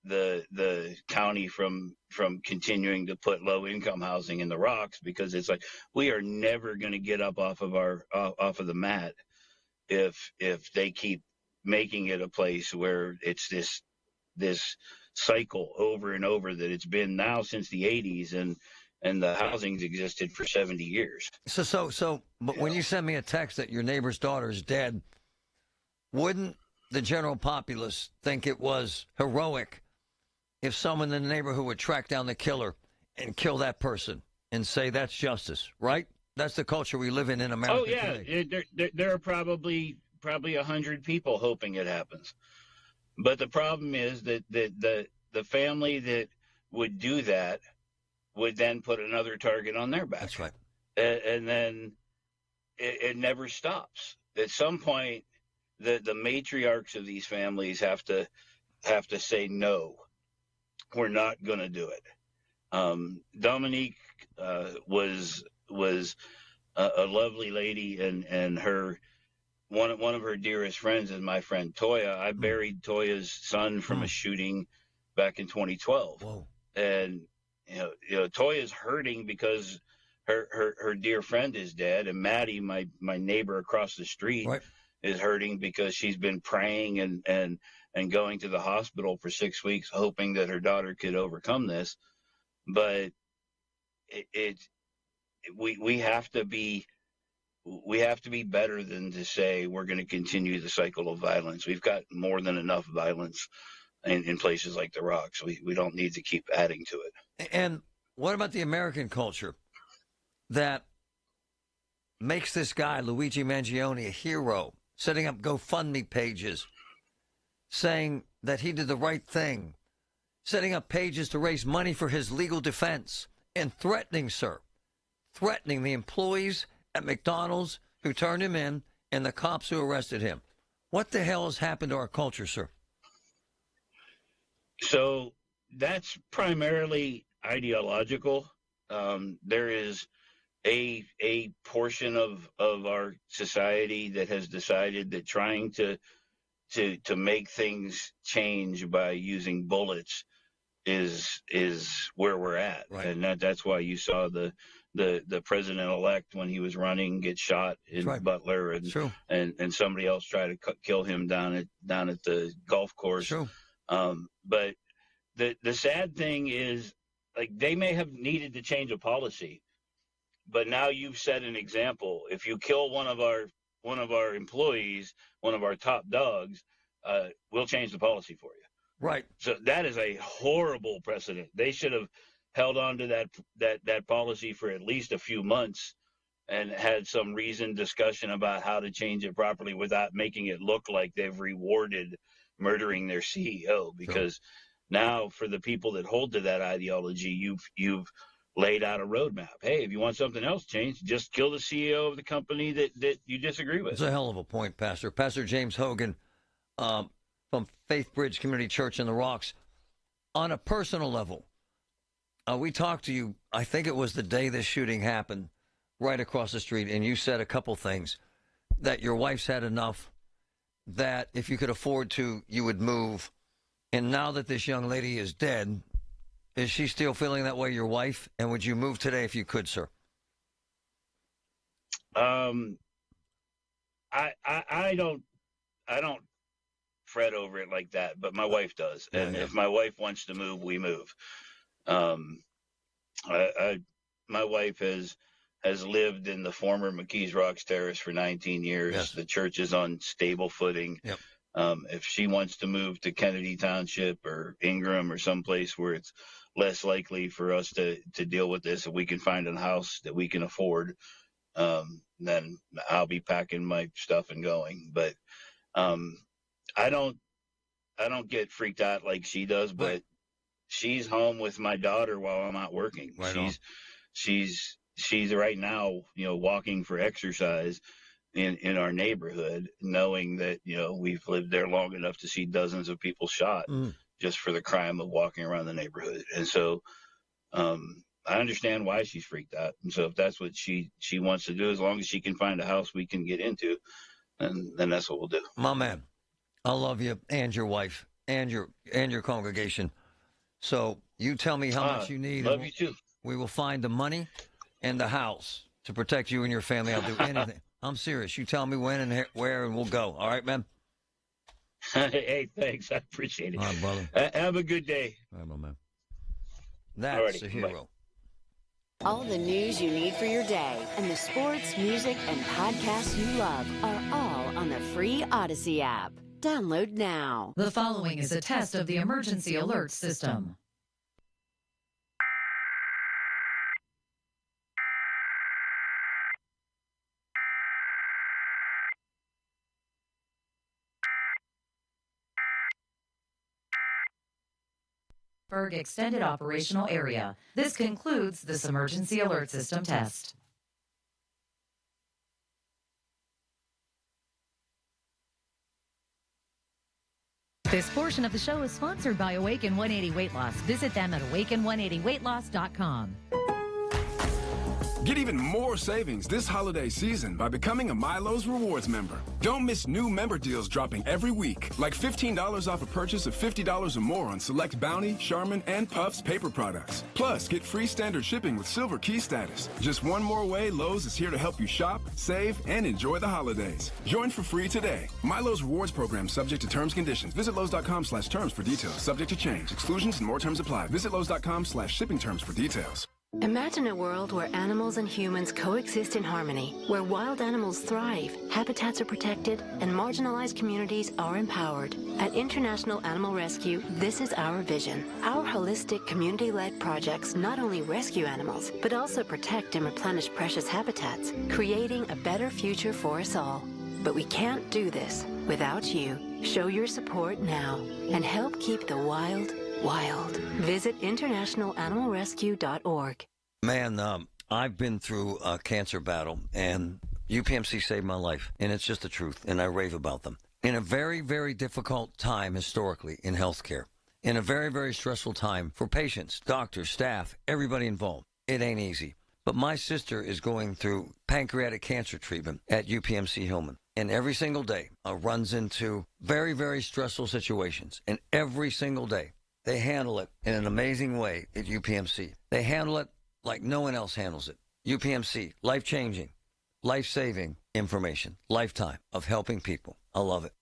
the county from continuing to put low income housing in the rocks, because it's like we are never going to get up off of the mat if they keep making it a place where it's this cycle over and over that it's been now since the 80s, and the housing's existed for 70 years. But when you send me a text that your neighbor's daughter is dead, wouldn't the general populace think it was heroic if someone in the neighborhood would track down the killer and kill that person and say that's justice, right? That's the culture we live in America. Oh yeah, today. There are probably 100 people hoping it happens, but the problem is that the family that would do that would then put another target on their back. That's right. And then it never stops. At some point, the matriarchs of these families have to say, no, we're not going to do it. Dominique was a lovely lady, and her one of her dearest friends is my friend Toya. I buried Toya's son from a shooting back in 2012. Whoa. And Toya's hurting because her dear friend is dead, and Maddie, my neighbor across the street, right, is hurting because she's been praying and going to the hospital for 6 weeks, hoping that her daughter could overcome this. But we have to be better than to say we're going to continue the cycle of violence. We've got more than enough violence in places like the Rocks. We don't need to keep adding to it. And what about the American culture that makes this guy, Luigi Mangione, a hero, setting up GoFundMe pages, saying that he did the right thing, setting up pages to raise money for his legal defense, and threatening the employees at McDonald's who turned him in and the cops who arrested him? What the hell has happened to our culture, sir? So that's primarily ideological. There is a portion of our society that has decided that trying to make things change by using bullets is where we're at, right. And that's why you saw the president-elect, when he was running, get shot in Butler, and somebody else try to kill him down at the golf course. But the sad thing is, like, they may have needed to change a policy, but now you've set an example. If you kill one of our employees, one of our top dogs, we'll change the policy for you. Right. So that is a horrible precedent. They should have held on to that policy for at least a few months and had some reasoned discussion about how to change it properly without making it look like they've rewarded murdering their CEO. Because now, for the people that hold to that ideology, you've laid out a roadmap. Hey, if you want something else changed, just kill the CEO of the company that you disagree with. It's a hell of a point, Pastor. Pastor James Hogan from Faith Bridge Community Church in the Rocks. On a personal level, we talked to you, I think it was the day this shooting happened, right across the street, and you said a couple things, that your wife's had enough, that if you could afford to, you would move, And now that this young lady is dead, is she still feeling that way, your wife? And would you move today if you could, sir? I don't fret over it like that, but my wife does. And if my wife wants to move, we move. My wife has lived in the former McKees Rocks Terrace for 19 years. Yes. The church is on stable footing. Yep. If she wants to move to Kennedy Township or Ingram or someplace where it's less likely for us to deal with this, if we can find a house that we can afford, then I'll be packing my stuff and going. But I don't get freaked out like she does, but right. She's home with my daughter while I'm out working. Right she's right now, walking for exercise in our neighborhood, knowing that, we've lived there long enough to see dozens of people shot just for the crime of walking around the neighborhood. And so I understand why she's freaked out. And so if that's what she wants to do, as long as she can find a house we can get into, then that's what we'll do. My man, I love you and your wife and your congregation. So you tell me how much you need. Love you too. We will find the money and the house to protect you and your family. I'll do anything. I'm serious. You tell me when and where, and we'll go. All right, man? Hey, thanks. I appreciate it. All right, brother. Have a good day. All right, my man. That's a hero. Bye. All the news you need for your day and the sports, music, and podcasts you love are all on the free Odyssey app. Download now. The following is a test of the emergency alert system. Pittsburgh Extended Operational Area. This concludes this emergency alert system test. This portion of the show is sponsored by Awaken 180 Weight Loss. Visit them at awaken180weightloss.com. Get even more savings this holiday season by becoming a Milo's Rewards member. Don't miss new member deals dropping every week, like $15 off a purchase of $50 or more on select Bounty, Charmin, and Puffs paper products. Plus, get free standard shipping with Silver Key status. Just one more way Lowe's is here to help you shop, save, and enjoy the holidays. Join for free today. Milo's Rewards program subject to terms and conditions. Visit Lowe's.com/terms for details. Subject to change. Exclusions and more terms apply. Visit Lowe's.com/shipping terms for details. Imagine a world where animals and humans coexist in harmony, where wild animals thrive, habitats are protected, and marginalized communities are empowered. At International Animal Rescue, this is our vision. Our holistic, community-led projects not only rescue animals, but also protect and replenish precious habitats, creating a better future for us all. But we can't do this without you. Show your support now and help keep the wild wild. Visit internationalanimalrescue.org. Man, I've been through a cancer battle, and UPMC saved my life, and it's just the truth, and I rave about them. In a very, very difficult time historically in healthcare, in a very, very stressful time for patients, doctors, staff, everybody involved, it ain't easy. But my sister is going through pancreatic cancer treatment at UPMC Hillman, and every single day runs into very, very stressful situations, and every single day. They handle it in an amazing way at UPMC. They handle it like no one else handles it. UPMC, life-changing, life-saving information, lifetime of helping people. I love it.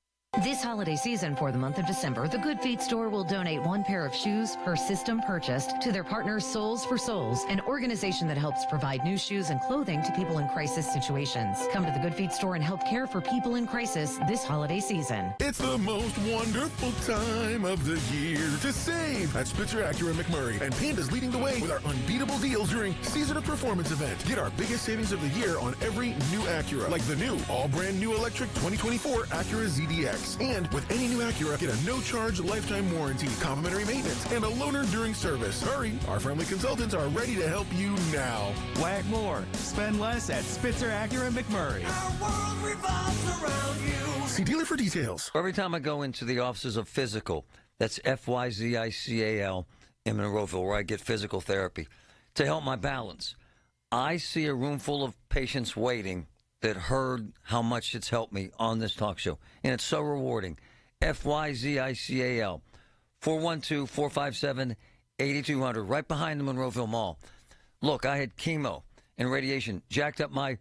This holiday season for the month of December, the Good Feet store will donate 1 pair of shoes per system purchased to their partner Souls for Souls, an organization that helps provide new shoes and clothing to people in crisis situations. Come to the Good Feet store and help care for people in crisis this holiday season. It's the most wonderful time of the year to save at Spitzer Acura McMurray, and Panda's leading the way with our unbeatable deals during Season of Performance event. Get our biggest savings of the year on every new Acura, like the new all brand new electric 2024 Acura ZDX. And with any new Acura, get a no-charge lifetime warranty, complimentary maintenance, and a loaner during service. Hurry, our friendly consultants are ready to help you now. Whack more, spend less at Spitzer Acura McMurray. Our world revolves around you. See dealer for details. Every time I go into the offices of Physical, that's F-Y-Z-I-C-A-L in Monroeville, where I get physical therapy, to help my balance, I see a room full of patients waiting that heard how much it's helped me on this talk show. And it's so rewarding. F-Y-Z-I-C-A-L. 412-457-8200, right behind the Monroeville Mall. Look, I had chemo and radiation, jacked up my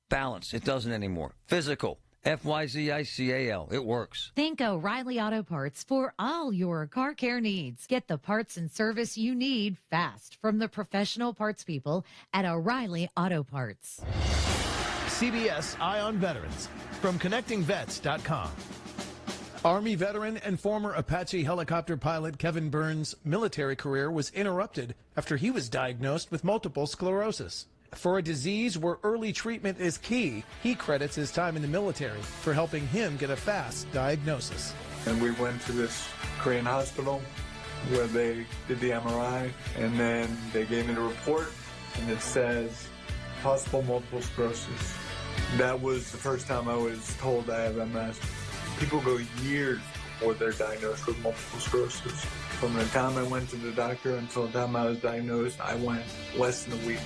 balance. It doesn't anymore. Physical, F-Y-Z-I-C-A-L. It works. Think O'Reilly Auto Parts for all your car care needs. Get the parts and service you need fast from the professional parts people at O'Reilly Auto Parts. CBS Eye on Veterans from ConnectingVets.com. Army veteran and former Apache helicopter pilot Kevin Burns' military career was interrupted after he was diagnosed with multiple sclerosis. For a disease where early treatment is key, he credits his time in the military for helping him get a fast diagnosis. And we went to this Korean hospital where they did the MRI, and then they gave me the report, and it says possible multiple sclerosis. That was the first time I was told I have MS. People go years before they're diagnosed with multiple sclerosis. From the time I went to the doctor until the time I was diagnosed, I went less than a week.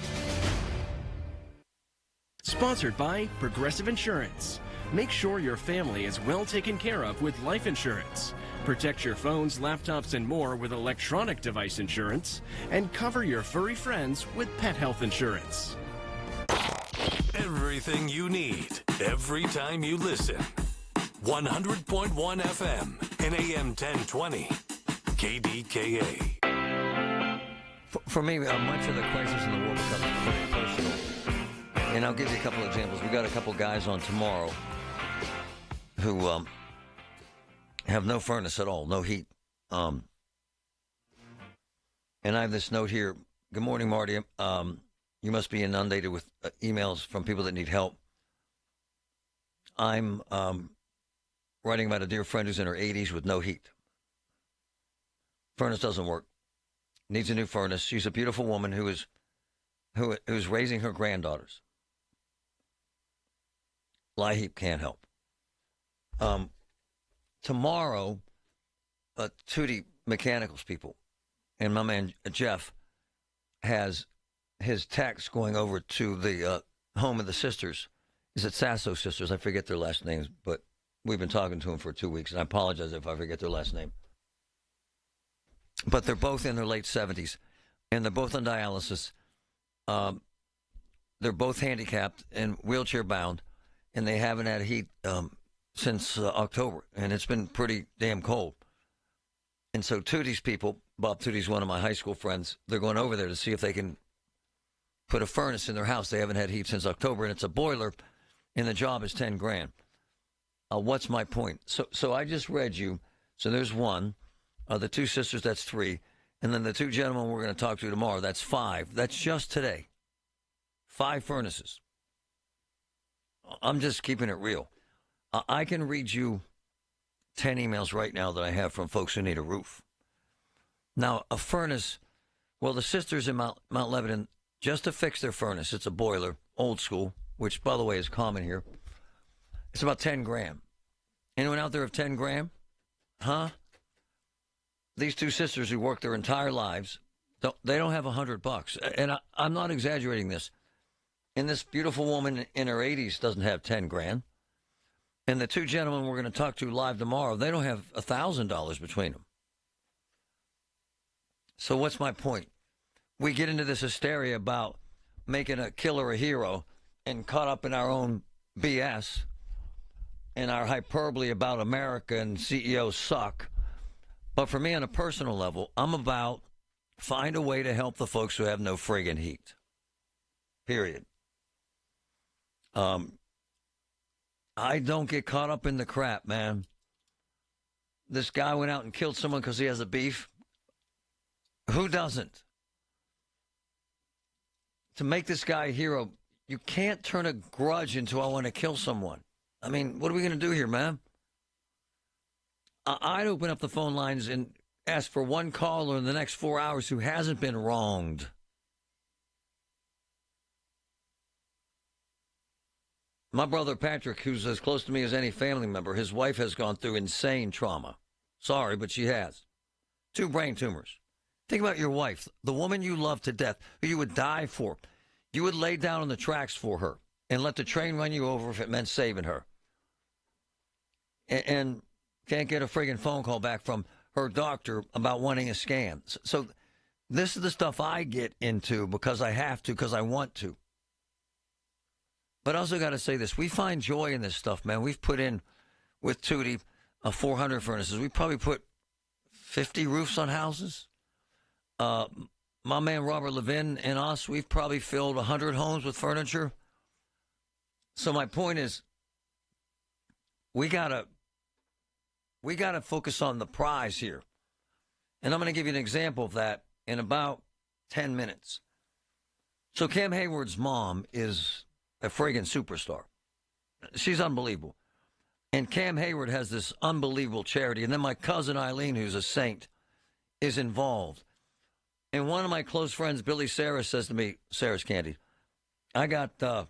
Sponsored by Progressive Insurance. Make sure your family is well taken care of with life insurance. Protect your phones, laptops, and more with electronic device insurance. And cover your furry friends with pet health insurance. Everything you need, every time you listen. 100.1 FM and AM 1020. KDKA. For me, much of the crisis in the world becomes very personal. And I'll give you a couple examples. We got a couple guys on tomorrow who have no furnace at all, no heat. And I have this note here. Good morning, Marty. You must be inundated with emails from people that need help. I'm writing about a dear friend who's in her 80s with no heat. Furnace doesn't work. Needs a new furnace. She's a beautiful woman who's raising her granddaughters. LIHEAP can't help. Tomorrow, Tootie Mechanicals people and my man Jeff has his tax going over to the home of the sisters. Is it Sasso sisters? I forget their last names, but we've been talking to them for 2 weeks, and I apologize if I forget their last name. But they're both in their late 70s, and they're both on dialysis. They're both handicapped and wheelchair-bound, and they haven't had heat since October, and it's been pretty damn cold. And so Tootie's people, Bob Tootie's one of my high school friends, they're going over there to see if they can put a furnace in their house. They haven't had heat since October, and it's a boiler, and the job is $10,000. What's my point? So I just read you. So there's one. The two sisters, that's 3. And then the 2 gentlemen we're going to talk to tomorrow, that's 5. That's just today. 5 furnaces. I'm just keeping it real. I can read you 10 emails right now that I have from folks who need a roof. Now, a furnace, well, the sisters in Mount Lebanon, just to fix their furnace, it's a boiler, old school, which, by the way, is common here. It's about $10,000. Anyone out there have $10,000? Huh? These 2 sisters who work their entire lives, they don't have $100. And I'm not exaggerating this. And this beautiful woman in her 80s doesn't have $10,000. And the 2 gentlemen we're going to talk to live tomorrow, they don't have $1,000 between them. So what's my point? We get into this hysteria about making a killer a hero and caught up in our own BS and our hyperbole about America and CEOs suck. But for me, on a personal level, I'm about find a way to help the folks who have no friggin' heat. Period. I don't get caught up in the crap, man. This guy went out and killed someone because he has a beef. Who doesn't? To make this guy a hero, you can't turn a grudge into I want to kill someone. I mean, what are we going to do here, man? I'd open up the phone lines and ask for one caller in the next 4 hours who hasn't been wronged. My brother Patrick, who's as close to me as any family member, his wife has gone through insane trauma. Sorry, but she has. 2 brain tumors. Think about your wife, the woman you love to death, who you would die for. You would lay down on the tracks for her and let the train run you over if it meant saving her. And can't get a friggin' phone call back from her doctor about wanting a scan. So this is the stuff I get into because I have to, because I want to. But I also got to say this. We find joy in this stuff, man. We've put in, with Tootie, 400 furnaces. We probably put 50 roofs on houses. My man Robert Levin and us, we've probably filled 100 homes with furniture. So my point is, we gotta focus on the prize here. And I'm going to give you an example of that in about 10 minutes. So Cam Heyward's mom is a friggin' superstar. She's unbelievable. And Cam Heyward has this unbelievable charity. And then my cousin Eileen, who's a saint, is involved. And one of my close friends, Billy Sarris, says to me, Sarris Candy, I got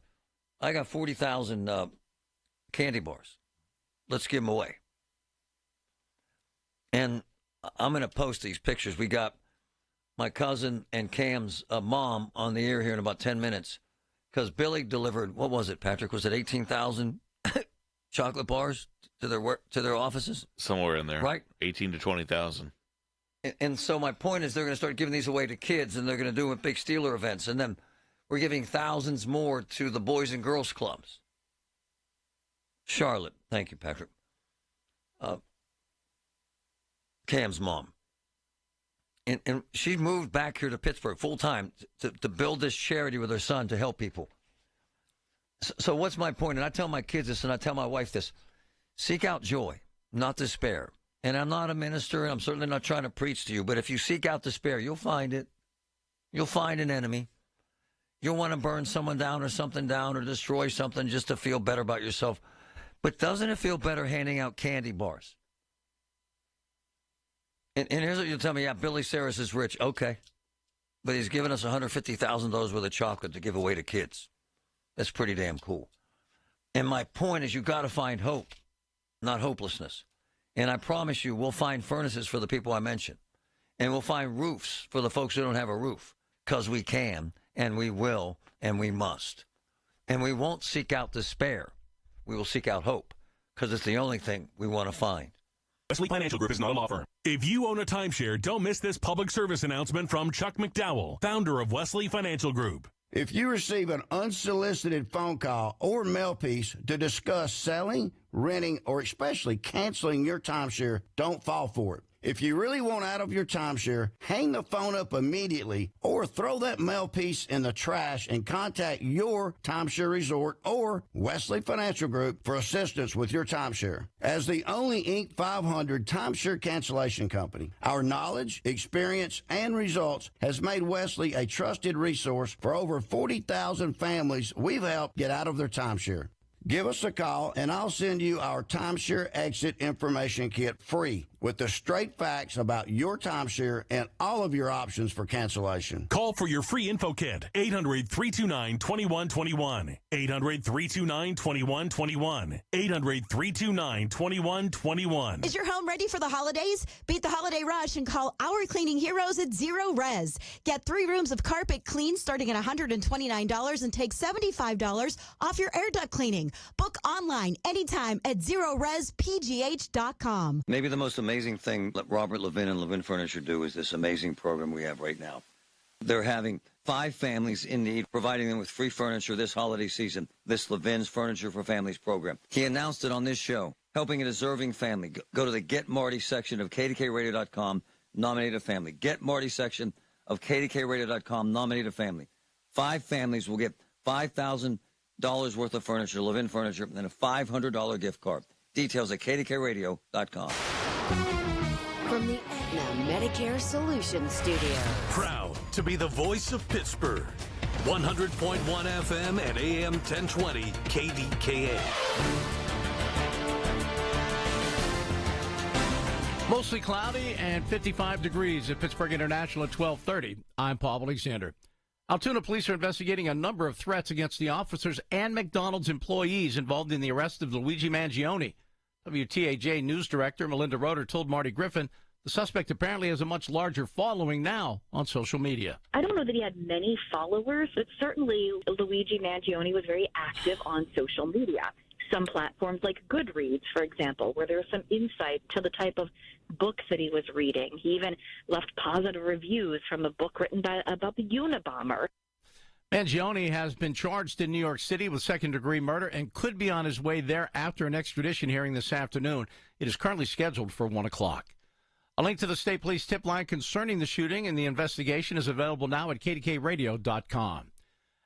40,000 candy bars. Let's give them away. And I'm going to post these pictures. We got my cousin and Cam's mom on the air here in about 10 minutes because Billy delivered, what was it, Patrick? Was it 18,000 chocolate bars to their offices? Somewhere in there. Right? 18 to 20,000. And so my point is they're going to start giving these away to kids, and they're going to do them at big Steeler events. And then we're giving thousands more to the Boys and Girls Clubs. Charlotte. Thank you, Patrick. Cam's mom. And she moved back here to Pittsburgh full-time to build this charity with her son to help people. So what's my point? And I tell my kids this, and I tell my wife this. Seek out joy, not despair. And I'm not a minister, and I'm certainly not trying to preach to you, but if you seek out despair, you'll find it. You'll find an enemy. You'll want to burn someone down or something down or destroy something just to feel better about yourself. But doesn't it feel better handing out candy bars? And here's what you'll tell me. Yeah, Billy Sarris is rich. Okay. But he's given us $150,000 worth of chocolate to give away to kids. That's pretty damn cool. And my point is you got to find hope, not hopelessness. And I promise you we'll find furnaces for the people I mentioned. And we'll find roofs for the folks who don't have a roof. Because we can, and we will, and we must. And we won't seek out despair. We will seek out hope. Because it's the only thing we want to find. Wesley Financial Group is not a law firm. If you own a timeshare, don't miss this public service announcement from Chuck McDowell, founder of Wesley Financial Group. If you receive an unsolicited phone call or mail piece to discuss selling, renting, or especially canceling your timeshare, don't fall for it. If you really want out of your timeshare, hang the phone up immediately or throw that mail piece in the trash and contact your timeshare resort or Wesley Financial Group for assistance with your timeshare. As the only Inc. 500 timeshare cancellation company, our knowledge, experience, and results has made Wesley a trusted resource for over 40,000 families we've helped get out of their timeshare. Give us a call, and I'll send you our timeshare exit information kit free with the straight facts about your timeshare and all of your options for cancellation. Call for your free info kit. 800-329-2121. 800-329-2121. 800-329-2121. Is your home ready for the holidays? Beat the holiday rush and call our cleaning heroes at Zero Res. Get 3 rooms of carpet clean starting at $129 and take $75 off your air duct cleaning. Book online anytime at ZeroResPGH.com. Maybe the most amazing thing that Robert Levin and Levin Furniture do is this amazing program we have right now. They're having 5 families in need, providing them with free furniture this holiday season, this Levin's Furniture for Families program. He announced it on this show, helping a deserving family. Go to the Get Marty section of KDKRadio.com, nominate a family. Get Marty section of KDKRadio.com, nominate a family. 5 families will get $5,000 worth of furniture, Levin Furniture, and a $500 gift card. Details at KDKRadio.com. From the Aetna Medicare Solutions Studio. Proud to be the voice of Pittsburgh. 100.1 FM and AM 1020 KDKA. Mostly cloudy and 55 degrees at Pittsburgh International at 12:30. I'm Paul Alexander. Altoona police are investigating a number of threats against the officers and McDonald's employees involved in the arrest of Luigi Mangione. WTAJ News Director Melinda Roeder told Marty Griffin the suspect apparently has a much larger following now on social media. I don't know that he had many followers, but certainly Luigi Mangione was very active on social media. some platforms like Goodreads, for example, where there was some insight to the type of books that he was reading. He even left positive reviews from a book written about the Unabomber. Mangione has been charged in New York City with second-degree murder and could be on his way there after an extradition hearing this afternoon. It is currently scheduled for 1 o'clock. A link to the state police tip line concerning the shooting and the investigation is available now at KDKRadio.com.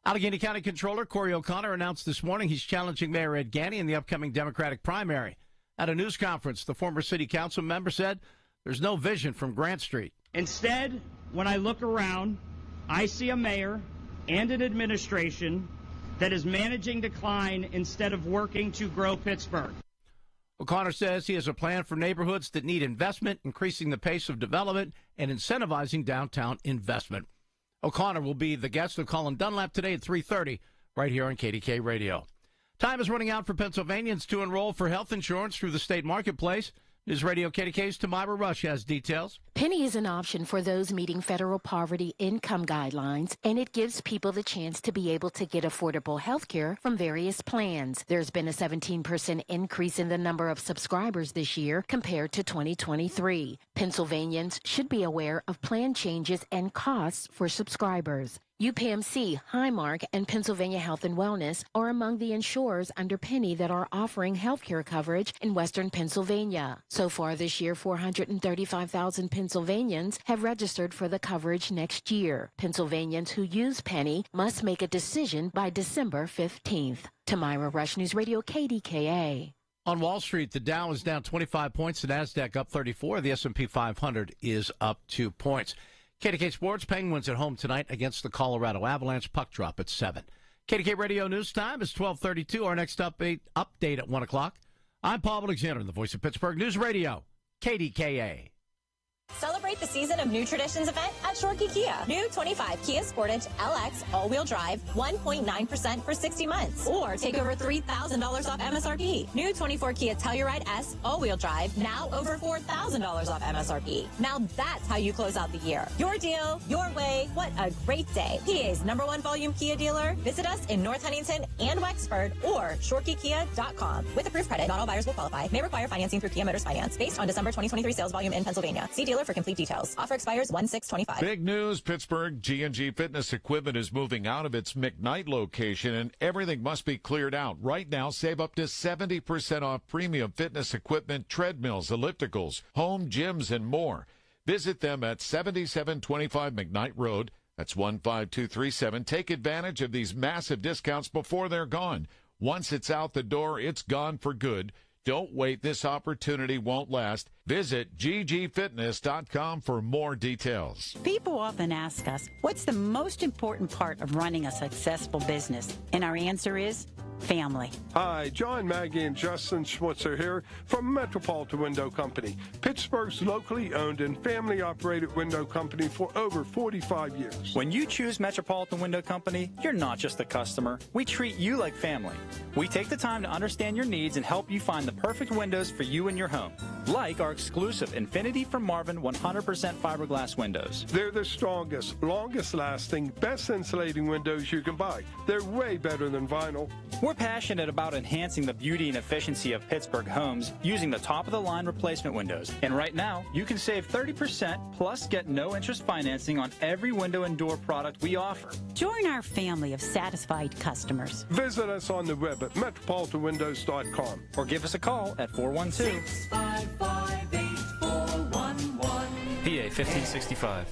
Allegheny County Controller Corey O'Connor announced this morning he's challenging Mayor Ed Gainey in the upcoming Democratic primary. At a news conference, the former city council member said there's no vision from Grant Street. Instead, when I look around, I see a mayor and an administration that is managing decline instead of working to grow Pittsburgh. O'Connor says he has a plan for neighborhoods that need investment, increasing the pace of development and incentivizing downtown investment. O'Connor will be the guest of Colin Dunlap today at 3:30 right here on KDK Radio. Time is running out for Pennsylvanians to enroll for health insurance through the state marketplace. News Radio KDK's Tamira Rush has details. Penny is an option for those meeting federal poverty income guidelines, and it gives people the chance to be able to get affordable health care from various plans. There's been a 17% increase in the number of subscribers this year compared to 2023. Pennsylvanians should be aware of plan changes and costs for subscribers. UPMC, Highmark, and Pennsylvania Health and Wellness are among the insurers under Penny that are offering health care coverage in western Pennsylvania. So far this year, 435,000 Pennsylvanians have registered for the coverage next year. Pennsylvanians who use Penny must make a decision by December 15th. Tamira Rush, News Radio KDKA. On Wall Street, the Dow is down 25 points, the NASDAQ up 34, the S&P 500 is up 2 points. KDK Sports, Penguins at home tonight against the Colorado Avalanche. Puck drop at 7. KDK Radio News Time is 12:32. Our next update at 1 o'clock. I'm Paul Alexander, the voice of Pittsburgh News Radio, KDKA. Celebrate the Season of New Traditions event at Shorkey Kia. New 25 Kia Sportage LX all-wheel drive, 1.9% for 60 months. Or take over $3,000 off MSRP. New 24 Kia Telluride S all-wheel drive, now over $4,000 off MSRP. Now that's how you close out the year. Your deal, your way. What a great day. PA's #1 volume Kia dealer. Visit us in North Huntington and Wexford or shorkeykia.com. With approved credit, not all buyers will qualify. May require financing through Kia Motors Finance based on December 2023 sales volume in Pennsylvania. See dealer for complete details. Offer expires 1/6/25. Big news, Pittsburgh. G&G Fitness Equipment is moving out of its McKnight location, and everything must be cleared out. Right now, save up to 70% off premium fitness equipment, treadmills, ellipticals, home gyms, and more. Visit them at 7725 McKnight Road. That's 15237. Take advantage of these massive discounts before they're gone. Once it's out the door, it's gone for good. Don't wait. This opportunity won't last. Visit ggfitness.com for more details. People often ask us, what's the most important part of running a successful business? And our answer is family. Hi, John Maggie and Justin Schmutzer here from Metropolitan Window Company, Pittsburgh's locally owned and family-operated window company for over 45 years. When you choose Metropolitan Window Company, you're not just a customer. We treat you like family. We take the time to understand your needs and help you find the perfect windows for you and your home, like our exclusive Infinity from Marvin 100% fiberglass windows. They're the strongest, longest-lasting, best insulating windows you can buy. They're way better than vinyl. We're passionate about enhancing the beauty and efficiency of Pittsburgh homes using the top-of-the-line replacement windows. And right now, you can save 30% plus get no-interest financing on every window and door product we offer. Join our family of satisfied customers. Visit us on the web at metropolitanwindows.com. Or give us a call at 412-655-8411. PA 1565.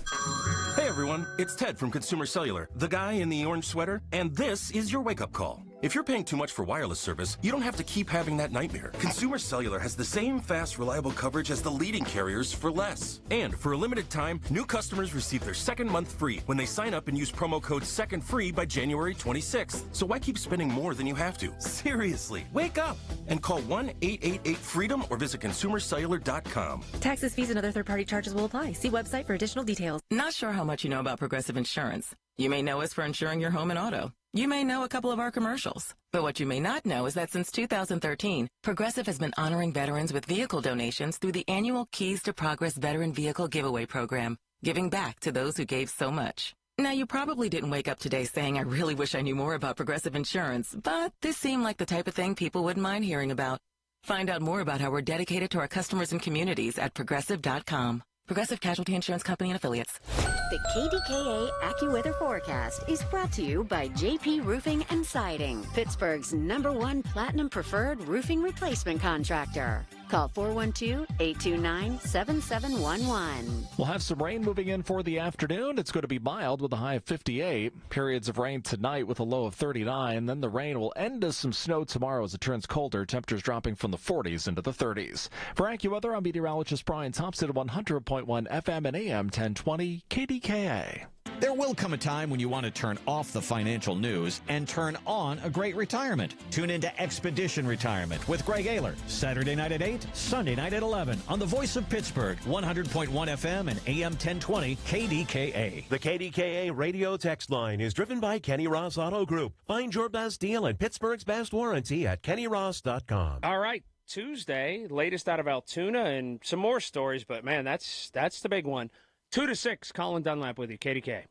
Hey everyone, it's Ted from Consumer Cellular, the guy in the orange sweater, and this is your wake-up call. If you're paying too much for wireless service, you don't have to keep having that nightmare. Consumer Cellular has the same fast, reliable coverage as the leading carriers for less. And for a limited time, new customers receive their second month free when they sign up and use promo code SECONDFREE by January 26th. So why keep spending more than you have to? Seriously, wake up and call 1-888-FREEDOM or visit consumercellular.com. Taxes, fees, and other third-party charges will apply. See website for additional details. Not sure how much you know about Progressive Insurance. You may know us for insuring your home and auto. You may know a couple of our commercials. But what you may not know is that since 2013, Progressive has been honoring veterans with vehicle donations through the annual Keys to Progress Veteran Vehicle Giveaway Program, giving back to those who gave so much. Now, you probably didn't wake up today saying, I really wish I knew more about Progressive Insurance, but this seemed like the type of thing people wouldn't mind hearing about. Find out more about how we're dedicated to our customers and communities at Progressive.com. Progressive Casualty Insurance Company and Affiliates. The KDKA AccuWeather forecast is brought to you by JP Roofing and Siding, Pittsburgh's #1 Platinum Preferred Roofing Replacement Contractor. Call 412-829-7711. We'll have some rain moving in for the afternoon. It's going to be mild with a high of 58. Periods of rain tonight with a low of 39. Then the rain will end as some snow tomorrow as it turns colder. Temperatures dropping from the 40s into the 30s. For AccuWeather, I'm meteorologist Brian Thompson at 100.1 FM and AM 1020 KDKA. There will come a time when you want to turn off the financial news and turn on a great retirement. Tune into Expedition Retirement with Greg Ayler, Saturday night at 8, Sunday night at 11 on the Voice of Pittsburgh, 100.1 FM and AM 1020 KDKA. The KDKA radio text line is driven by Kenny Ross Auto Group. Find your best deal and Pittsburgh's best warranty at kennyross.com. All right. Tuesday, latest out of Altoona, and some more stories, but man, that's the big one. 2 to 6, Colin Dunlap with you, KDK.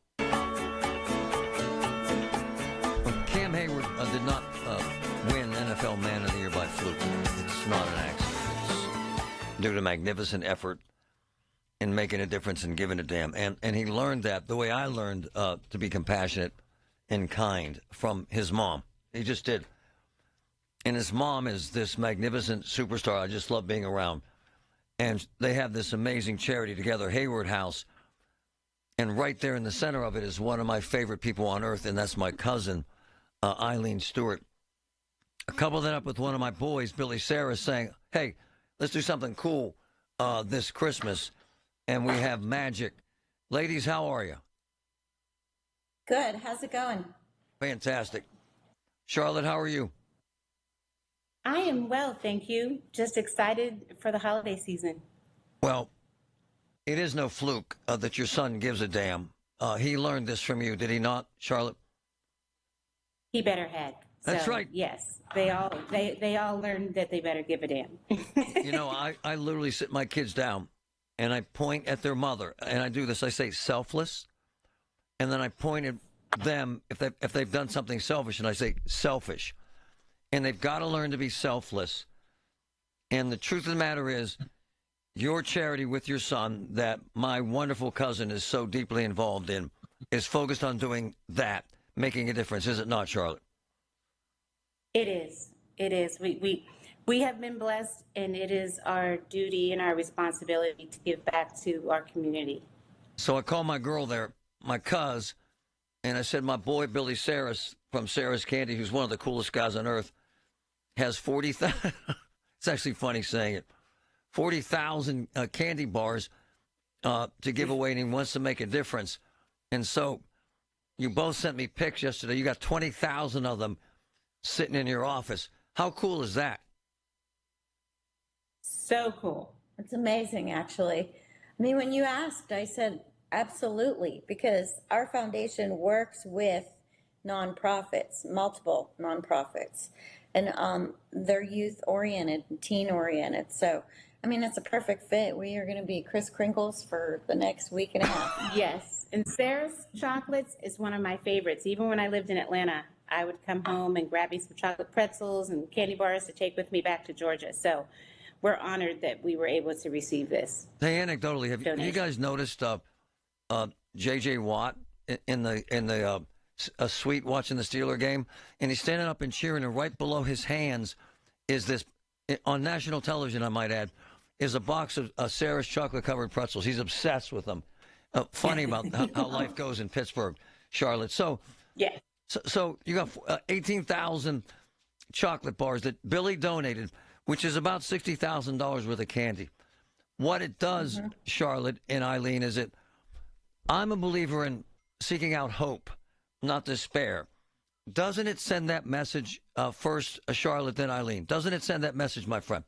Cam Heyward did not win NFL Man of the Year by fluke. It's not an accident. It's due to magnificent effort in making a difference and giving a damn. And he learned that the way I learned to be compassionate and kind from his mom. He just did. And his mom is this magnificent superstar I just love being around. And they have this amazing charity together, Heyward House. And right there in the center of it is one of my favorite people on earth, and that's my cousin, Eileen Stewart. I coupled that up with one of my boys, Billy Sarris, saying, hey, let's do something cool this Christmas. And we have magic. Ladies, how are you? Good. How's it going? Fantastic. Charlotte, how are you? I am well, thank you. Just excited for the holiday season. Well, it is no fluke that your son gives a damn. He learned this from you, did he not, Charlotte? He better had. That's right. Yes, they all learned that they better give a damn. You know, I literally sit my kids down and I point at their mother, and I do this. I say selfless, and then I point at them if they've done something selfish, and I say selfish. And they've got to learn to be selfless. And the truth of the matter is, your charity with your son that my wonderful cousin is so deeply involved in is focused on doing that, making a difference. Is it not, Charlotte? It is. It is. We have been blessed, and it is our duty and our responsibility to give back to our community. So I called my girl there, my cuz, and I said, my boy Billy Sarris from Sarris Candies, who's one of the coolest guys on earth, has 40,000, it's actually funny saying it, 40,000 candy bars to give away, and he wants to make a difference. And so you both sent me pics yesterday. You got 20,000 of them sitting in your office. How cool is that? So cool. It's amazing, actually. I mean, when you asked, I said, absolutely, because our foundation works with nonprofits, multiple nonprofits, and they're youth-oriented, teen-oriented. So, I mean, it's a perfect fit. We are going to be Kris Kringles for the next week and a half. Yes, and Sarris chocolates is one of my favorites. Even when I lived in Atlanta, I would come home and grab me some chocolate pretzels and candy bars to take with me back to Georgia. So we're honored that we were able to receive this. Hey, anecdotally, have you guys noticed J.J. Watt in the suite watching the Steeler game? And he's standing up and cheering, and right below his hands is this, on national television, I might add, is a box of Sarris chocolate-covered pretzels. He's obsessed with them. Funny about how life goes in Pittsburgh, Charlotte. So, yeah. So you got 18,000 chocolate bars that Billy donated, which is about $60,000 worth of candy. What it does, Charlotte and Eileen, is I'm a believer in seeking out hope, not despair. Doesn't it send that message first, Charlotte, then Eileen? Doesn't it send that message, my friend?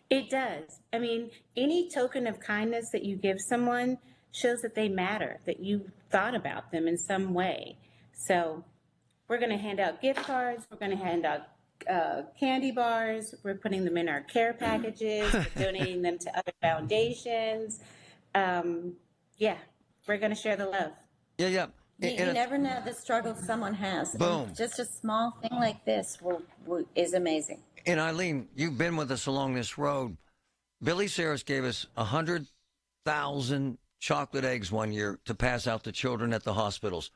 It does. I mean, any token of kindness that you give someone shows that they matter, that you thought about them in some way. So we're going to hand out gift cards. We're going to hand out candy bars. We're putting them in our care packages. We're donating them to other foundations. Yeah, we're going to share the love. Yeah. You never know the struggle someone has. Boom. And just a small thing like this is amazing. And Eileen, you've been with us along this road. Billy Sarris gave us 100,000 chocolate eggs one year to pass out to children at the hospitals.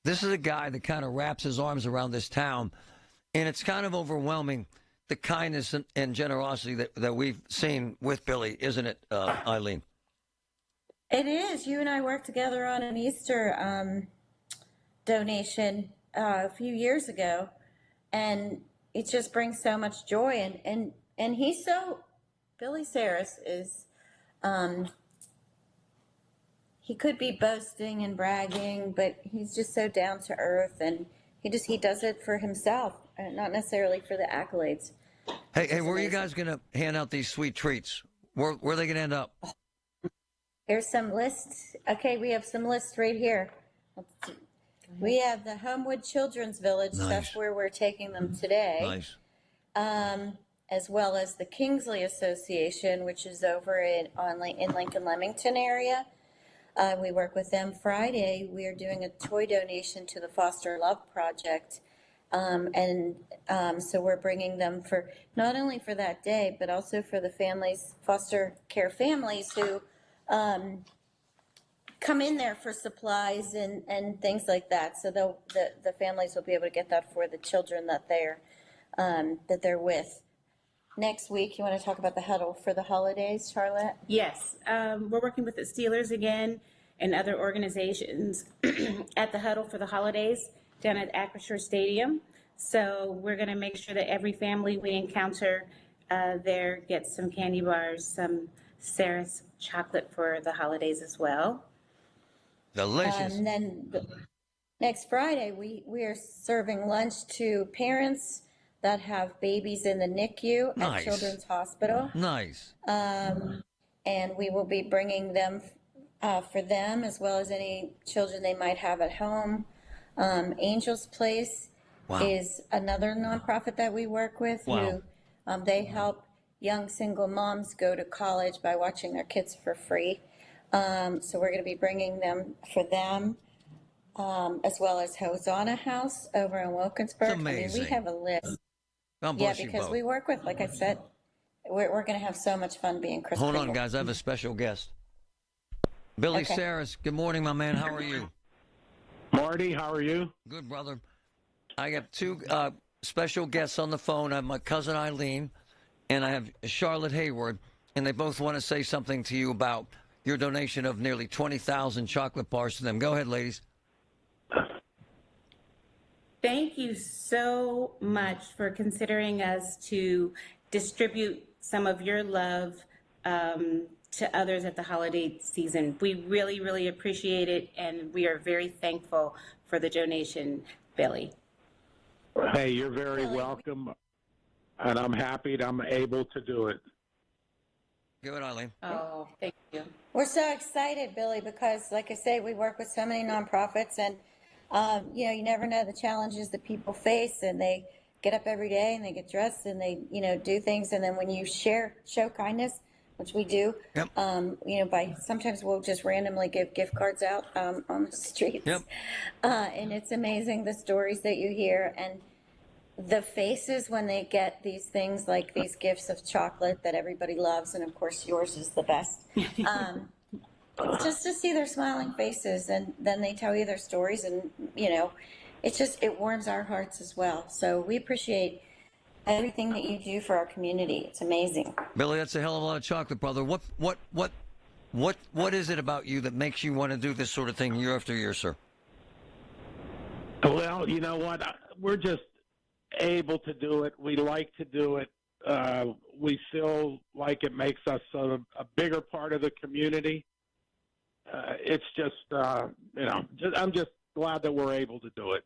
This is a guy that kind of wraps his arms around this town, and it's kind of overwhelming, the kindness and generosity that we've seen with Billy, isn't it, Eileen? It is. You and I worked together on an Easter donation a few years ago, and it just brings so much joy. And he's so, Billy Sarris is, he could be boasting and bragging, but he's just so down to earth, and he does it for himself, not necessarily for the accolades. Hey, where are you guys going to hand out these sweet treats? Where are they going to end up? Here's some lists. Okay, we have some lists right here. We have the Homewood Children's Village. Nice. That's where we're taking them today. Nice. As well as the Kingsley Association, which is over in Lincoln Leamington area. We work with them Friday. We are doing a toy donation to the Foster Love Project. So we're bringing them for not only for that day, but also for the families, foster care families who come in there for supplies and things like that. So the families will be able to get that for the children that they're with. Next week, you want to talk about the huddle for the holidays, Charlotte? Yes, we're working with the Steelers again and other organizations at the huddle for the holidays down at Acrisure Stadium. So we're going to make sure that every family we encounter there gets some candy bars, some Sarris chocolate for the holidays as well. Delicious. And then next Friday, we are serving lunch to parents that have babies in the NICU Nice. at Children's Hospital. Nice. And we will be bringing them for them as well as any children they might have at home. Angel's Place is another nonprofit that we work with who they help young single moms go to college by watching their kids for free. So we're going to be bringing them for them, as well as Hosanna House over in Wilkinsburg. It's amazing. I mean, we have a list. God bless you because both. we work with, like I said, we're going to have so much fun being Chris Hold Kringle. on, guys. I have a special guest. Billy Okay. Sarris, good morning, my man. How are you? Marty, how are you? Good, brother. I have two special guests on the phone. I have my cousin Eileen, and I have Charlotte Heyward, and they both want to say something to you about your donation of nearly 20,000 chocolate bars to them. Go ahead, ladies. Thank you so much for considering us to distribute some of your love to others at the holiday season. We really, really appreciate it, and we are very thankful for the donation, Billy. Hey, you're very welcome, and I'm happy that I'm able to do it. Give it, Eileen. Oh, thank you. We're so excited, Billy, because, like I say, we work with so many nonprofits, and you never know the challenges that people face, and they get up every day and they get dressed and they, do things, and then when you show kindness, which we do, by sometimes we'll just randomly give gift cards out on the streets, and it's amazing the stories that you hear and the faces when they get these things like these gifts of chocolate that everybody loves, and of course yours is the best. Just to see their smiling faces, and then they tell you their stories, and it warms our hearts as well. So we appreciate everything that you do for our community. It's amazing. Billy, that's a hell of a lot of chocolate, brother. What is it about you that makes you want to do this sort of thing year after year, sir? Well, you know what? We're just able to do it. We like to do it. We feel like it makes us a bigger part of the community. It's just, I'm just glad that we're able to do it.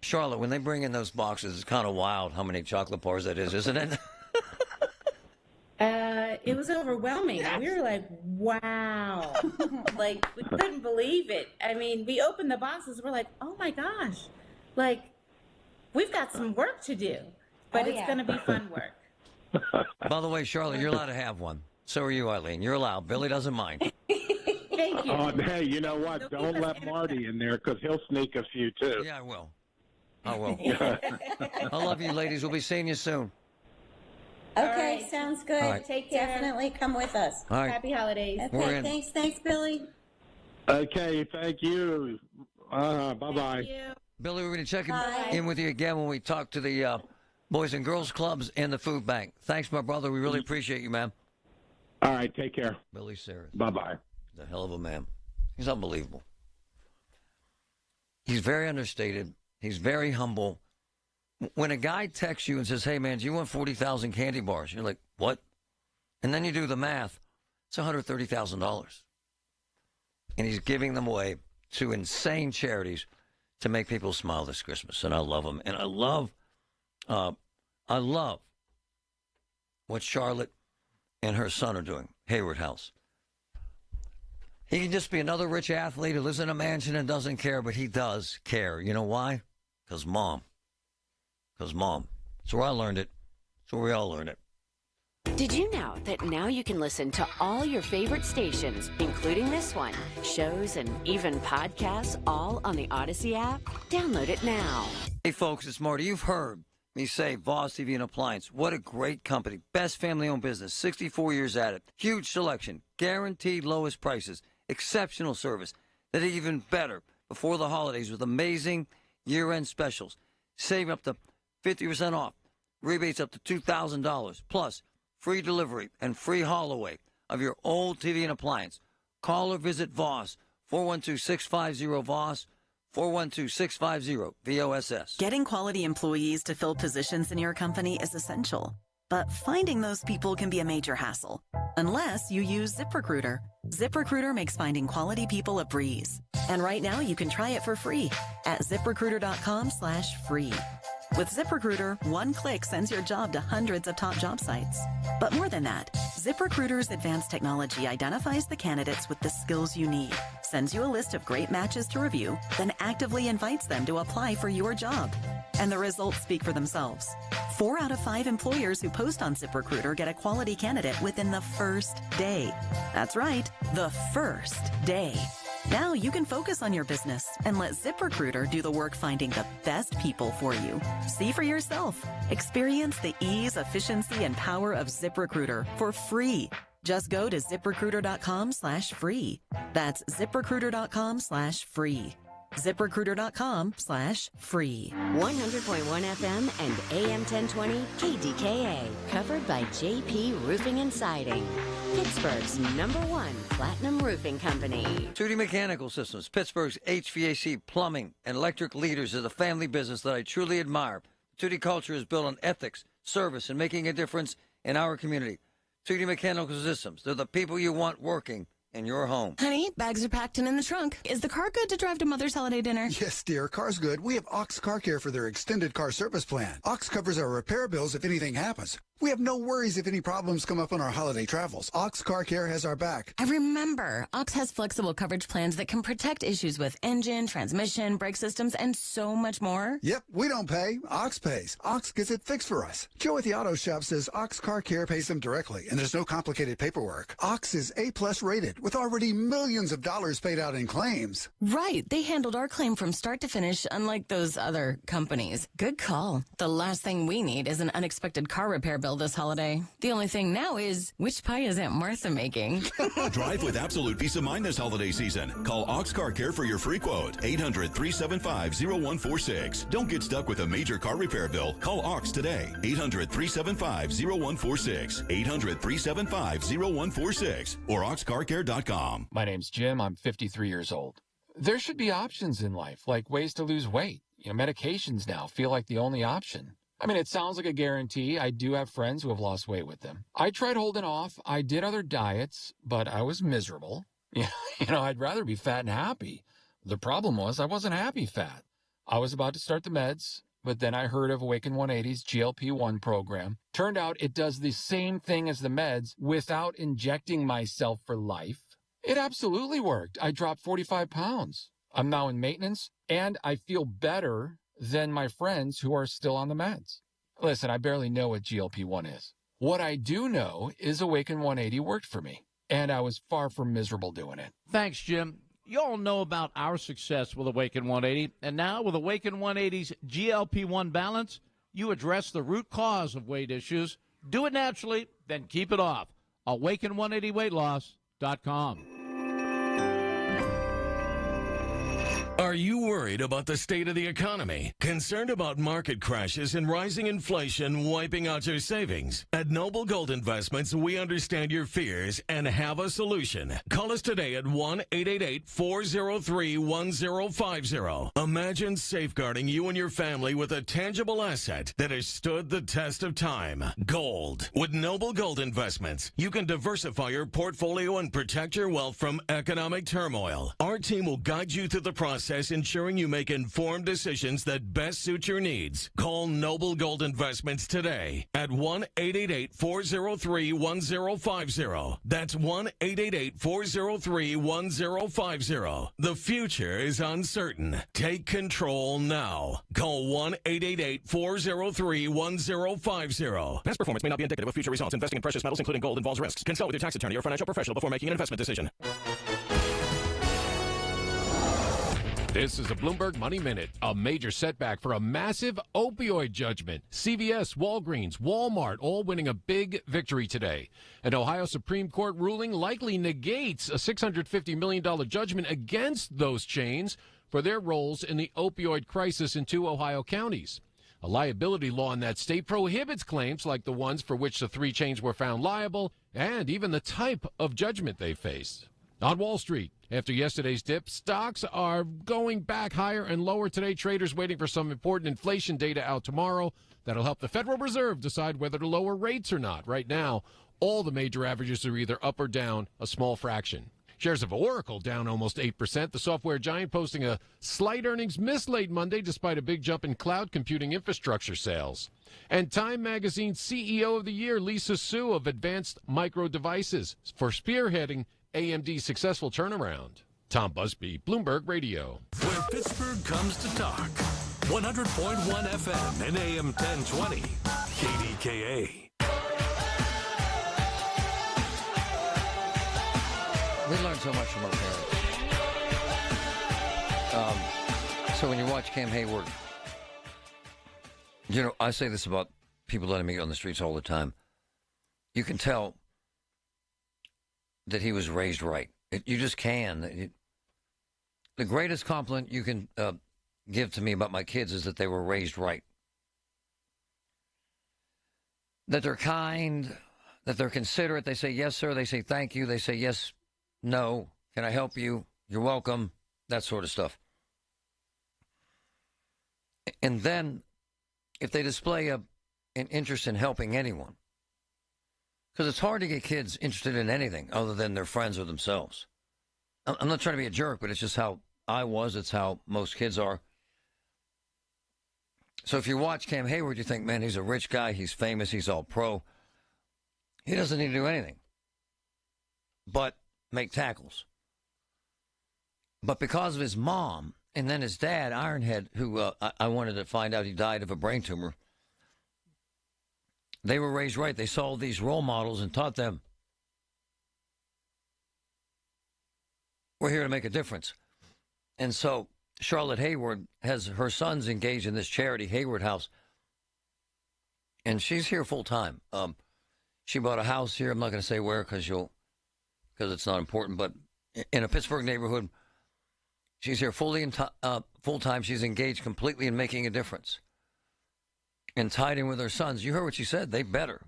Charlotte, when they bring in those boxes, it's kind of wild how many chocolate bars that is, isn't it? It was overwhelming. We were like, wow. Like, we couldn't believe it. I mean, we opened the boxes. We're like, oh, my gosh. Like, we've got some work to do. But it's going to be fun work. By the way, Charlotte, you're allowed to have one. So are you, Eileen. You're allowed. Billy doesn't mind. Thank you. Hey, you know what? Don't let Marty in there because he'll sneak a few too. Yeah, I will. I will. I love you, ladies. We'll be seeing you soon. Okay, right. sounds good. All right. Take care. Definitely come with us. All right. Happy holidays. We're Okay, in. thanks, Billy. Okay, thank you. Bye-bye. Thank you. Billy, we're going to check Bye. in with you again when we talk to the Boys and Girls Clubs and the food bank. Thanks, my brother. We really appreciate you, man. All right, take care. Billy Sarris. Bye-bye. He's a hell of a man. He's unbelievable. He's very understated. He's very humble. When a guy texts you and says, hey, man, do you want 40,000 candy bars? You're like, what? And then you do the math. It's $130,000. And he's giving them away to insane charities to make people smile this Christmas. And I love him. And I love what Charlotte and her son are doing, Heyward House. He can just be another rich athlete who lives in a mansion and doesn't care, but he does care. You know why? Because mom. Because mom. That's where I learned it. That's where we all learn it. Did you know that now you can listen to all your favorite stations, including this one, shows, and even podcasts, all on the Odyssey app? Download it now. Hey, folks, it's Marty. You've heard me say Voss TV and Appliance. What a great company. Best family-owned business. 64 years at it. Huge selection. Guaranteed lowest prices. Exceptional service. That is even better before the holidays with amazing year-end specials. Save up to 50% off. Rebates up to $2,000. Plus, free delivery and free haul away of your old TV and appliance. Call or visit Voss, 412-650-VOSS, 412-650-VOSS. Getting quality employees to fill positions in your company is essential, but finding those people can be a major hassle, unless you use ZipRecruiter. ZipRecruiter makes finding quality people a breeze. And right now you can try it for free at ZipRecruiter.com/free. With ZipRecruiter, one click sends your job to hundreds of top job sites. But more than that, ZipRecruiter's advanced technology identifies the candidates with the skills you need, sends you a list of great matches to review, then actively invites them to apply for your job. And the results speak for themselves. 4 out of 5 employers who post on ZipRecruiter get a quality candidate within the first day. That's right, the first day. Now you can focus on your business and let ZipRecruiter do the work finding the best people for you. See for yourself. Experience the ease, efficiency, and power of ZipRecruiter for free. Just go to ZipRecruiter.com/free. That's ZipRecruiter.com/free. ZipRecruiter.com/free. 100.1 FM and AM 1020 KDKA. Covered by JP Roofing and Siding. Pittsburgh's #1 platinum roofing company. 2D Mechanical Systems, Pittsburgh's HVAC, plumbing, and electric leaders, is a family business that I truly admire. 2D culture is built on ethics, service, and making a difference in our community. 2D Mechanical Systems, they're the people you want working in your home. Honey, bags are packed and in the trunk. Is the car good to drive to Mother's holiday dinner? Yes, dear. Car's good. We have Ox Car Care for their extended car service plan. Ox covers our repair bills if anything happens. We have no worries if any problems come up on our holiday travels. Ox Car Care has our back. I remember. Ox has flexible coverage plans that can protect issues with engine, transmission, brake systems, and so much more. Yep, we don't pay. Ox pays. Ox gets it fixed for us. Joe at the auto shop says Ox Car Care pays them directly, and there's no complicated paperwork. Ox is A+ rated, with already millions of dollars paid out in claims. Right. They handled our claim from start to finish, unlike those other companies. Good call. The last thing we need is an unexpected car repair bill this holiday. The only thing now is, which pie is Aunt Martha making? Drive with absolute peace of mind this holiday season. Call Ox Car Care for your free quote. 800-375-0146. Don't get stuck with a major car repair bill. Call Ox today. 800-375-0146. 800-375-0146. Or oxcarcare.com. My name's Jim. I'm 53 years old. There should be options in life, like ways to lose weight. Medications now feel like the only option. I mean, it sounds like a guarantee. I do have friends who have lost weight with them. I tried holding off. I did other diets, but I was miserable. I'd rather be fat and happy. The problem was I wasn't happy fat. I was about to start the meds, but then I heard of Awaken 180's GLP-1 program. Turned out it does the same thing as the meds without injecting myself for life. It absolutely worked. I dropped 45 pounds. I'm now in maintenance, and I feel better than my friends who are still on the meds. Listen, I barely know what GLP-1 is. What I do know is Awaken 180 worked for me. and I was far from miserable doing it. Thanks, Jim. You all know about our success with Awaken 180, and now with Awaken 180's GLP-1 Balance, you address the root cause of weight issues. Do it naturally, then keep it off. Awaken180weightloss.com. Are you worried about the state of the economy? Concerned about market crashes and rising inflation wiping out your savings? At Noble Gold Investments, we understand your fears and have a solution. Call us today at 1-888-403-1050. Imagine safeguarding you and your family with a tangible asset that has stood the test of time. Gold. With Noble Gold Investments, you can diversify your portfolio and protect your wealth from economic turmoil. Our team will guide you through the process, ensuring you make informed decisions that best suit your needs. Call Noble Gold Investments today at 1-888-403-1050. That's 1-888-403-1050. The future is uncertain. Take control now. Call 1-888-403-1050. Past performance may not be indicative of future results. Investing in precious metals, including gold, involves risks. Consult with your tax attorney or financial professional before making an investment decision. This is a Bloomberg Money Minute. A major setback for a massive opioid judgment. CVS, Walgreens, Walmart all winning a big victory today. An Ohio Supreme Court ruling likely negates a $650 million judgment against those chains for their roles in the opioid crisis in 2 Ohio counties. A liability law in that state prohibits claims like the ones for which the 3 chains were found liable, and even the type of judgment they faced. On Wall Street, after yesterday's dip, stocks are going back higher and lower today. Traders waiting for some important inflation data out tomorrow that'll help the Federal Reserve decide whether to lower rates or not. Right now, all the major averages are either up or down a small fraction. Shares of Oracle down almost 8%. The software giant posting a slight earnings miss late Monday despite a big jump in cloud computing infrastructure sales. And Time Magazine CEO of the Year, Lisa Su of Advanced Micro Devices, for spearheading AMD's successful turnaround. Tom Busby, Bloomberg Radio. Where Pittsburgh comes to talk. 100.1 FM and AM 1020. KDKA. We learn so much from our parents. So when you watch Cam Heyward, you know, I say this about people that I meet on the streets all the time. You can tell that he was raised right. You just can. The greatest compliment you can give to me about my kids is that they were raised right. That they're kind, that they're considerate. They say, yes, sir. They say, thank you. They say, yes, no. Can I help you? You're welcome. That sort of stuff. And then if they display an interest in helping anyone, because it's hard to get kids interested in anything other than their friends or themselves. I'm not trying to be a jerk, but it's just how I was. It's how most kids are. So if you watch Cam Heyward, you think, man, he's a rich guy. He's famous. He's all pro. He doesn't need to do anything but make tackles. But because of his mom and then his dad, Ironhead, who I wanted to find out he died of a brain tumor, they were raised right. They saw these role models and taught them, we're here to make a difference. And so Charlotte Heyward has her sons engaged in this charity, Heyward House. And she's here full time. She bought a house here. I'm not going to say where because it's not important, but in a Pittsburgh neighborhood. She's here full time. She's engaged completely in making a difference. And tied in with her sons. You heard what she said. They better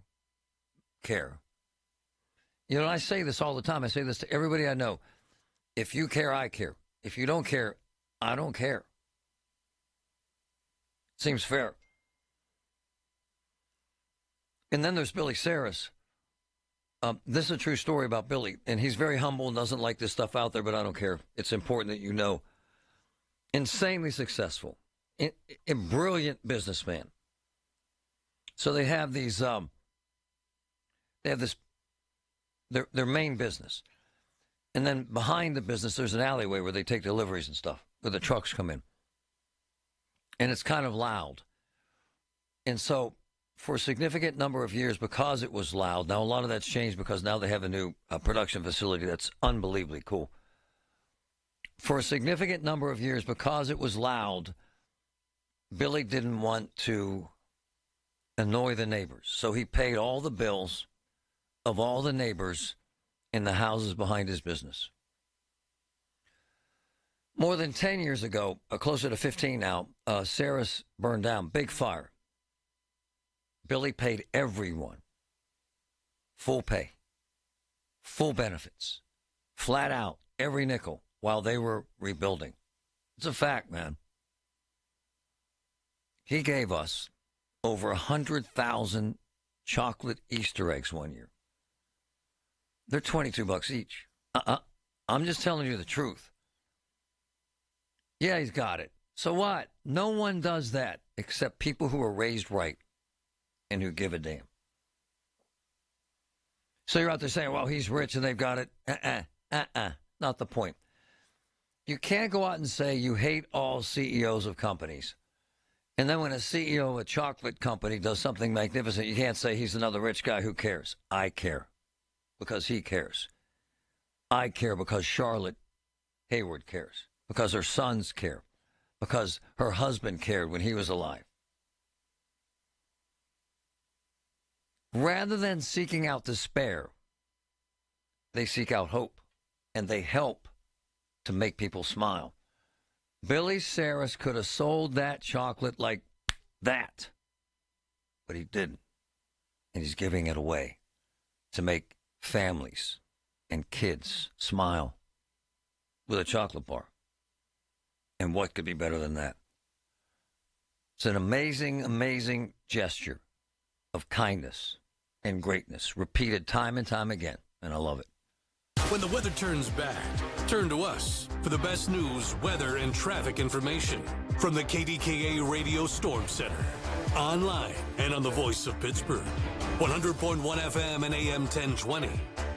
care. You know, I say this all the time. I say this to everybody I know. If you care, I care. If you don't care, I don't care. Seems fair. And then there's Billy Sarris. This is a true story about Billy. And he's very humble and doesn't like this stuff out there, but I don't care. It's important that you know. Insanely successful. A brilliant businessman. So they have these, their main business. And then behind the business, there's an alleyway where they take deliveries and stuff, where the trucks come in. And it's kind of loud. And so for a significant number of years, because it was loud. Now, a lot of that's changed because now they have a new production facility that's unbelievably cool. For a significant number of years, because it was loud, Billy didn't want to annoy the neighbors. So he paid all the bills of all the neighbors in the houses behind his business. More than 10 years ago, closer to 15 now, Sarris burned down. Big fire. Billy paid everyone full pay, full benefits, flat out, every nickel, while they were rebuilding. It's a fact, man. He gave us over 100,000 chocolate Easter eggs one year. They're $22 each. I'm just telling you the truth. Yeah, he's got it. So what? No one does that except people who are raised right and who give a damn. So you're out there saying, well, he's rich and they've got it. Not the point. You can't go out and say you hate all CEOs of companies. And then when a CEO of a chocolate company does something magnificent, you can't say he's another rich guy who cares. I care because he cares. I care because Charlotte Heyward cares, because her sons care, because her husband cared when he was alive. Rather than seeking out despair, they seek out hope, and they help to make people smile. Billy Sarris could have sold that chocolate like that, but he didn't, and he's giving it away to make families and kids smile with a chocolate bar. And what could be better than that? It's an amazing, amazing gesture of kindness and greatness, repeated time and time again, and I love it. When the weather turns bad, turn to us for the best news, weather, and traffic information from the KDKA Radio Storm Center. Online and on the Voice of Pittsburgh. 100.1 FM and AM 1020.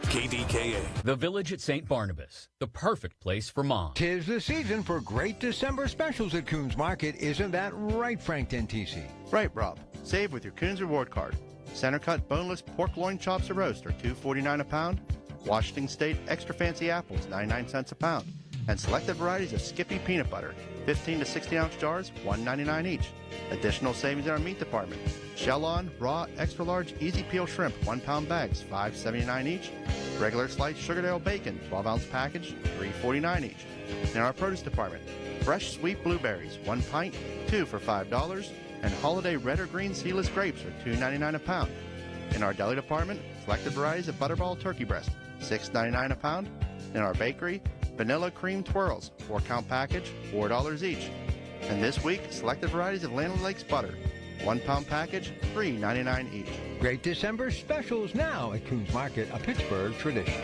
KDKA. The Village at St. Barnabas, the perfect place for mom. 'Tis the season for great December specials at Coons Market. Isn't that right, Frank Dentisi? Right, Rob. Save with your Coons Reward Card. Center cut boneless pork loin chops or roast are $2.49 a pound. Washington State extra fancy apples, 99 cents a pound. And selected varieties of Skippy peanut butter, 15 to 16-ounce jars, $1.99 each. Additional savings in our meat department. Shell-on, raw, extra-large, easy-peel shrimp, 1-pound bags, $5.79 each. Regular sliced Sugardale bacon, 12-ounce package, $3.49 each. In our produce department, fresh sweet blueberries, 1 pint, 2 for $5. And holiday red or green seedless grapes are $2.99 a pound. In our deli department, selected varieties of Butterball turkey breast, $6.99 a pound. In our bakery, vanilla cream twirls, 4-count package, $4 each. And this week, selected varieties of Land Lakes butter, 1-pound package, $3.99 each. Great December specials now at Coons Market, a Pittsburgh tradition.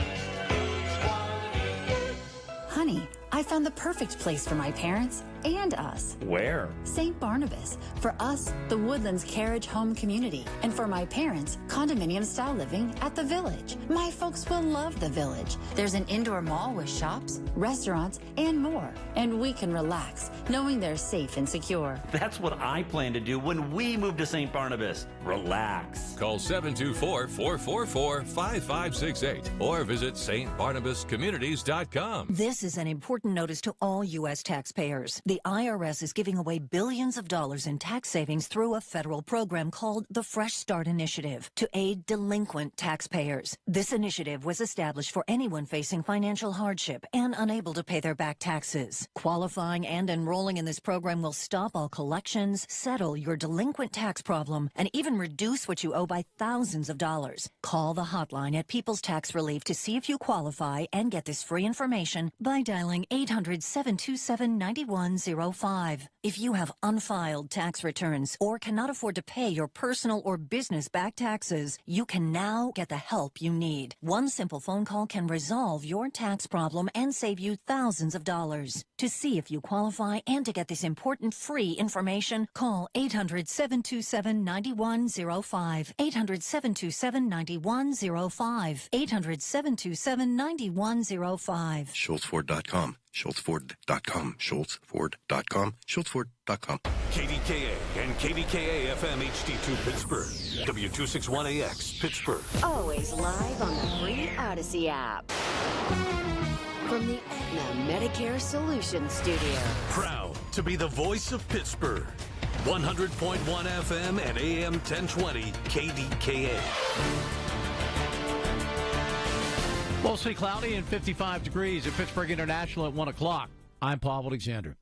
Honey, I found the perfect place for my parents and us. Where? St. Barnabas. For us, the Woodlands Carriage Home Community. And for my parents, condominium-style living at the Village. My folks will love the Village. There's an indoor mall with shops, restaurants, and more. And we can relax, knowing they're safe and secure. That's what I plan to do when we move to St. Barnabas. Relax. Call 724-444-5568 or visit stbarnabascommunities.com. This is an important notice to all U.S. taxpayers. The IRS is giving away billions of dollars in tax savings through a federal program called the Fresh Start Initiative to aid delinquent taxpayers. This initiative was established for anyone facing financial hardship and unable to pay their back taxes. Qualifying and enrolling in this program will stop all collections, settle your delinquent tax problem, and even reduce what you owe by thousands of dollars. Call the hotline at People's Tax Relief to see if you qualify and get this free information by dialing 800-727-9105. If you have unfiled tax returns or cannot afford to pay your personal or business back taxes, you can now get the help you need. One simple phone call can resolve your tax problem and save you thousands of dollars. To see if you qualify and to get this important free information, call 800-727-9105. 800-727-9105. 800-727-9105. SchultzFord.com. SchultzFord.com. SchultzFord.com. SchultzFord.com. KDKA and KDKA FM HD2 Pittsburgh. W261AX Pittsburgh. Always live on the free Odyssey app. From the Aetna Medicare Solutions Studio. Proud to be the voice of Pittsburgh. 100.1 FM and AM 1020 KDKA. Mostly cloudy and 55 degrees at Pittsburgh International at 1 o'clock. I'm Paul Alexander.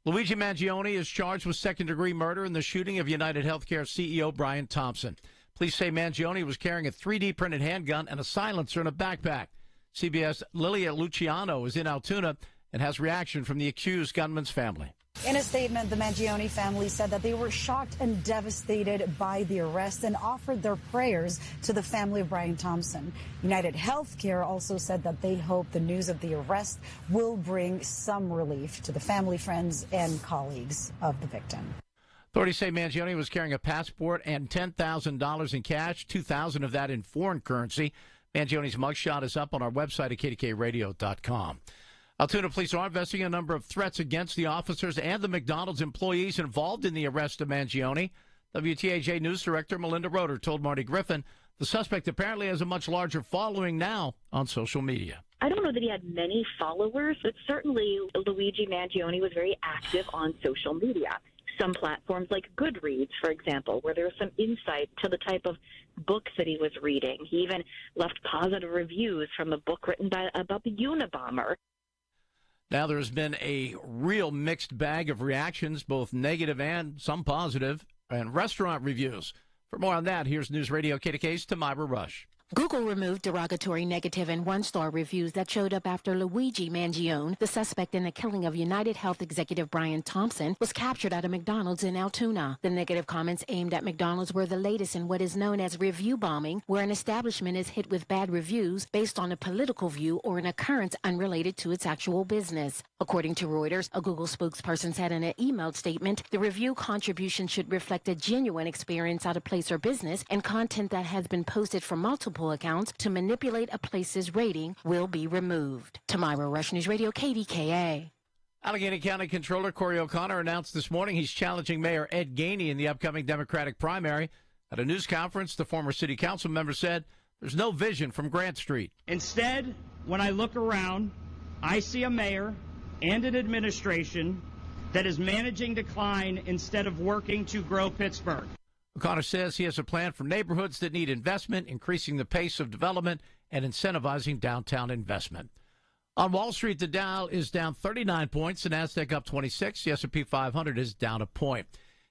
Luigi Mangione is charged with second-degree murder in the shooting of United Healthcare CEO Brian Thompson. Police say Mangione was carrying a 3D-printed handgun and a silencer in a backpack. CBS Lilia Luciano is in Altoona and has reaction from the accused gunman's family. In a statement, the Mangione family said that they were shocked and devastated by the arrest and offered their prayers to the family of Brian Thompson. United Healthcare also said that they hope the news of the arrest will bring some relief to the family, friends, and colleagues of the victim. Authorities say Mangione was carrying a passport and $10,000 in cash, $2,000 of that in foreign currency. Mangione's mugshot is up on our website at kdkradio.com. Altoona police are investigating a number of threats against the officers and the McDonald's employees involved in the arrest of Mangione. WTAJ News Director Melinda Roeder told Marty Griffin the suspect apparently has a much larger following now on social media. I don't know that he had many followers, but certainly Luigi Mangione was very active on social media. Some platforms like Goodreads, for example, where there was some insight to the type of books that he was reading. He even left positive reviews from a book written about the Unabomber. Now there's been a real mixed bag of reactions, both negative and some positive, and restaurant reviews. For more on that, here's News Radio KDK's Tamira Rush. Google removed derogatory, negative, and one-star reviews that showed up after Luigi Mangione, the suspect in the killing of United Health executive Brian Thompson, was captured at a McDonald's in Altoona. The negative comments aimed at McDonald's were the latest in what is known as review bombing, where an establishment is hit with bad reviews based on a political view or an occurrence unrelated to its actual business. According to Reuters, a Google spokesperson said in an emailed statement, the review contribution should reflect a genuine experience at a place or business, and content that has been posted from multiple accounts to manipulate a place's rating will be removed. Tamira Rush, News Radio, KDKA. Allegheny County Controller Corey O'Connor announced this morning he's challenging Mayor Ed Gainey in the upcoming Democratic primary. At a news conference, the former city council member said there's no vision from Grant Street. Instead, when I look around, I see a mayor and an administration that is managing decline instead of working to grow Pittsburgh. O'Connor says he has a plan for neighborhoods that need investment, increasing the pace of development and incentivizing downtown investment. On Wall Street, the Dow is down 39 points, the Nasdaq up 26, the S&P 500 is down a point.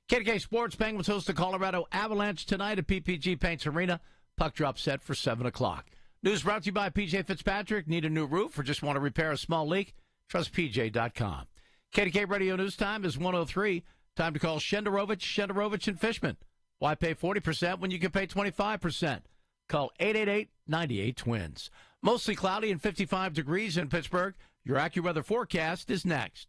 KDK Sports, Penguins host the Colorado Avalanche tonight at PPG Paints Arena. Puck drop set for 7 o'clock. News brought to you by P.J. Fitzpatrick. Need a new roof or just want to repair a small leak? Trust PJ.com. KDK Radio News Time is 1:03. Time to call Shenderovich and Fishman. Why pay 40% when you can pay 25%? Call 888-98-TWINS. Mostly cloudy and 55 degrees in Pittsburgh. Your AccuWeather forecast is next.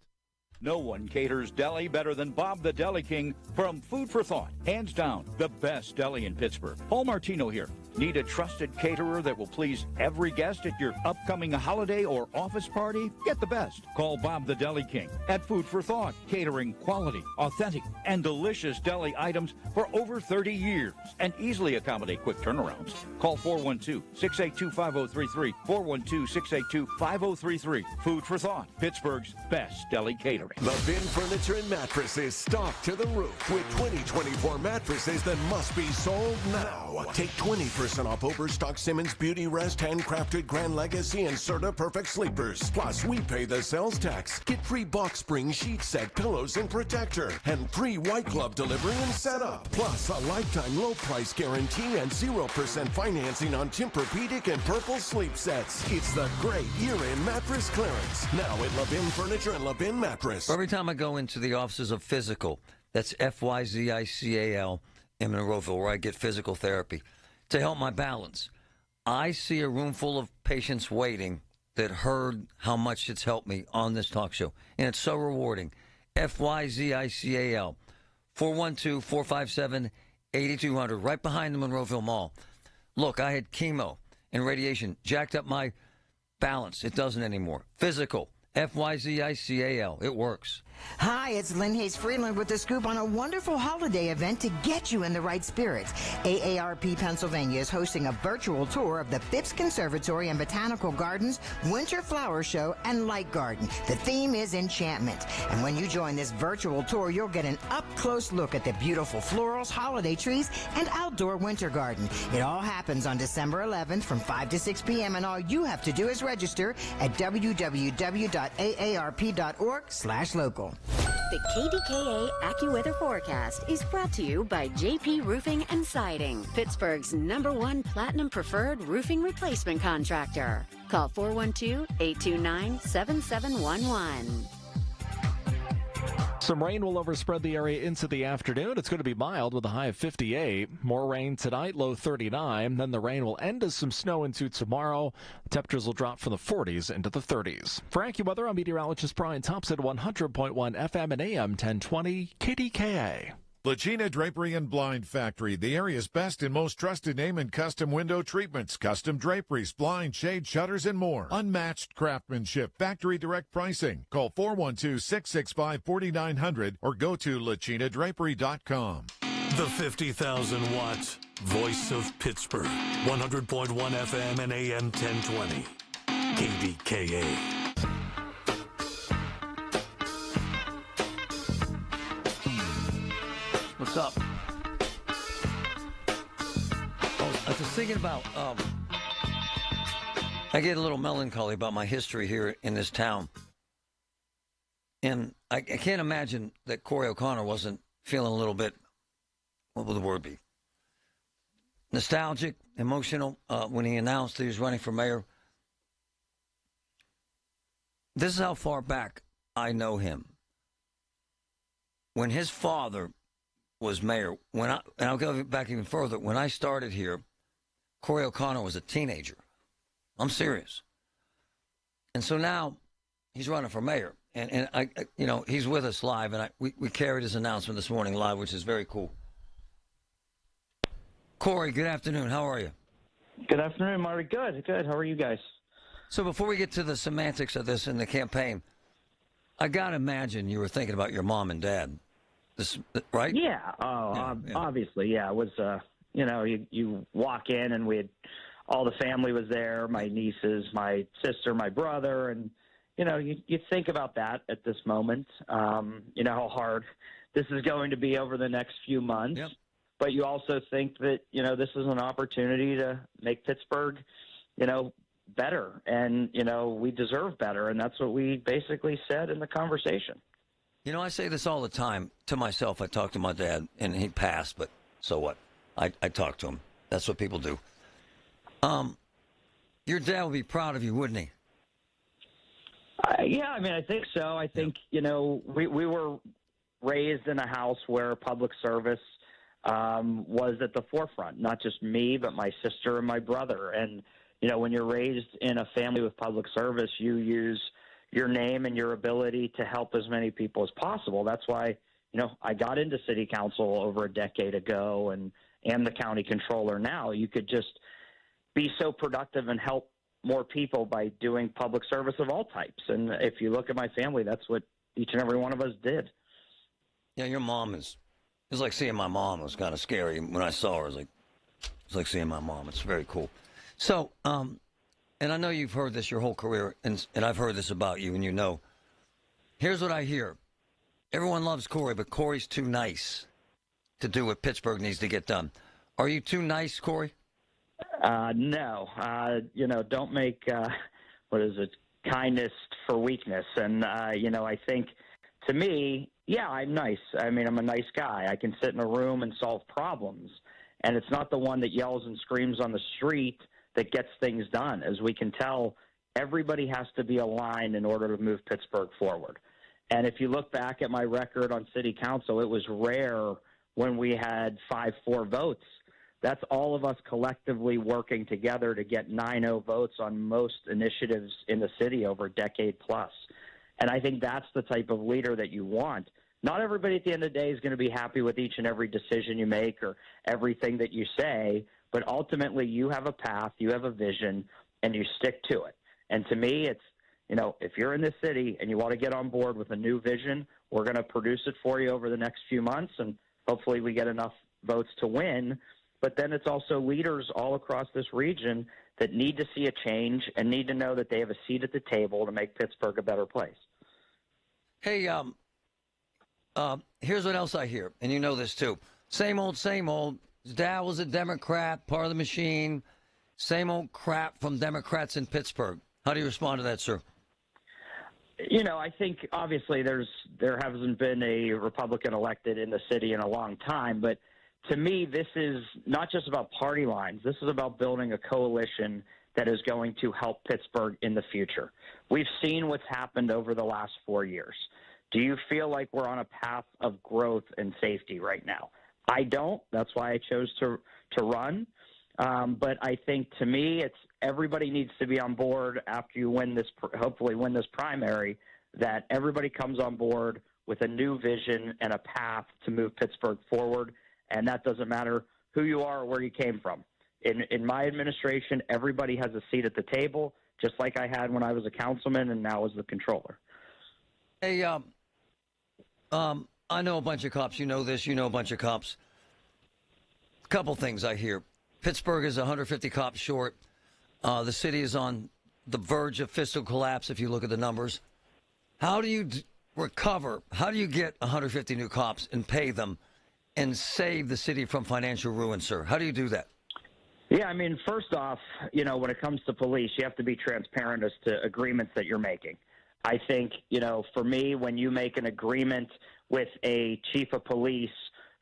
No one caters deli better than Bob the Deli King from Food for Thought. Hands down, the best deli in Pittsburgh. Paul Martino here. Need a trusted caterer that will please every guest at your upcoming holiday or office party? Get the best. Call Bob the Deli King at Food for Thought, catering quality, authentic, and delicious deli items for over 30 years and easily accommodate quick turnarounds. Call 412-682-5033, 412-682-5033. Food for Thought, Pittsburgh's best deli catering. The Bin Furniture and Mattresses stocked to the roof with 2024 mattresses that must be sold now. Take 20% off Overstock Simmons Beauty Rest handcrafted Grand Legacy and Serta Perfect Sleepers. Plus, we pay the sales tax. Get free box spring sheet set, pillows, and protector. And free white glove delivery and setup. Plus, a lifetime low price guarantee and 0% financing on Tempur-Pedic and Purple sleep sets. It's the great year-end mattress clearance. Now at Levin Furniture and Levin Mattress. Every time I go into the offices of Physical, that's F-Y-Z-I-C-A-L, in Monroeville, where I get physical therapy, to help my balance, I see a room full of patients waiting that heard how much it's helped me on this talk show. And it's so rewarding. F-Y-Z-I-C-A-L, 412-457-8200, right behind the Monroeville Mall. Look, I had chemo and radiation, jacked up my balance. It doesn't anymore. Physical, F-Y-Z-I-C-A-L. It works. Hi, it's Lynn Hayes Freeland with the scoop on a wonderful holiday event to get you in the right spirits. AARP Pennsylvania is hosting a virtual tour of the Phipps Conservatory and Botanical Gardens Winter Flower Show and Light Garden. The theme is enchantment. And when you join this virtual tour, you'll get an up-close look at the beautiful florals, holiday trees, and outdoor winter garden. It all happens on December 11th from 5 to 6 p.m. and all you have to do is register at www.aarp.org/local. The KDKA AccuWeather forecast is brought to you by JP Roofing and Siding, Pittsburgh's #1 Platinum Preferred Roofing Replacement Contractor. Call 412-829-7711. Some rain will overspread the area into the afternoon. It's going to be mild with a high of 58. More rain tonight, low 39. Then the rain will end as some snow into tomorrow. Temperatures will drop from the 40s into the 30s. For AccuWeather, I'm meteorologist Brian Thompson, 100.1 FM and AM 1020 KDKA. Lacina Drapery and Blind Factory, the area's best and most trusted name in custom window treatments, custom draperies, blind, shade, shutters, and more. Unmatched craftsmanship, factory direct pricing. Call 412-665-4900 or go to lacinadrapery.com. The 50,000-watt voice of Pittsburgh, 100.1 FM and AM 1020, KDKA. What's up? I was thinking about, I get a little melancholy about my history here in this town. And I can't imagine that Corey O'Connor wasn't feeling a little bit, what would the word be? Nostalgic, emotional, when he announced he was running for mayor. This is how far back I know him. When his father was mayor, and I'll go back even further, when I started here, Corey O'Connor was a teenager. I'm serious. And so now he's running for mayor. And I he's with us live, and we carried his announcement this morning live, which is very cool. Corey, good afternoon. How are you? Good afternoon, Marty. Good. How are you guys? So before we get to the semantics of this in the campaign, I got to imagine you were thinking about your mom and dad. Right? Yeah. Obviously. Yeah. It was, you walk in and all the family was there, my nieces, my sister, my brother. And, you think about that at this moment, how hard this is going to be over the next few months. Yep. But you also think that, this is an opportunity to make Pittsburgh, better. And, we deserve better. And that's what we basically said in the conversation. I say this all the time to myself. I talk to my dad, and he passed, but so what? I talk to him. That's what people do. Your dad would be proud of you, wouldn't he? Yeah, I think so. I think, we were raised in a house where public service was at the forefront, not just me, but my sister and my brother. And, when you're raised in a family with public service, you use your name and your ability to help as many people as possible. That's why, I got into city council over a decade ago and am the county controller now. You could just be so productive and help more people by doing public service of all types. And if you look at my family, that's what each and every one of us did. Yeah, your mom it's like seeing my mom. It was kind of scary. When I saw her, it's like seeing my mom. It's very cool. So, and I know you've heard this your whole career, and I've heard this about you, and here's what I hear. Everyone loves Corey, but Corey's too nice to do what Pittsburgh needs to get done. Are you too nice, Corey? No. Don't make, kindness for weakness. And, I think, to me, yeah, I'm nice. I'm a nice guy. I can sit in a room and solve problems. And it's not the one that yells and screams on the street that gets things done. As we can tell, everybody has to be aligned in order to move Pittsburgh forward. And if you look back at my record on city council, it was rare when we had 5-4 votes. That's all of us collectively working together to get 9-0 votes on most initiatives in the city over a decade plus. And I think that's the type of leader that you want. Not everybody at the end of the day is going to be happy with each and every decision you make or everything that you say, but ultimately you have a path, you have a vision, and you stick to it. And to me, it's, if you're in this city and you want to get on board with a new vision, we're going to produce it for you over the next few months, and hopefully we get enough votes to win. But then it's also leaders all across this region that need to see a change and need to know that they have a seat at the table to make Pittsburgh a better place. Hey, here's what else I hear, and you know this too. Same old, same old. Dow was a Democrat, part of the machine. Same old crap from Democrats in Pittsburgh. How do you respond to that, sir? I think obviously there hasn't been a Republican elected in the city in a long time, but to me, this is not just about party lines. This is about building a coalition that is going to help Pittsburgh in the future. We've seen what's happened over the last 4 years. Do you feel like we're on a path of growth and safety right now? I don't. That's why I chose to run. But I think, to me, it's everybody needs to be on board after you win this, hopefully win this primary, that everybody comes on board with a new vision and a path to move Pittsburgh forward. And that doesn't matter who you are or where you came from. In my administration, everybody has a seat at the table, just like I had when I was a councilman and now as the controller. Hey, I know a bunch of cops. You know this. You know a bunch of cops. A couple things I hear. Pittsburgh is 150 cops short. The city is on the verge of fiscal collapse if you look at the numbers. How do you recover? How do you get 150 new cops and pay them and save the city from financial ruin, sir? How do you do that? Yeah, I mean, first off, when it comes to police, you have to be transparent as to agreements that you're making. I think, for me, when you make an agreement with a chief of police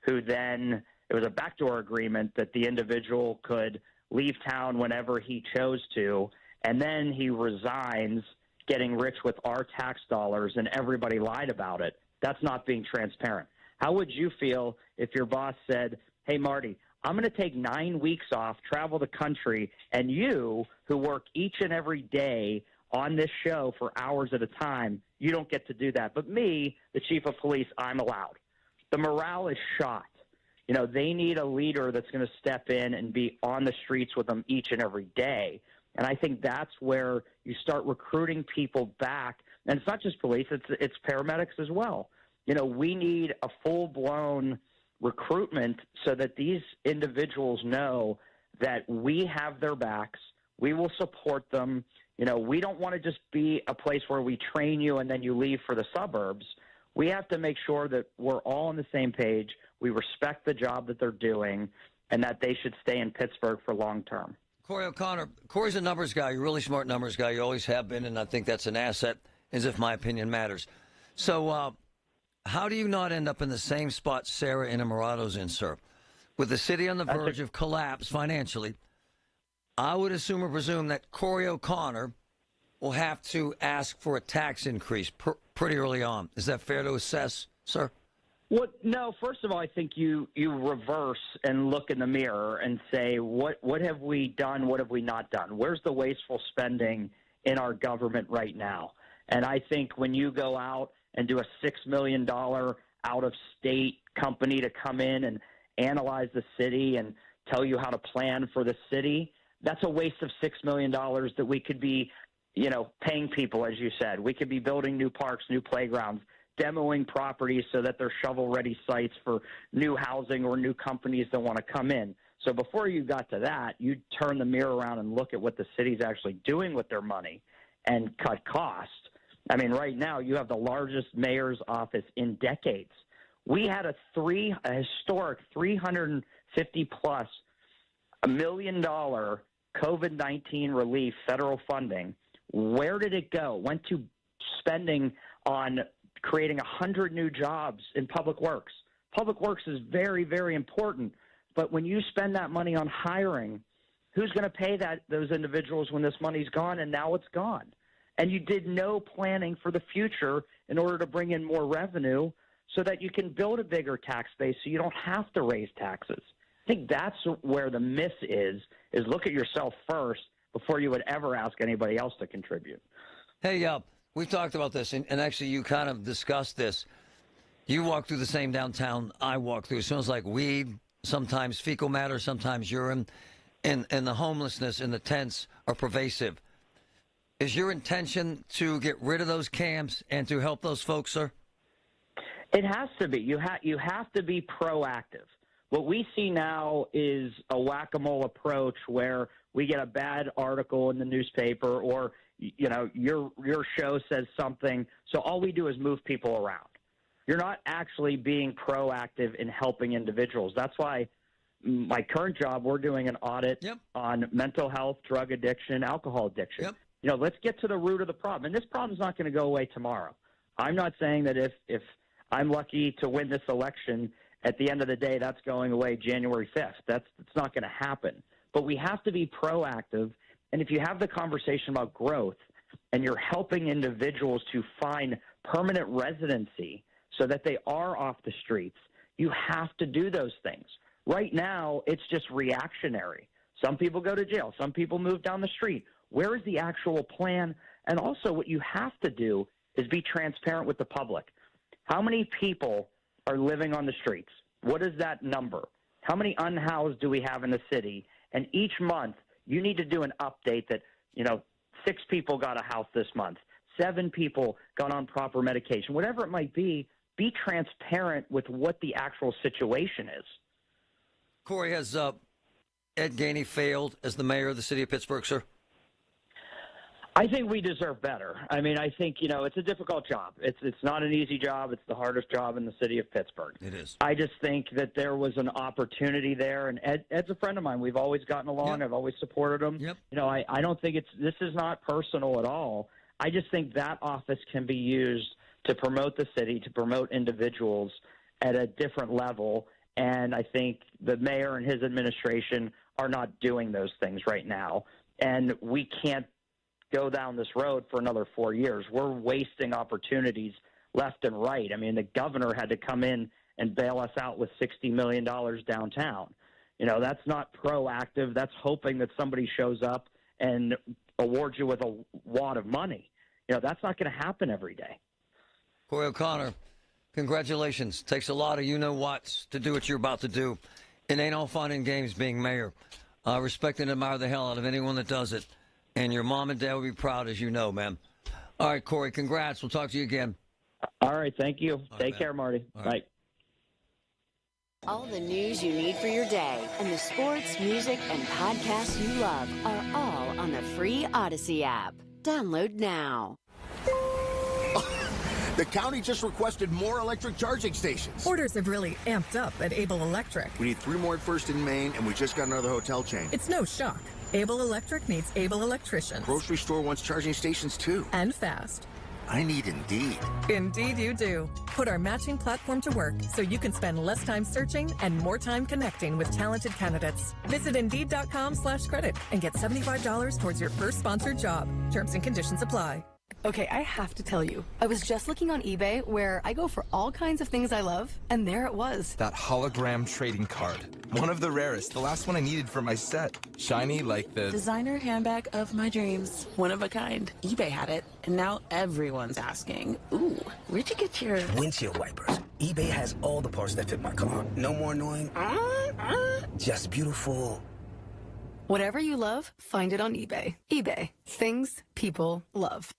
who then, it was a backdoor agreement that the individual could leave town whenever he chose to, and then he resigns, getting rich with our tax dollars, and everybody lied about it. That's not being transparent. How would you feel if your boss said, hey, Marty, I'm going to take 9 weeks off, travel the country, and you, who work each and every day on this show for hours at a time, you don't get to do that. But me, the chief of police, I'm allowed. The morale is shot. They need a leader that's going to step in and be on the streets with them each and every day. And I think that's where you start recruiting people back. And it's not just police, it's paramedics as well. We need a full-blown recruitment so that these individuals know that we have their backs, we will support them. We don't want to just be a place where we train you and then you leave for the suburbs. We have to make sure that we're all on the same page, we respect the job that they're doing, and that they should stay in Pittsburgh for long term. Corey O'Connor, Corey's a numbers guy. You're a really smart numbers guy. You always have been, and I think that's an asset, as if my opinion matters. So how do you not end up in the same spot Sarah and Amarado's in, sir? With the city on the verge of collapse financially, I would assume or presume that Corey O'Connor will have to ask for a tax increase pretty early on. Is that fair to assess, sir? Well, no. First of all, I think you reverse and look in the mirror and say, what have we done? What have we not done? Where's the wasteful spending in our government right now? And I think when you go out and do a $6 million out-of-state company to come in and analyze the city and tell you how to plan for the city, that's a waste of $6 million that we could be, paying people, as you said. We could be building new parks, new playgrounds, demoing properties so that they're shovel-ready sites for new housing or new companies that want to come in. So before you got to that, you turn the mirror around and look at what the city's actually doing with their money and cut costs. I mean, right now you have the largest mayor's office in decades. We had a historic $350+ million COVID-19 relief federal funding. Where did it go? Went to spending on creating 100 new jobs in public works. Public works is very, very important. But when you spend that money on hiring, who's going to pay those individuals when this money's gone? And now it's gone. And you did no planning for the future in order to bring in more revenue so that you can build a bigger tax base so you don't have to raise taxes. I think that's where the miss is look at yourself first before you would ever ask anybody else to contribute. Hey, we've talked about this, and actually you kind of discussed this. You walk through the same downtown I walk through. It smells like weed, sometimes fecal matter, sometimes urine, and the homelessness and the tents are pervasive. Is your intention to get rid of those cams and to help those folks, sir? It has to be. You have to be proactive. What we see now is a whack-a-mole approach where we get a bad article in the newspaper, or your show says something, so all we do is move people around. You're not actually being proactive in helping individuals. That's why my current job, we're doing an audit on mental health, drug addiction, alcohol addiction. Let's get to the root of the problem. And this problem's not going to go away tomorrow. I'm not saying that if I'm lucky to win this election, at the end of the day, that's going away January 5th. It's not going to happen. But we have to be proactive. And if you have the conversation about growth and you're helping individuals to find permanent residency so that they are off the streets, you have to do those things. Right now, it's just reactionary. Some people go to jail. Some people move down the street. Where is the actual plan? And also what you have to do is be transparent with the public. How many people are living on the streets? What is that number? How many unhoused do we have in the city? And each month, you need to do an update that, 6 people got a house this month, 7 people got on proper medication. Whatever it might be transparent with what the actual situation is. Corey, has Ed Gainey failed as the mayor of the city of Pittsburgh, sir? I think we deserve better. I mean, I think, it's a difficult job. It's not an easy job. It's the hardest job in the city of Pittsburgh. It is. I just think that there was an opportunity there, and Ed's a friend of mine. We've always gotten along. I've always supported him. I don't think this is not personal at all. I just think that office can be used to promote the city, to promote individuals at a different level, and I think the mayor and his administration are not doing those things right now, and we can't go down this road for another 4 years. We're wasting opportunities left and right. I mean, the governor had to come in and bail us out with $60 million downtown. That's not proactive. That's hoping that somebody shows up and awards you with a wad of money. That's not going to happen every day. Corey O'Connor, congratulations. Takes a lot of you-know-whats to do what you're about to do. It ain't all fun and games being mayor. Respect and admire the hell out of anyone that does it. And your mom and dad will be proud, as you know, man. All right, Corey, congrats. We'll talk to you again. All right, thank you. Take care, Marty. Bye. All the news you need for your day and the sports, music, and podcasts you love are all on the free Odyssey app. Download now. The county just requested more electric charging stations. Orders have really amped up at Able Electric. We need 3 more at First and Main, and we just got another hotel chain. It's no shock. Able Electric needs able electricians. Grocery store wants charging stations, too. And fast. I need Indeed. Indeed you do. Put our matching platform to work so you can spend less time searching and more time connecting with talented candidates. Visit Indeed.com/credit and get $75 towards your first sponsored job. Terms and conditions apply. Okay, I have to tell you, I was just looking on eBay where I go for all kinds of things I love, and there it was. That hologram trading card. One of the rarest, the last one I needed for my set. Shiny like the designer handbag of my dreams. One of a kind. eBay had it, and now everyone's asking, ooh, where'd you get your windshield wipers? eBay has all the parts that fit my car. No more annoying, just beautiful. Whatever you love, find it on eBay. eBay. Things people love.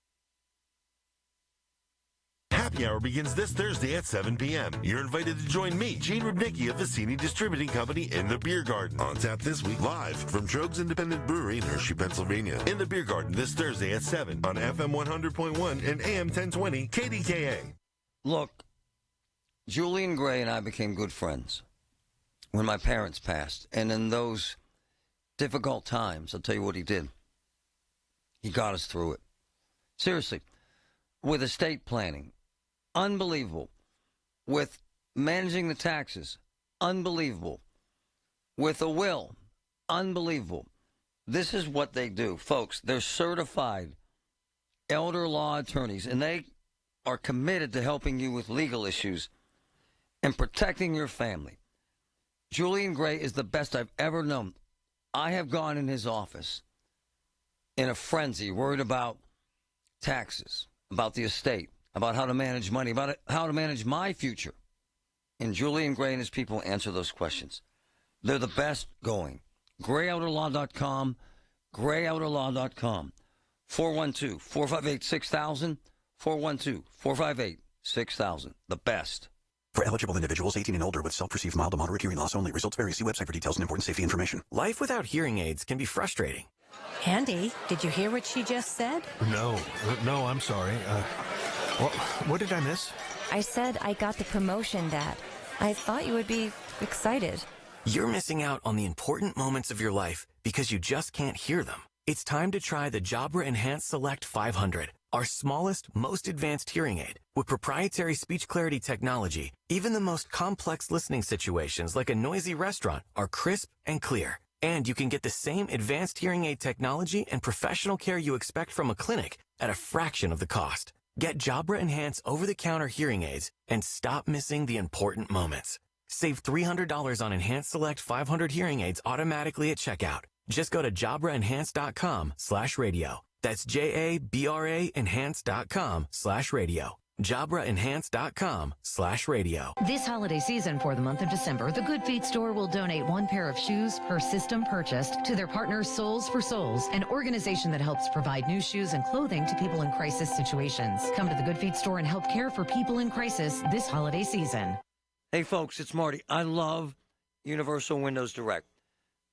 Happy Hour begins this Thursday at 7 p.m. You're invited to join me, Gene Rubnicki of Vicini Distributing Company in the Beer Garden. On tap this week, live from Trogs Independent Brewery in Hershey, Pennsylvania. In the Beer Garden this Thursday at 7 on FM 100.1 and AM 1020 KDKA. Look, Julian Gray and I became good friends when my parents passed. And in those difficult times, I'll tell you what he did. He got us through it. Seriously, with estate planning. Unbelievable. With managing the taxes, unbelievable. With a will, unbelievable. This is what they do, folks. They're certified elder law attorneys, and they are committed to helping you with legal issues and protecting your family. Julian Gray is the best I've ever known. I have gone in his office in a frenzy, worried about taxes, about the estate, about how to manage money, about how to manage my future. And Julian Gray and his people answer those questions. They're the best going. GrayOuterLaw.com, GrayOuterLaw.com. 412-458-6000. 412-458-6000. The best. For eligible individuals 18 and older with self-perceived mild to moderate hearing loss only. Results vary. See website for details and important safety information. Life without hearing aids can be frustrating. Andy, did you hear what she just said? No, I'm sorry. What did I miss? I said I got the promotion, Dad. I thought you would be excited. You're missing out on the important moments of your life because you just can't hear them. It's time to try the Jabra Enhanced Select 500, our smallest, most advanced hearing aid. With proprietary speech clarity technology, even the most complex listening situations like a noisy restaurant are crisp and clear. And you can get the same advanced hearing aid technology and professional care you expect from a clinic at a fraction of the cost. Get Jabra Enhance over-the-counter hearing aids and stop missing the important moments. Save $300 on Enhanced Select 500 hearing aids automatically at checkout. Just go to JabraEnhance.com/radio. That's JABRA Enhance.com/radio. JabraEnhance.com/radio. This holiday season for the month of December, the Good Feet store will donate 1 pair of shoes per system purchased to their partner Souls for Souls, an organization that helps provide new shoes and clothing to people in crisis situations. Come to the Good Feet store and help care for people in crisis this holiday season. Hey, folks, it's Marty. I love Universal Windows Direct.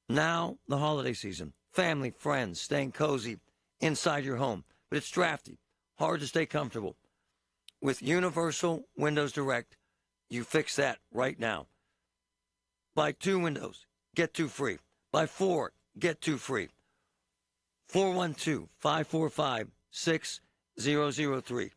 Now, the holiday season. Family, friends, staying cozy inside your home. But it's drafty, hard to stay comfortable. With Universal Windows Direct, you fix that right now. Buy 2 windows, get 2 free. Buy 4, get 2 free. 412-545-6003.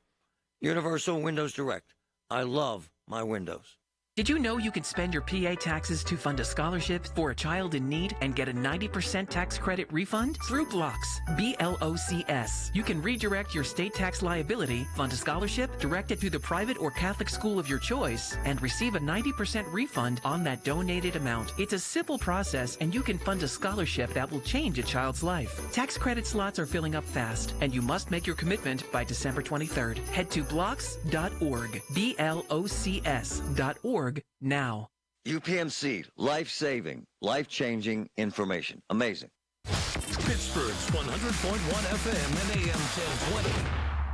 Universal Windows Direct. I love my windows. Did you know you can spend your PA taxes to fund a scholarship for a child in need and get a 90% tax credit refund? Through Blocks, BLOCS, you can redirect your state tax liability, fund a scholarship, direct it to the private or Catholic school of your choice, and receive a 90% refund on that donated amount. It's a simple process, and you can fund a scholarship that will change a child's life. Tax credit slots are filling up fast, and you must make your commitment by December 23rd. Head to blocks.org, BLOCS.org now. UPMC, life-saving, life-changing information. Amazing. Pittsburgh's 100.1 FM and AM 1020.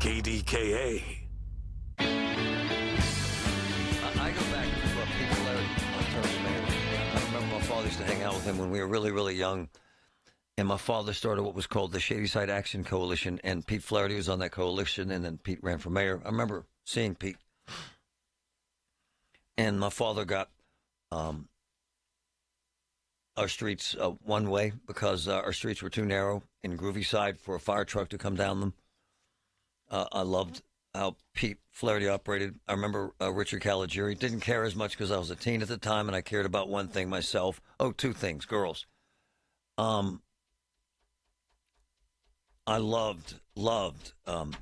KDKA. I go back to Pete Flaherty on terms of mayor. I remember my father used to hang out with him when we were really, really young. And my father started what was called the Shady Side Action Coalition. And Pete Flaherty was on that coalition. And then Pete ran for mayor. I remember seeing Pete. And my father got our streets one way because our streets were too narrow in Groovy Side for a fire truck to come down them. I loved how Pete Flaherty operated. I remember Richard Caligiuri. Didn't care as much because I was a teen at the time and I cared about one thing myself. Oh, 2 things, girls. I loved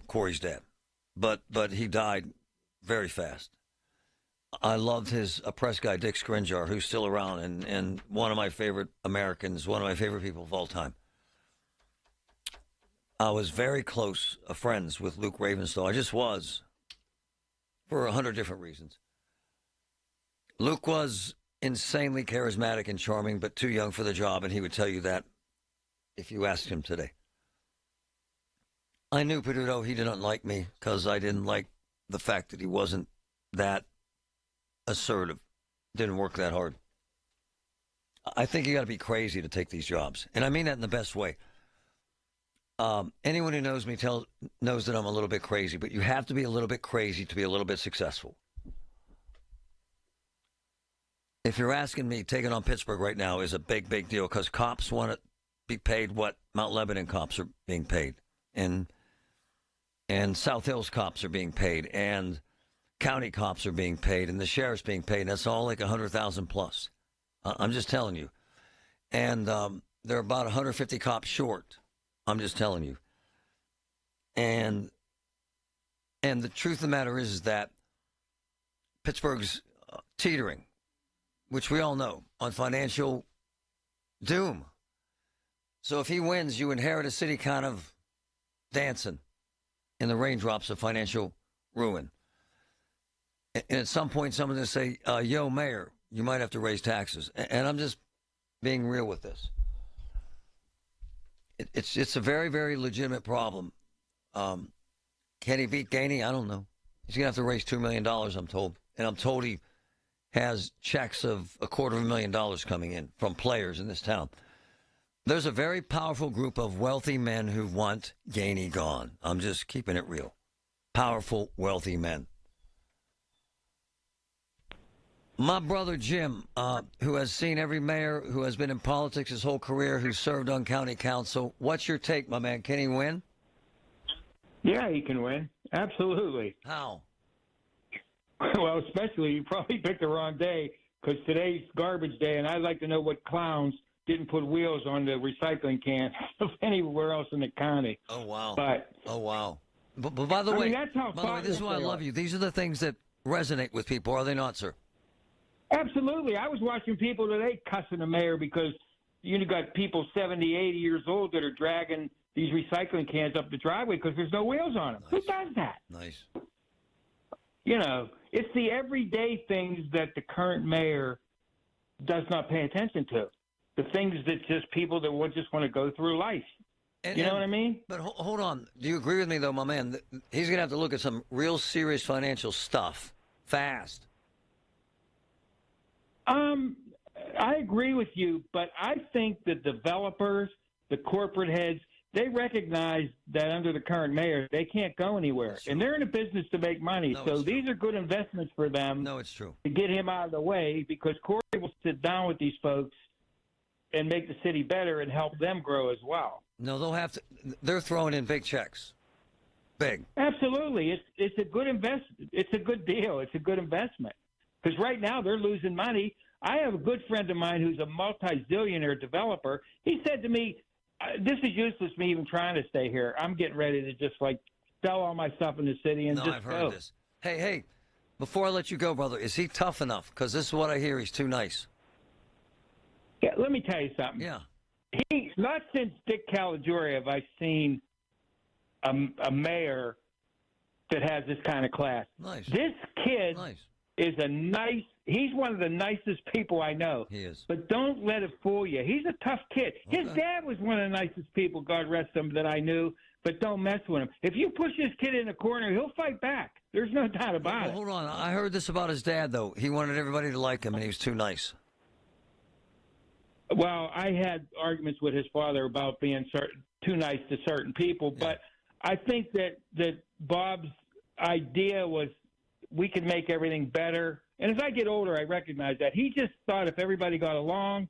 Corey's dad, but he died very fast. I loved his press guy, Dick Scrinjar, who's still around, and one of my favorite Americans, one of my favorite people of all time. I was very close friends with Luke Ravenstall. I just was, for 100 different reasons. Luke was insanely charismatic and charming, but too young for the job, and he would tell you that if you asked him today. I knew Peduto, he didn't like me because I didn't like the fact that he wasn't that assertive, didn't work that hard. I think you got to be crazy to take these jobs, and I mean that in the best way. Anyone who knows me knows that I'm a little bit crazy, but you have to be a little bit crazy to be a little bit successful. If you're asking me, taking on Pittsburgh right now is a big, big deal because cops want to be paid what Mount Lebanon cops are being paid, and South Hills cops are being paid, and county cops are being paid, and the sheriff's being paid, and that's all like 100,000 plus. I'm just telling you. And they're about 150 cops short. I'm just telling you. And the truth of the matter is that Pittsburgh's teetering, which we all know, on financial doom. So if he wins, you inherit a city kind of dancing in the raindrops of financial ruin. And at some point, someone's going to say, yo, Mayor, you might have to raise taxes. And I'm just being real with this. it's a very, very legitimate problem. Can he beat Gainey? I don't know. He's going to have to raise $2 million, I'm told. And I'm told he has checks of $250,000 coming in from players in this town. There's a very powerful group of wealthy men who want Gainey gone. I'm just keeping it real. Powerful, wealthy men. My brother Jim, who has seen every mayor, who has been in politics his whole career, who served on county council. What's your take, my man? Can he win? Yeah, he can win. Absolutely. How? Well, especially you probably picked the wrong day because today's garbage day, and I'd like to know what clowns didn't put wheels on the recycling cans anywhere else in the county. Oh, wow. But by the way, that's how this is why I love you. These are the things that resonate with people, are they not, sir? Absolutely. I was watching people today cussing the mayor because you got people 70, 80 years old that are dragging these recycling cans up the driveway because there's no wheels on them. Nice. Who does that? Nice. You know, it's the everyday things that the current mayor does not pay attention to. The things that just people that would just want to go through life. You know what I mean? But hold on. Do you agree with me, though, my man? He's going to have to look at some real serious financial stuff fast. I agree with you, but I think the developers, the corporate heads, they recognize that under the current mayor, they can't go anywhere. And they're in a business to make money. So these are good investments for them. No, it's true. To get him out of the way because Corey will sit down with these folks and make the city better and help them grow as well. No, they'll have to. They're throwing in big checks. Big. Absolutely. It's a good investment. It's a good deal. It's a good investment. Because right now they're losing money. I have a good friend of mine who's a multi-zillionaire developer. He said to me, this is useless me even trying to stay here. I'm getting ready to just sell all my stuff in the city and I've heard this. Hey, before I let you go, brother, is he tough enough? Because this is what I hear. He's too nice. Yeah, let me tell you something. Yeah. He's not since Dick Caligiuri have I seen a mayor that has this kind of class. Nice. This kid is he's one of the nicest people I know. He is. But don't let it fool you. He's a tough kid. Okay. His dad was one of the nicest people, God rest him, that I knew, but don't mess with him. If you push this kid in the corner, he'll fight back. There's no doubt about it. Hold on. I heard this about his dad, though. He wanted everybody to like him, and he was too nice. Well, I had arguments with his father about being too nice to certain people, but I think that Bob's idea was we could make everything better. And as I get older, I recognize that. He just thought if everybody got along,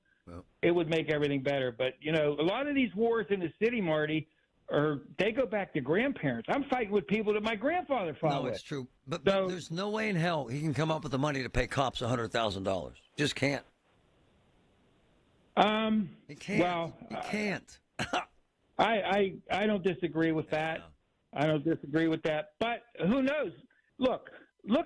it would make everything better. But, a lot of these wars in the city, Marty, they go back to grandparents. I'm fighting with people that my grandfather fought with. No, it's true. But there's no way in hell he can come up with the money to pay cops $100,000. Just can't. He can't. Well, he can't. I don't disagree with that. I don't disagree with that. But who knows? Look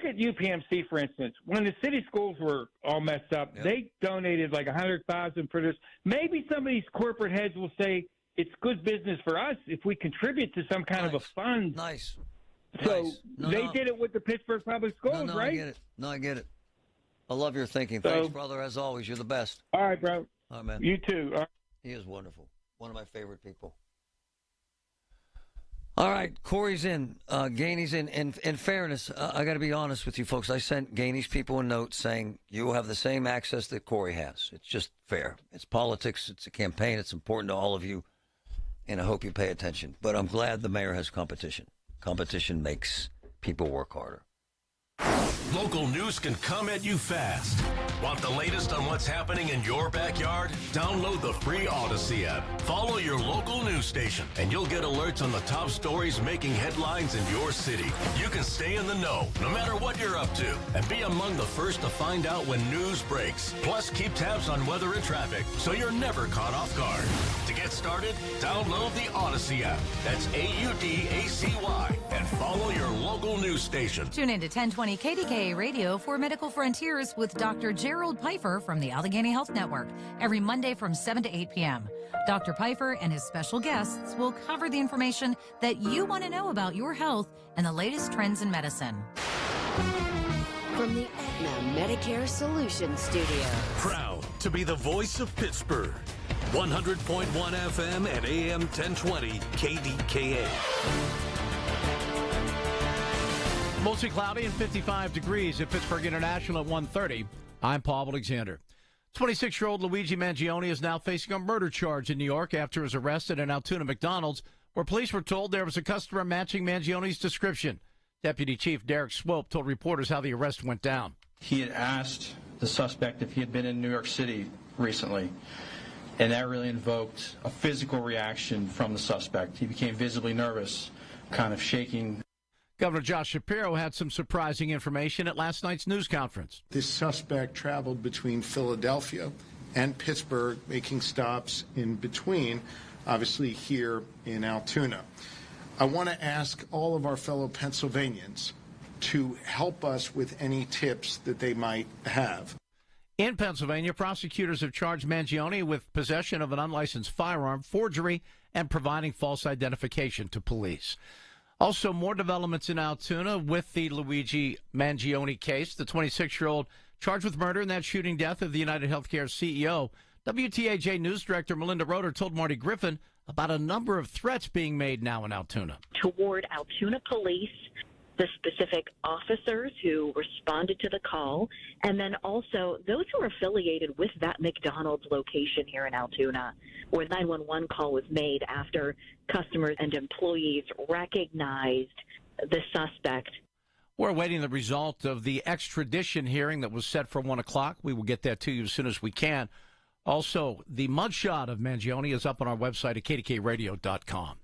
at UPMC, for instance. When the city schools were all messed up, they donated like $100,000 for this. Maybe some of these corporate heads will say it's good business for us if we contribute to some kind of a fund. Nice. So they did it with the Pittsburgh Public Schools, right? I get it. I get it. I love your thinking. Thanks, brother. As always, you're the best. All right, bro. All right, man. You too. All right. He is wonderful. One of my favorite people. All right, Corey's in. Gainey's in. In fairness, I got to be honest with you folks. I sent Gainey's people a note saying you will have the same access that Corey has. It's just fair. It's politics. It's a campaign. It's important to all of you, and I hope you pay attention. But I'm glad the mayor has competition. Competition makes people work harder. Local news can come at you fast. Want the latest on what's happening in your backyard? Download the free Odyssey app. Follow your local news station, and you'll get alerts on the top stories making headlines in your city. You can stay in the know, no matter what you're up to, and be among the first to find out when news breaks. Plus, keep tabs on weather and traffic, so you're never caught off guard. To get started, download the Odyssey app. That's AUDACY, and follow your local news station. Tune in to 1020 KDKA Radio for Medical Frontiers with Dr. Gerald Pfeiffer from the Allegheny Health Network every Monday from 7 to 8 p.m. Dr. Pfeiffer and his special guests will cover the information that you want to know about your health and the latest trends in medicine. From the Aetna Medicare Solutions Studio. Proud to be the voice of Pittsburgh. 100.1 FM and AM 1020 KDKA. Mostly cloudy and 55 degrees at Pittsburgh International at 1:30. I'm Paul Alexander. 26-year-old Luigi Mangione is now facing a murder charge in New York after his arrest at an Altoona McDonald's, where police were told there was a customer matching Mangione's description. Deputy Chief Derek Swope told reporters how the arrest went down. He had asked the suspect if he had been in New York City recently, and that really invoked a physical reaction from the suspect. He became visibly nervous, kind of shaking. Governor Josh Shapiro had some surprising information at last night's news conference. This suspect traveled between Philadelphia and Pittsburgh, making stops in between, obviously here in Altoona. I want to ask all of our fellow Pennsylvanians to help us with any tips that they might have. In Pennsylvania, prosecutors have charged Mangione with possession of an unlicensed firearm, forgery, and providing false identification to police. Also, more developments in Altoona with the Luigi Mangione case. The 26-year-old charged with murder in that shooting death of the United Healthcare CEO. WTAJ News Director Melinda Roeder told Marty Griffin about a number of threats being made now in Altoona. Toward Altoona police, the specific officers who responded to the call, and then also those who are affiliated with that McDonald's location here in Altoona, where the 911 call was made after customers and employees recognized the suspect. We're awaiting the result of the extradition hearing that was set for 1 o'clock. We will get that to you as soon as we can. Also, the mugshot of Mangione is up on our website at kdkradio.com.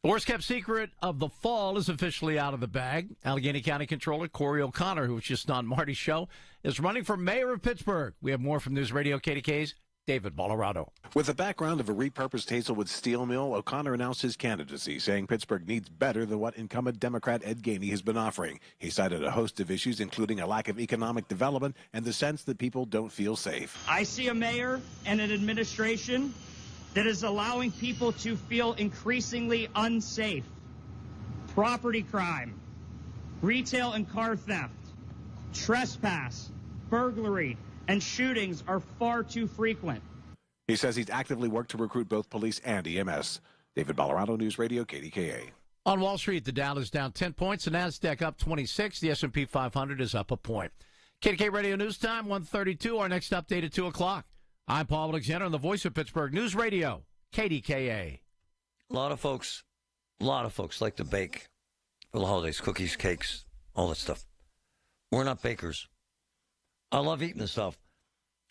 The worst-kept secret of the fall is officially out of the bag. Allegheny County Controller Corey O'Connor, who was just on Marty's show, is running for mayor of Pittsburgh. We have more from News Radio KDK's David Bolorado. With the background of a repurposed Hazelwood steel mill, O'Connor announced his candidacy, saying Pittsburgh needs better than what incumbent Democrat Ed Gainey has been offering. He cited a host of issues, including a lack of economic development and the sense that people don't feel safe. I see a mayor and an administration that is allowing people to feel increasingly unsafe. Property crime, retail and car theft, trespass, burglary, and shootings are far too frequent. He says he's actively worked to recruit both police and EMS. David Bolorado, News Radio, KDKA. On Wall Street, the Dow is down 10 points, the NASDAQ up 26, the S&P 500 is up a point. KDK Radio News Time, 1:32, our next update at 2 o'clock. I'm Paul Alexander on the Voice of Pittsburgh News Radio, KDKA. A lot of folks like to bake for the holidays, cookies, cakes, all that stuff. We're not bakers. I love eating the stuff.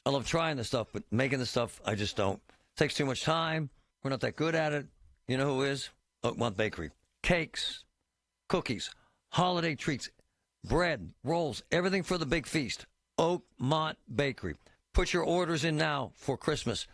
I love trying the stuff, but making the stuff, I just don't. It takes too much time. We're not that good at it. You know who is? Oakmont Bakery. Cakes, cookies, holiday treats, bread, rolls, everything for the big feast. Oakmont Bakery. Put your orders in now for Christmas.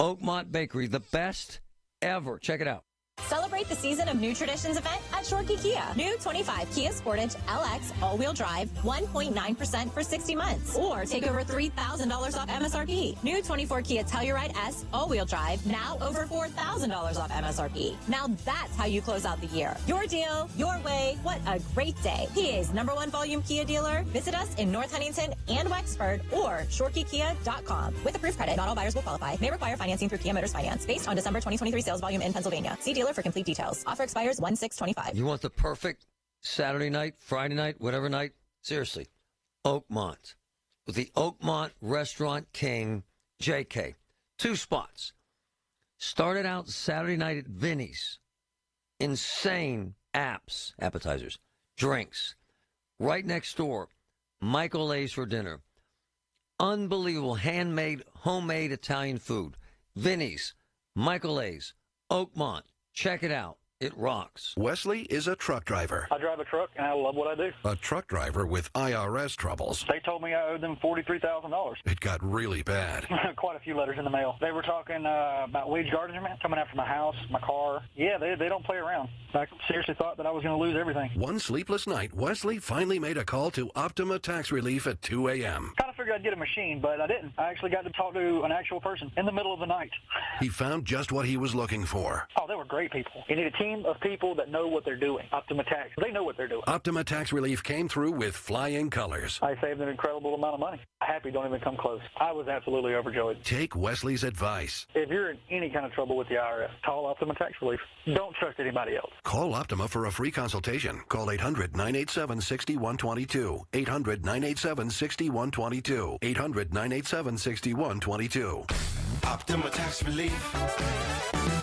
Oakmont Bakery, the best ever. Check it out. Celebrate the season of New Traditions event at Shorkey Kia. New 25 Kia Sportage LX all-wheel drive, 1.9% for 60 months. Or take over $3,000 off MSRP. New 24 Kia Telluride S all-wheel drive, now over $4,000 off MSRP. Now that's how you close out the year. Your deal, your way. What a great day. PA's #1 volume Kia dealer. Visit us in North Huntington and Wexford or shorkeykia.com. With approved credit, not all buyers will qualify. May require financing through Kia Motors Finance based on December 2023 sales volume in Pennsylvania. See dealer for complete details. Offer expires 1/6/25. You want the perfect Saturday night, Friday night, whatever night? Seriously, Oakmont. With the Oakmont Restaurant King, JK. 2 spots. Started out Saturday night at Vinny's. Insane appetizers, drinks. Right next door, Michael A's for dinner. Unbelievable handmade, homemade Italian food. Vinny's, Michael A's, Oakmont. Check it out. It rocks. Wesley is a truck driver. I drive a truck, and I love what I do. A truck driver with IRS troubles. They told me I owed them $43,000. It got really bad. Quite a few letters in the mail. They were talking about wage garnishment, coming after my house, my car. Yeah, they don't play around. I seriously thought that I was going to lose everything. One sleepless night, Wesley finally made a call to Optima Tax Relief at 2 a.m. Kind of figured I'd get a machine, but I didn't. I actually got to talk to an actual person in the middle of the night. He found just what he was looking for. Oh, they were great people. You need a team of people that know what they're doing. Optima Tax, they know what they're doing. Optima Tax Relief came through with flying colors. I saved an incredible amount of money. Happy don't even come close. I was absolutely overjoyed. Take Wesley's advice. If you're in any kind of trouble with the IRS, call Optima Tax Relief. Don't trust anybody else. Call Optima for a free consultation. Call 800-987-6122. 800-987-6122. 800-987-6122. Optima Tax Relief.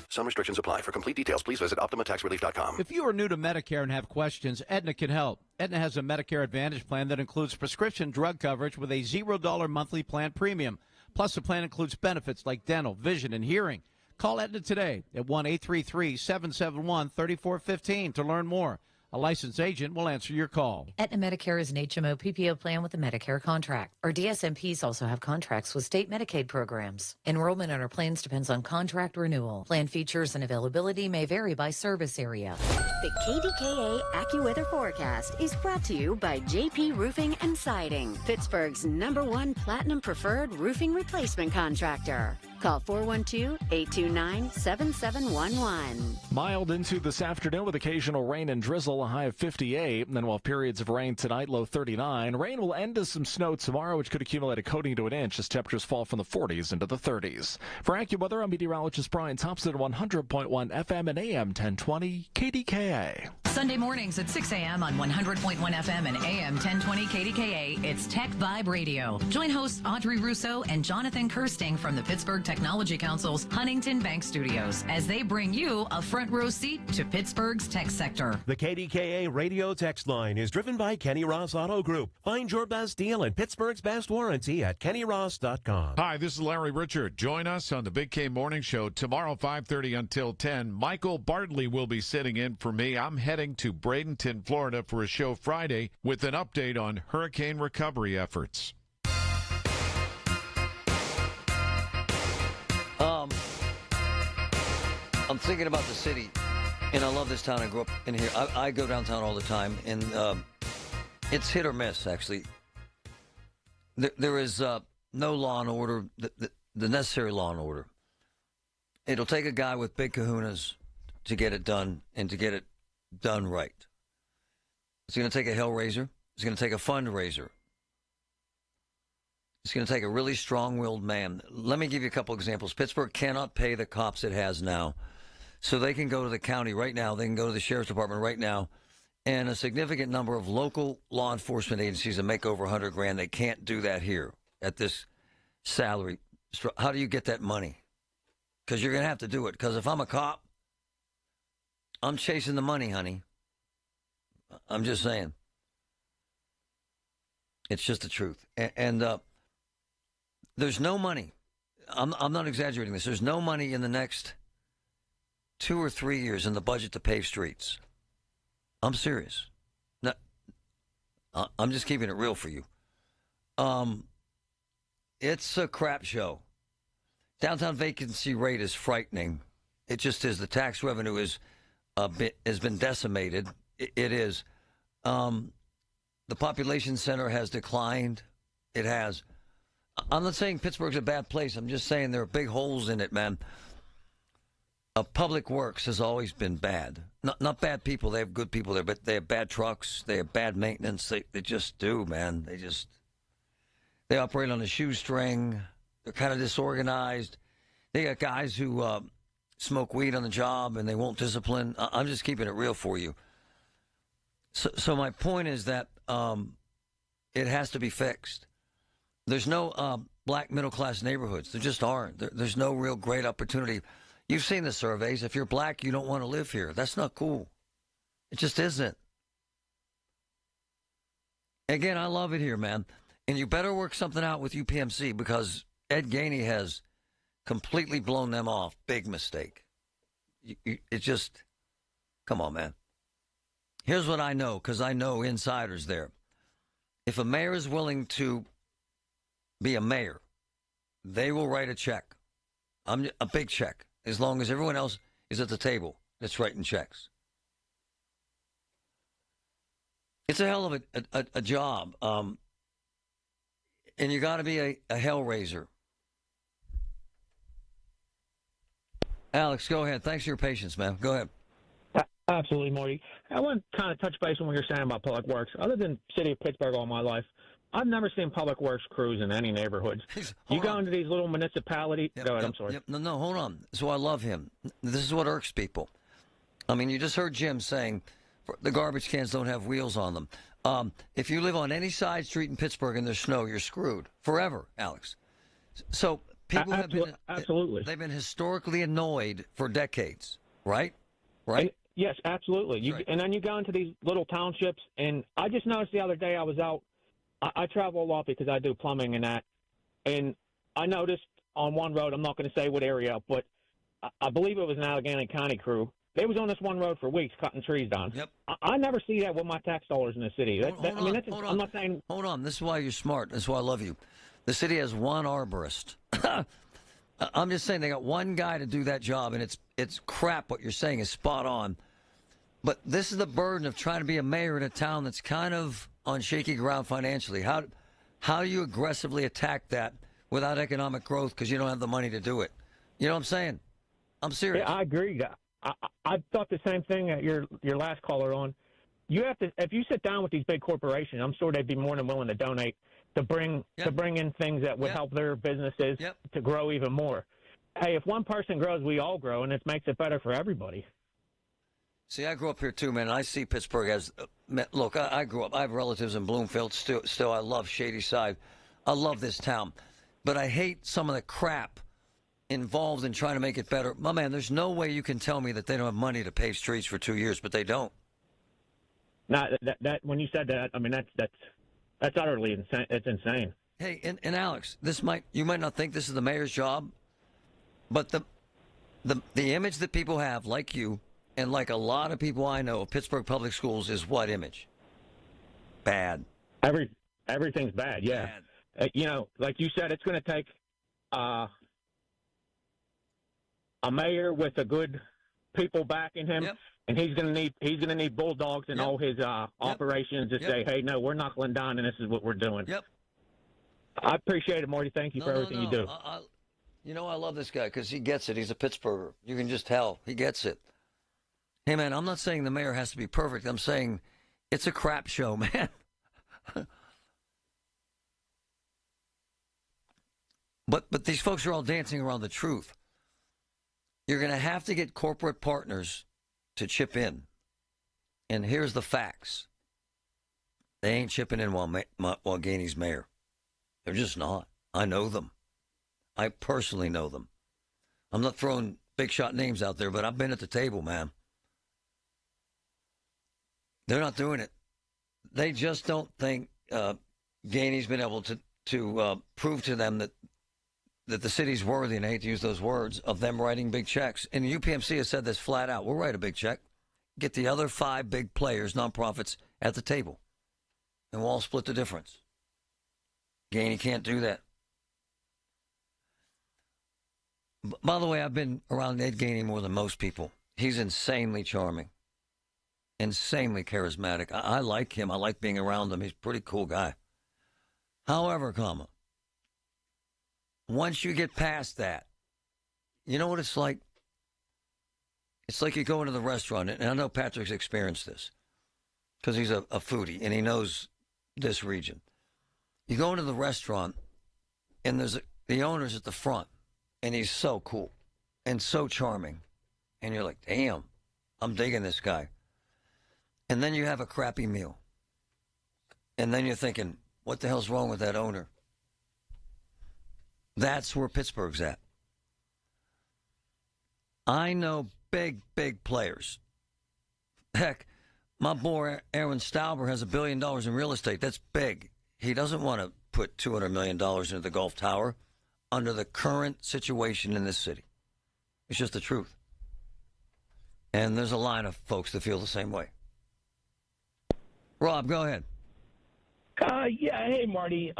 Some restrictions apply. For complete details, please visit OptimaTaxRelief.com. If you are new to Medicare and have questions, Aetna can help. Aetna has a Medicare Advantage plan that includes prescription drug coverage with a $0 monthly plan premium. Plus, the plan includes benefits like dental, vision, and hearing. Call Aetna today at 1-833-771-3415 to learn more. A licensed agent will answer your call. Aetna Medicare is an HMO PPO plan with a Medicare contract. Our DSMPs also have contracts with state Medicaid programs. Enrollment in our plans depends on contract renewal. Plan features and availability may vary by service area. The KDKA AccuWeather forecast is brought to you by JP Roofing and Siding, Pittsburgh's #1 Platinum Preferred Roofing Replacement Contractor. Call 412-829-7711. Mild into this afternoon with occasional rain and drizzle, a high of 58. And then we'll have periods of rain tonight, low 39. Rain will end to some snow tomorrow, which could accumulate a coating to an inch as temperatures fall from the 40s into the 30s. For AccuWeather, I'm meteorologist Brian Thompson, 100.1 FM and AM 1020 KDKA. Sunday mornings at 6 a.m. on 100.1 FM and AM 1020 KDKA, it's Tech Vibe Radio. Join hosts Audrey Russo and Jonathan Kirsting from the Pittsburgh Technology Council's Huntington Bank Studios as they bring you a front row seat to Pittsburgh's tech sector. The KDKA radio text line is driven by Kenny Ross Auto Group. Find your best deal and Pittsburgh's best warranty at kennyross.com. Hi, this is Larry Richard. Join us on the Big K Morning Show tomorrow, 5:30 until 10. Michael Bartley will be sitting in for me. I'm heading to Bradenton, Florida for a show Friday with an update on hurricane recovery efforts. I'm thinking about the city, and I love this town. I grew up in here. I go downtown all the time, and it's hit or miss, actually. There is no law and order, the necessary law and order. It'll take a guy with big kahunas to get it done, and to get it done right. It's going to take a hellraiser. It's going to take a fundraiser. It's going to take a really strong-willed man. Let me give you a couple examples. Pittsburgh cannot pay the cops it has now. So they can go to the county right now. They can go to the sheriff's department right now. And a significant number of local law enforcement agencies that make over $100,000, they can't do that here at this salary. How do you get that money? Because you're going to have to do it. Because if I'm a cop, I'm chasing the money, honey. I'm just saying. It's just the truth. And there's no money. I'm not exaggerating this. There's no money in the next 2 or 3 years in the budget to pave streets. I'm serious. No, I'm just keeping it real for you. It's a crap show. Downtown vacancy rate is frightening. It just is. The tax revenue has been decimated. It is. The population center has declined. It has. I'm not saying Pittsburgh's a bad place. I'm just saying there are big holes in it, man. Public Works has always been bad. Not bad people. They have good people there, but they have bad trucks. They have bad maintenance. They just do, man. They operate on a shoestring. They're kind of disorganized. They got guys who smoke weed on the job, and they won't discipline. I'm just keeping it real for you. So my point is that it has to be fixed. There's no black middle-class neighborhoods. There just aren't. There's no real great opportunity. You've seen the surveys. If you're black, you don't want to live here. That's not cool. It just isn't. Again, I love it here, man. And you better work something out with UPMC because Ed Gainey has completely blown them off. Big mistake. It just, come on, man. Here's what I know, because I know insiders there. If a mayor is willing to be a mayor, they will write a check. A big check. As long as everyone else is at the table that's writing checks. It's a hell of a job. And you got to be a hellraiser. Alex, go ahead. Thanks for your patience, man. Go ahead. Absolutely, Marty. I want to kind of touch base on what you're saying about public works. Other than city of Pittsburgh all my life, I've never seen public works crews in any neighborhoods. You go into these little municipalities. Go ahead, I'm sorry. No, hold on. So I love him. This is what irks people. I mean, you just heard Jim saying the garbage cans don't have wheels on them. If you live on any side street in Pittsburgh and there's snow, you're screwed forever, Alex. So people have been absolutely. They've been historically annoyed for decades, right? Right. And, yes, absolutely. And then you go into these little townships, and I just noticed the other day I was out. I travel a lot because I do plumbing and that, and I noticed on one road, I'm not going to say what area, but I believe it was an Allegheny County crew. They was on this one road for weeks cutting trees down. Yep. I never see that with my tax dollars in the city. I'm not saying. Hold on. This is why you're smart. This is why I love you. The city has one arborist. I'm just saying they got one guy to do that job, and it's crap. What you're saying is spot on. But this is the burden of trying to be a mayor in a town that's kind of on shaky ground financially. How do you aggressively attack that without economic growth because you don't have the money to do it? You know what I'm saying? I'm serious. Yeah, I agree. I thought the same thing that your last caller on. You have to, if you sit down with these big corporations, I'm sure they'd be more than willing to donate to bring in things that would help their businesses to grow even more. Hey, if one person grows, we all grow, and it makes it better for everybody. See, I grew up here too, man. And I see Pittsburgh as look. I grew up. I have relatives in Bloomfield. Still, I love Shady Side. I love this town, but I hate some of the crap involved in trying to make it better. My man, there's no way you can tell me that they don't have money to pave streets for 2 years, but they don't. Now, that when you said that, I mean that's utterly insane. It's insane. Hey, and Alex, you might not think this is the mayor's job, but the image that people have, like you, and like a lot of people I know of Pittsburgh Public Schools, is what image? Bad. Everything's bad. Yeah. Bad. Like you said, it's going to take a mayor with a good people backing him, and he's going to need bulldogs in all his operations to say, hey, no, we're knuckling down, and this is what we're doing. Yep. I appreciate it, Marty. Thank you for everything you do. I love this guy because he gets it. He's a Pittsburgher. You can just tell he gets it. Hey, man, I'm not saying the mayor has to be perfect. I'm saying it's a crap show, man. But these folks are all dancing around the truth. You're going to have to get corporate partners to chip in. And here's the facts. They ain't chipping in while Gainey's mayor. They're just not. I know them. I personally know them. I'm not throwing big shot names out there, but I've been at the table, man. They're not doing it. They just don't think Gainey's been able to prove to them that the city's worthy, and I hate to use those words, of them writing big checks. And the UPMC has said this flat out. We'll write a big check. Get the other 5 big players, nonprofits, at the table. And we'll all split the difference. Gainey can't do that. By the way, I've been around Ed Gainey more than most people. He's insanely charming. Insanely charismatic. I like him. I like being around him. He's a pretty cool guy. However, once you get past that, you know what it's like? It's like you go into the restaurant, and I know Patrick's experienced this because he's a foodie and he knows this region. You go into the restaurant, and there's the owner's at the front, and he's so cool and so charming. And you're like, damn, I'm digging this guy. And then you have a crappy meal. And then you're thinking, what the hell's wrong with that owner? That's where Pittsburgh's at. I know big players. Heck, my boy Aaron Stauber has $1 billion in real estate. That's big. He doesn't want to put $200 million into the Gulf Tower under the current situation in this city. It's just the truth. And there's a line of folks that feel the same way. Rob, go ahead. Yeah, hey, Marty.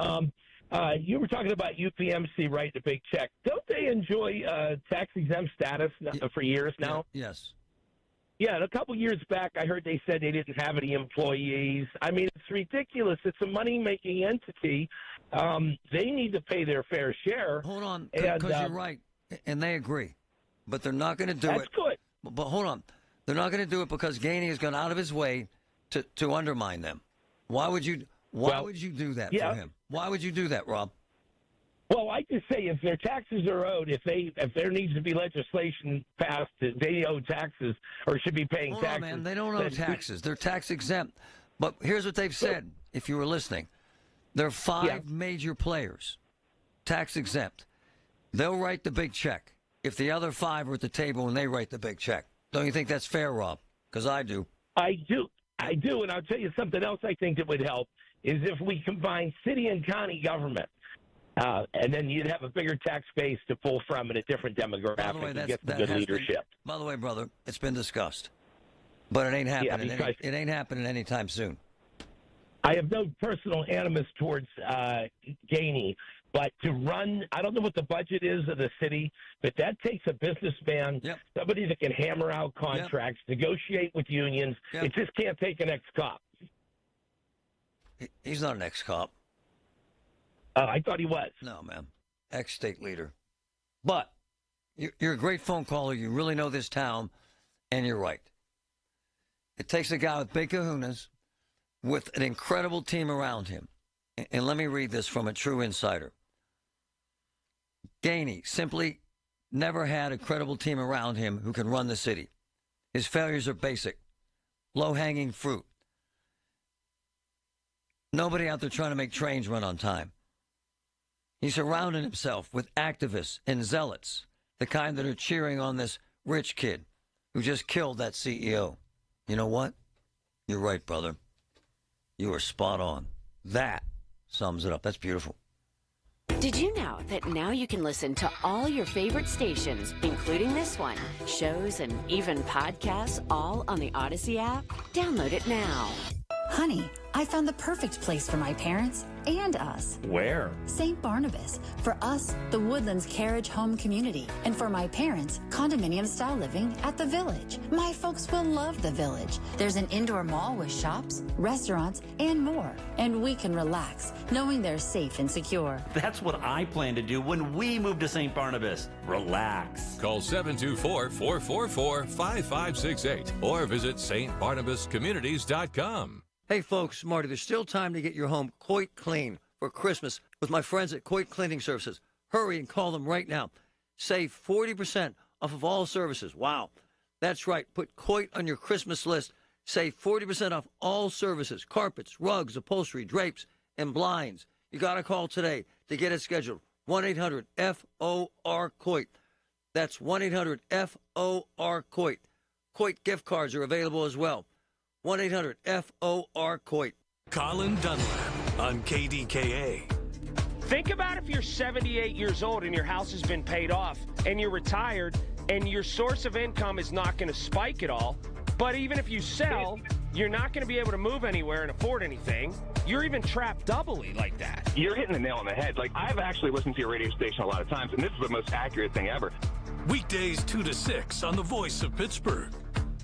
You were talking about UPMC writing a big check. Don't they enjoy tax-exempt status for years now? Yes. Yeah, and a couple years back, I heard they said they didn't have any employees. I mean, it's ridiculous. It's a money-making entity. They need to pay their fair share. Hold on, because you're right, and they agree. But they're not going to do it. That's good. But hold on. They're not going to do it because Gainey has gone out of his way to undermine them. Why would you do that for him? Why would you do that, Rob? Well, I just say if their taxes are owed, if there needs to be legislation passed that they owe taxes or should be paying taxes. On, man. They don't owe taxes. They're tax exempt. But here's what they've said, if you were listening. There are 5 major players, tax exempt. They'll write the big check if the other 5 are at the table and they write the big check. Don't you think that's fair, Rob? Because I do. I do, and I'll tell you something else I think that would help is if we combine city and county government. And then you'd have a bigger tax base to pull from and a different demographic and get some good leadership. By the way, brother, it's been discussed. But it ain't happening. It ain't happening anytime soon. I have no personal animus towards Gainey, but to run, I don't know what the budget is of the city, but that takes a businessman, somebody that can hammer out contracts, negotiate with unions. It just can't take an ex-cop. He's not an ex-cop. I thought he was. No, man. Ex-state leader. But you're a great phone caller. You really know this town, and you're right. It takes a guy with big kahunas with an incredible team around him. And let me read this from a true insider. Gainey simply never had a credible team around him who can run the city. His failures are basic, low-hanging fruit. Nobody out there trying to make trains run on time. He surrounded himself with activists and zealots, the kind that are cheering on this rich kid who just killed that CEO. You know what? You're right, brother. You are spot on. That sums it up. That's beautiful. Did you know that now you can listen to all your favorite stations, including this one, shows, and even podcasts, all on the Odyssey app? Download it now. Honey, I found the perfect place for my parents and us. Where? St. Barnabas. For us, the Woodlands Carriage Home Community. And for my parents, condominium-style living at the Village. My folks will love the Village. There's an indoor mall with shops, restaurants, and more. And we can relax, knowing they're safe and secure. That's what I plan to do when we move to St. Barnabas. Relax. Call 724-444-5568 or visit stbarnabascommunities.com. Hey, folks, Marty, there's still time to get your home quite clean for Christmas with my friends at Coit Cleaning Services. Hurry and call them right now. Save 40% off of all services. Wow. That's right. Put Coit on your Christmas list. Save 40% off all services, carpets, rugs, upholstery, drapes, and blinds. You got to call today to get it scheduled. 1-800-FOR-COIT. That's 1-800-FOR-COIT. Coit gift cards are available as well. 1-800-FOR-COIT. Colin Dunlap on KDKA. Think about if you're 78 years old and your house has been paid off and you're retired and your source of income is not going to spike at all. But even if you sell, you're not going to be able to move anywhere and afford anything. You're even trapped doubly like that. You're hitting the nail on the head. Like, I've actually listened to your radio station a lot of times, and this is the most accurate thing ever. Weekdays 2 to 6 on the Voice of Pittsburgh.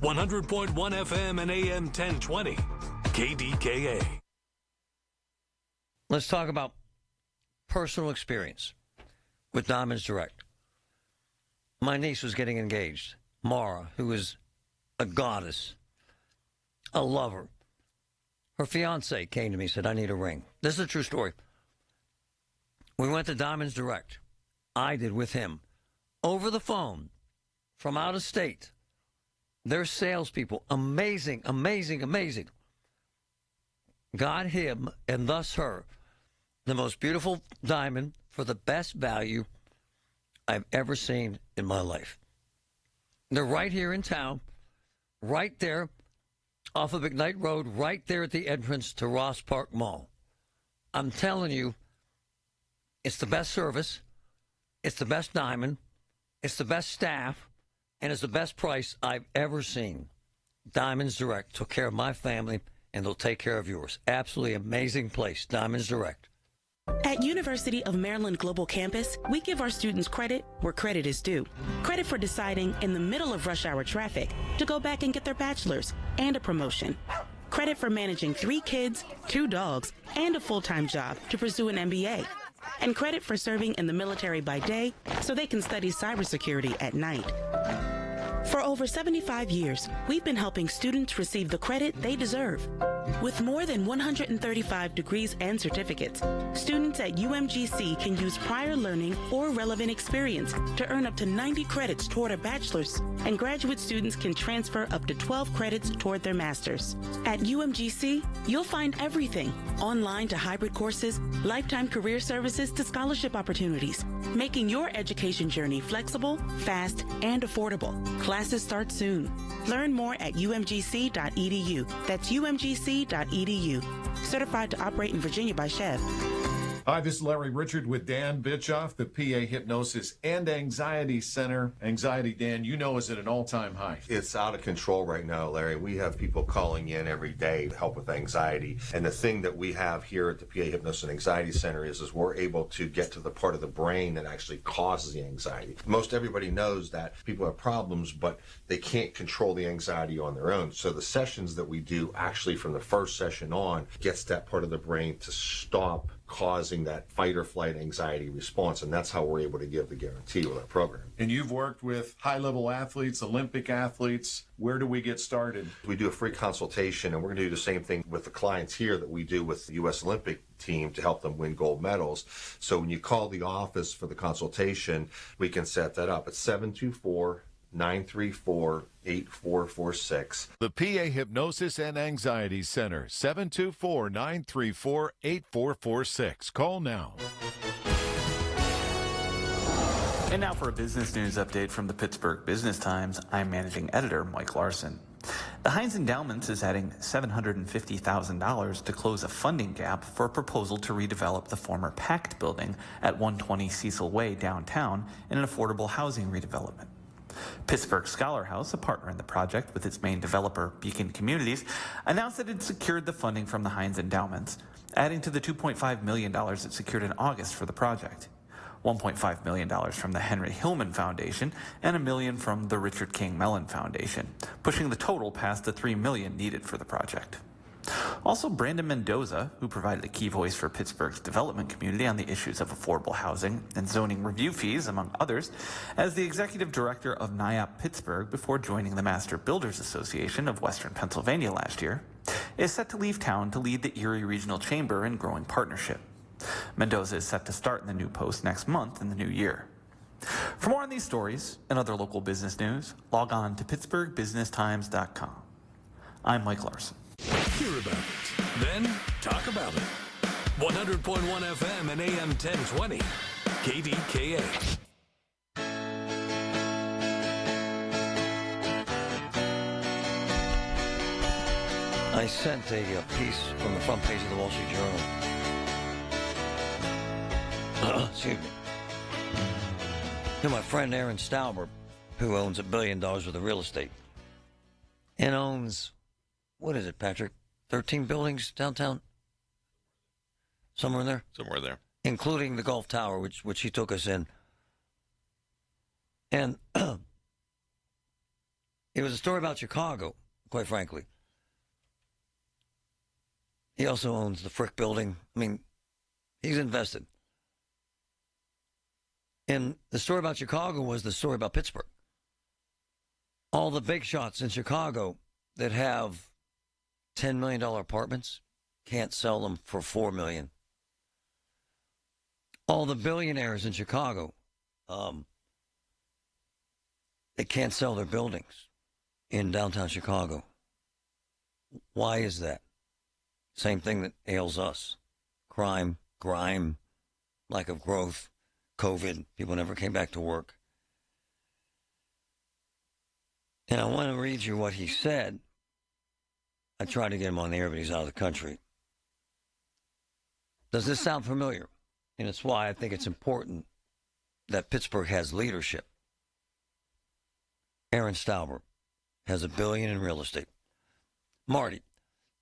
100.1 FM and AM 1020. KDKA. Let's talk about personal experience with Diamonds Direct. My niece was getting engaged. Mara, who is a goddess, a lover. Her fiance came to me and said, I need a ring. This is a true story. We went to Diamonds Direct. I did with him. Over the phone, from out of state. Their salespeople, amazing, amazing, amazing. Got him, and thus her, the most beautiful diamond for the best value I've ever seen in my life. They're right here in town, right there off of McKnight Road, right there at the entrance to Ross Park Mall. I'm telling you, it's the best service, it's the best diamond, it's the best staff, and it's the best price I've ever seen. Diamonds Direct took care of my family, and they'll take care of yours. Absolutely amazing place, Diamonds Direct. At University of Maryland Global Campus, we give our students credit where credit is due. Credit for deciding in the middle of rush hour traffic to go back and get their bachelor's and a promotion. Credit for managing 3 kids, 2 dogs, and a full-time job to pursue an MBA. And credit for serving in the military by day so they can study cybersecurity at night. For over 75 years, we've been helping students receive the credit they deserve. With more than 135 degrees and certificates, students at UMGC can use prior learning or relevant experience to earn up to 90 credits toward a bachelor's, and graduate students can transfer up to 12 credits toward their master's. At UMGC, you'll find everything, online to hybrid courses, lifetime career services to scholarship opportunities, making your education journey flexible, fast, and affordable. Classes start soon. Learn more at umgc.edu. That's umgc.edu. Certified to operate in Virginia by Chev. Hi, this is Larry Richard with Dan Bitchoff, the PA Hypnosis and Anxiety Center. Anxiety, Dan, you know, is at an all-time high. It's out of control right now, Larry. We have people calling in every day to help with anxiety. And the thing that we have here at the PA Hypnosis and Anxiety Center is we're able to get to the part of the brain that actually causes the anxiety. Most everybody knows that people have problems, but they can't control the anxiety on their own. So the sessions that we do actually from the first session on gets that part of the brain to stop causing that fight or flight anxiety response, and that's how we're able to give the guarantee with our program. And you've worked with high-level athletes, Olympic athletes. Where do we get started? We do a free consultation, and we're going to do the same thing with the clients here that we do with the U.S. Olympic team to help them win gold medals. So when you call the office for the consultation, we can set that up. It's 724-934-8446. The PA Hypnosis and Anxiety Center, 724-934-8446. Call now. And now for a business news update from the Pittsburgh Business Times. I'm managing editor Mike Larson. The Heinz Endowments is adding $750,000 to close a funding gap for a proposal to redevelop the former Pact building at 120 Cecil Way downtown in an affordable housing redevelopment. Pittsburgh Scholar House, a partner in the project with its main developer, Beacon Communities, announced that it secured the funding from the Heinz Endowments, adding to the $2.5 million it secured in August for the project. $1.5 million from the Henry Hillman Foundation and $1 million from the Richard King Mellon Foundation, pushing the total past the $3 million needed for the project. Also, Brandon Mendoza, who provided a key voice for Pittsburgh's development community on the issues of affordable housing and zoning review fees, among others, as the executive director of NYOP Pittsburgh before joining the Master Builders Association of Western Pennsylvania last year, is set to leave town to lead the Erie Regional Chamber in growing partnership. Mendoza is set to start in the new post next month in the new year. For more on these stories and other local business news, log on to pittsburghbusinesstimes.com. I'm Mike Larson. Hear about it, then talk about it. 100.1 FM and AM 1020. KDKA. I sent a piece from the front page of the Wall Street Journal. Excuse me. To my friend Aaron Stauber, who owns $1 billion worth of real estate. And owns, what is it, Patrick? 13 buildings downtown? Somewhere in there? Somewhere there. Including the Gulf Tower, which he took us in. And it was a story about Chicago, quite frankly. He also owns the Frick building. I mean, he's invested. And the story about Chicago was the story about Pittsburgh. All the big shots in Chicago that have $10 million apartments can't sell them for $4 million. All the billionaires in Chicago, they can't sell their buildings in downtown Chicago. Why is that? Same thing that ails us. Crime, grime, lack of growth, COVID, people never came back to work. And I want to read you what he said. I tried to get him on the air, but he's out of the country. Does this sound familiar? And it's why I think it's important that Pittsburgh has leadership. Aaron Stauber has $1 billion in real estate. Marty,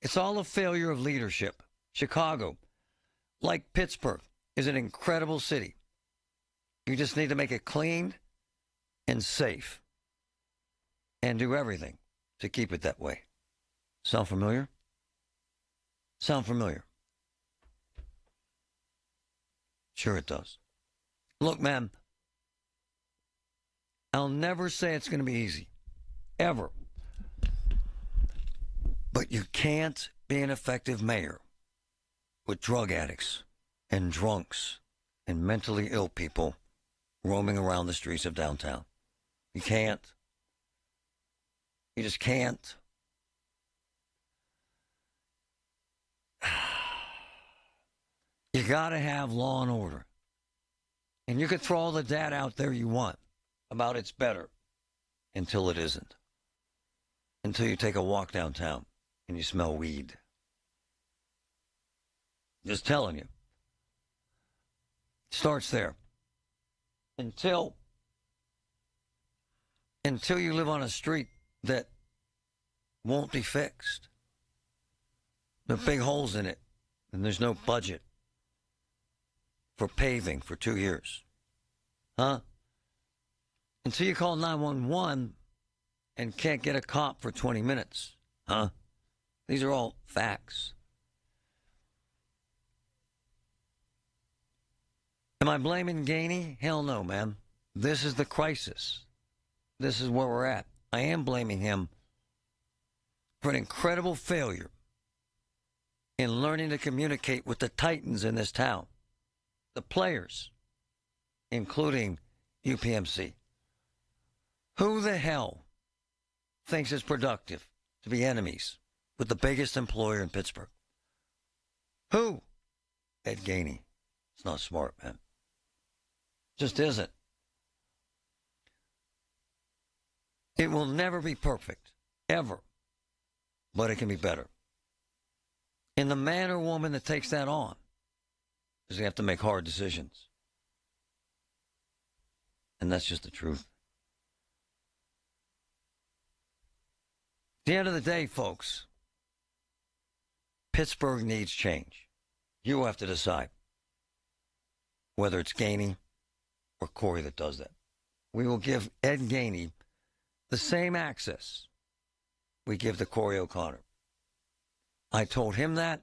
it's all a failure of leadership. Chicago, like Pittsburgh, is an incredible city. You just need to make it clean and safe and do everything to keep it that way. Sound familiar? Sound familiar? Sure it does. Look, man, I'll never say it's going to be easy. ever. But you can't be an effective mayor with drug addicts and drunks and mentally ill people roaming around the streets of downtown. You can't. You just can't. You got to have law and order. And you can throw all the data out there you want about it's better until it isn't. Until you take a walk downtown and you smell weed. Just telling you. It starts there. Until you live on a street that won't be fixed. There are big holes in it, and there's no budget for paving for 2 years. Huh? Until you call 911 and can't get a cop for 20 minutes. Huh? These are all facts. Am I blaming Gainey? Hell no, man. This is the crisis. This is where we're at. I am blaming him for an incredible failure in learning to communicate with the titans in this town. The players, including UPMC. Who the hell thinks it's productive to be enemies with the biggest employer in Pittsburgh? Who? Ed Gainey. It's not smart, man. Just isn't. It will never be perfect, ever, but it can be better. And the man or woman that takes that on is going to have to make hard decisions. And that's just the truth. At the end of the day, folks, Pittsburgh needs change. You have to decide whether it's Gainey or Corey that does that. We will give Ed Gainey the same access we give to Corey O'Connor. I told him that.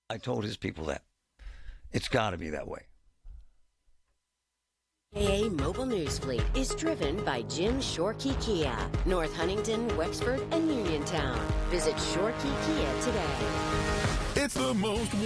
I told his people that. It's got to be that way. KDKA Mobile News Fleet is driven by Jim Shorkey Kia, North Huntington, Wexford, and Uniontown. Visit Shorkey Kia today. It's the most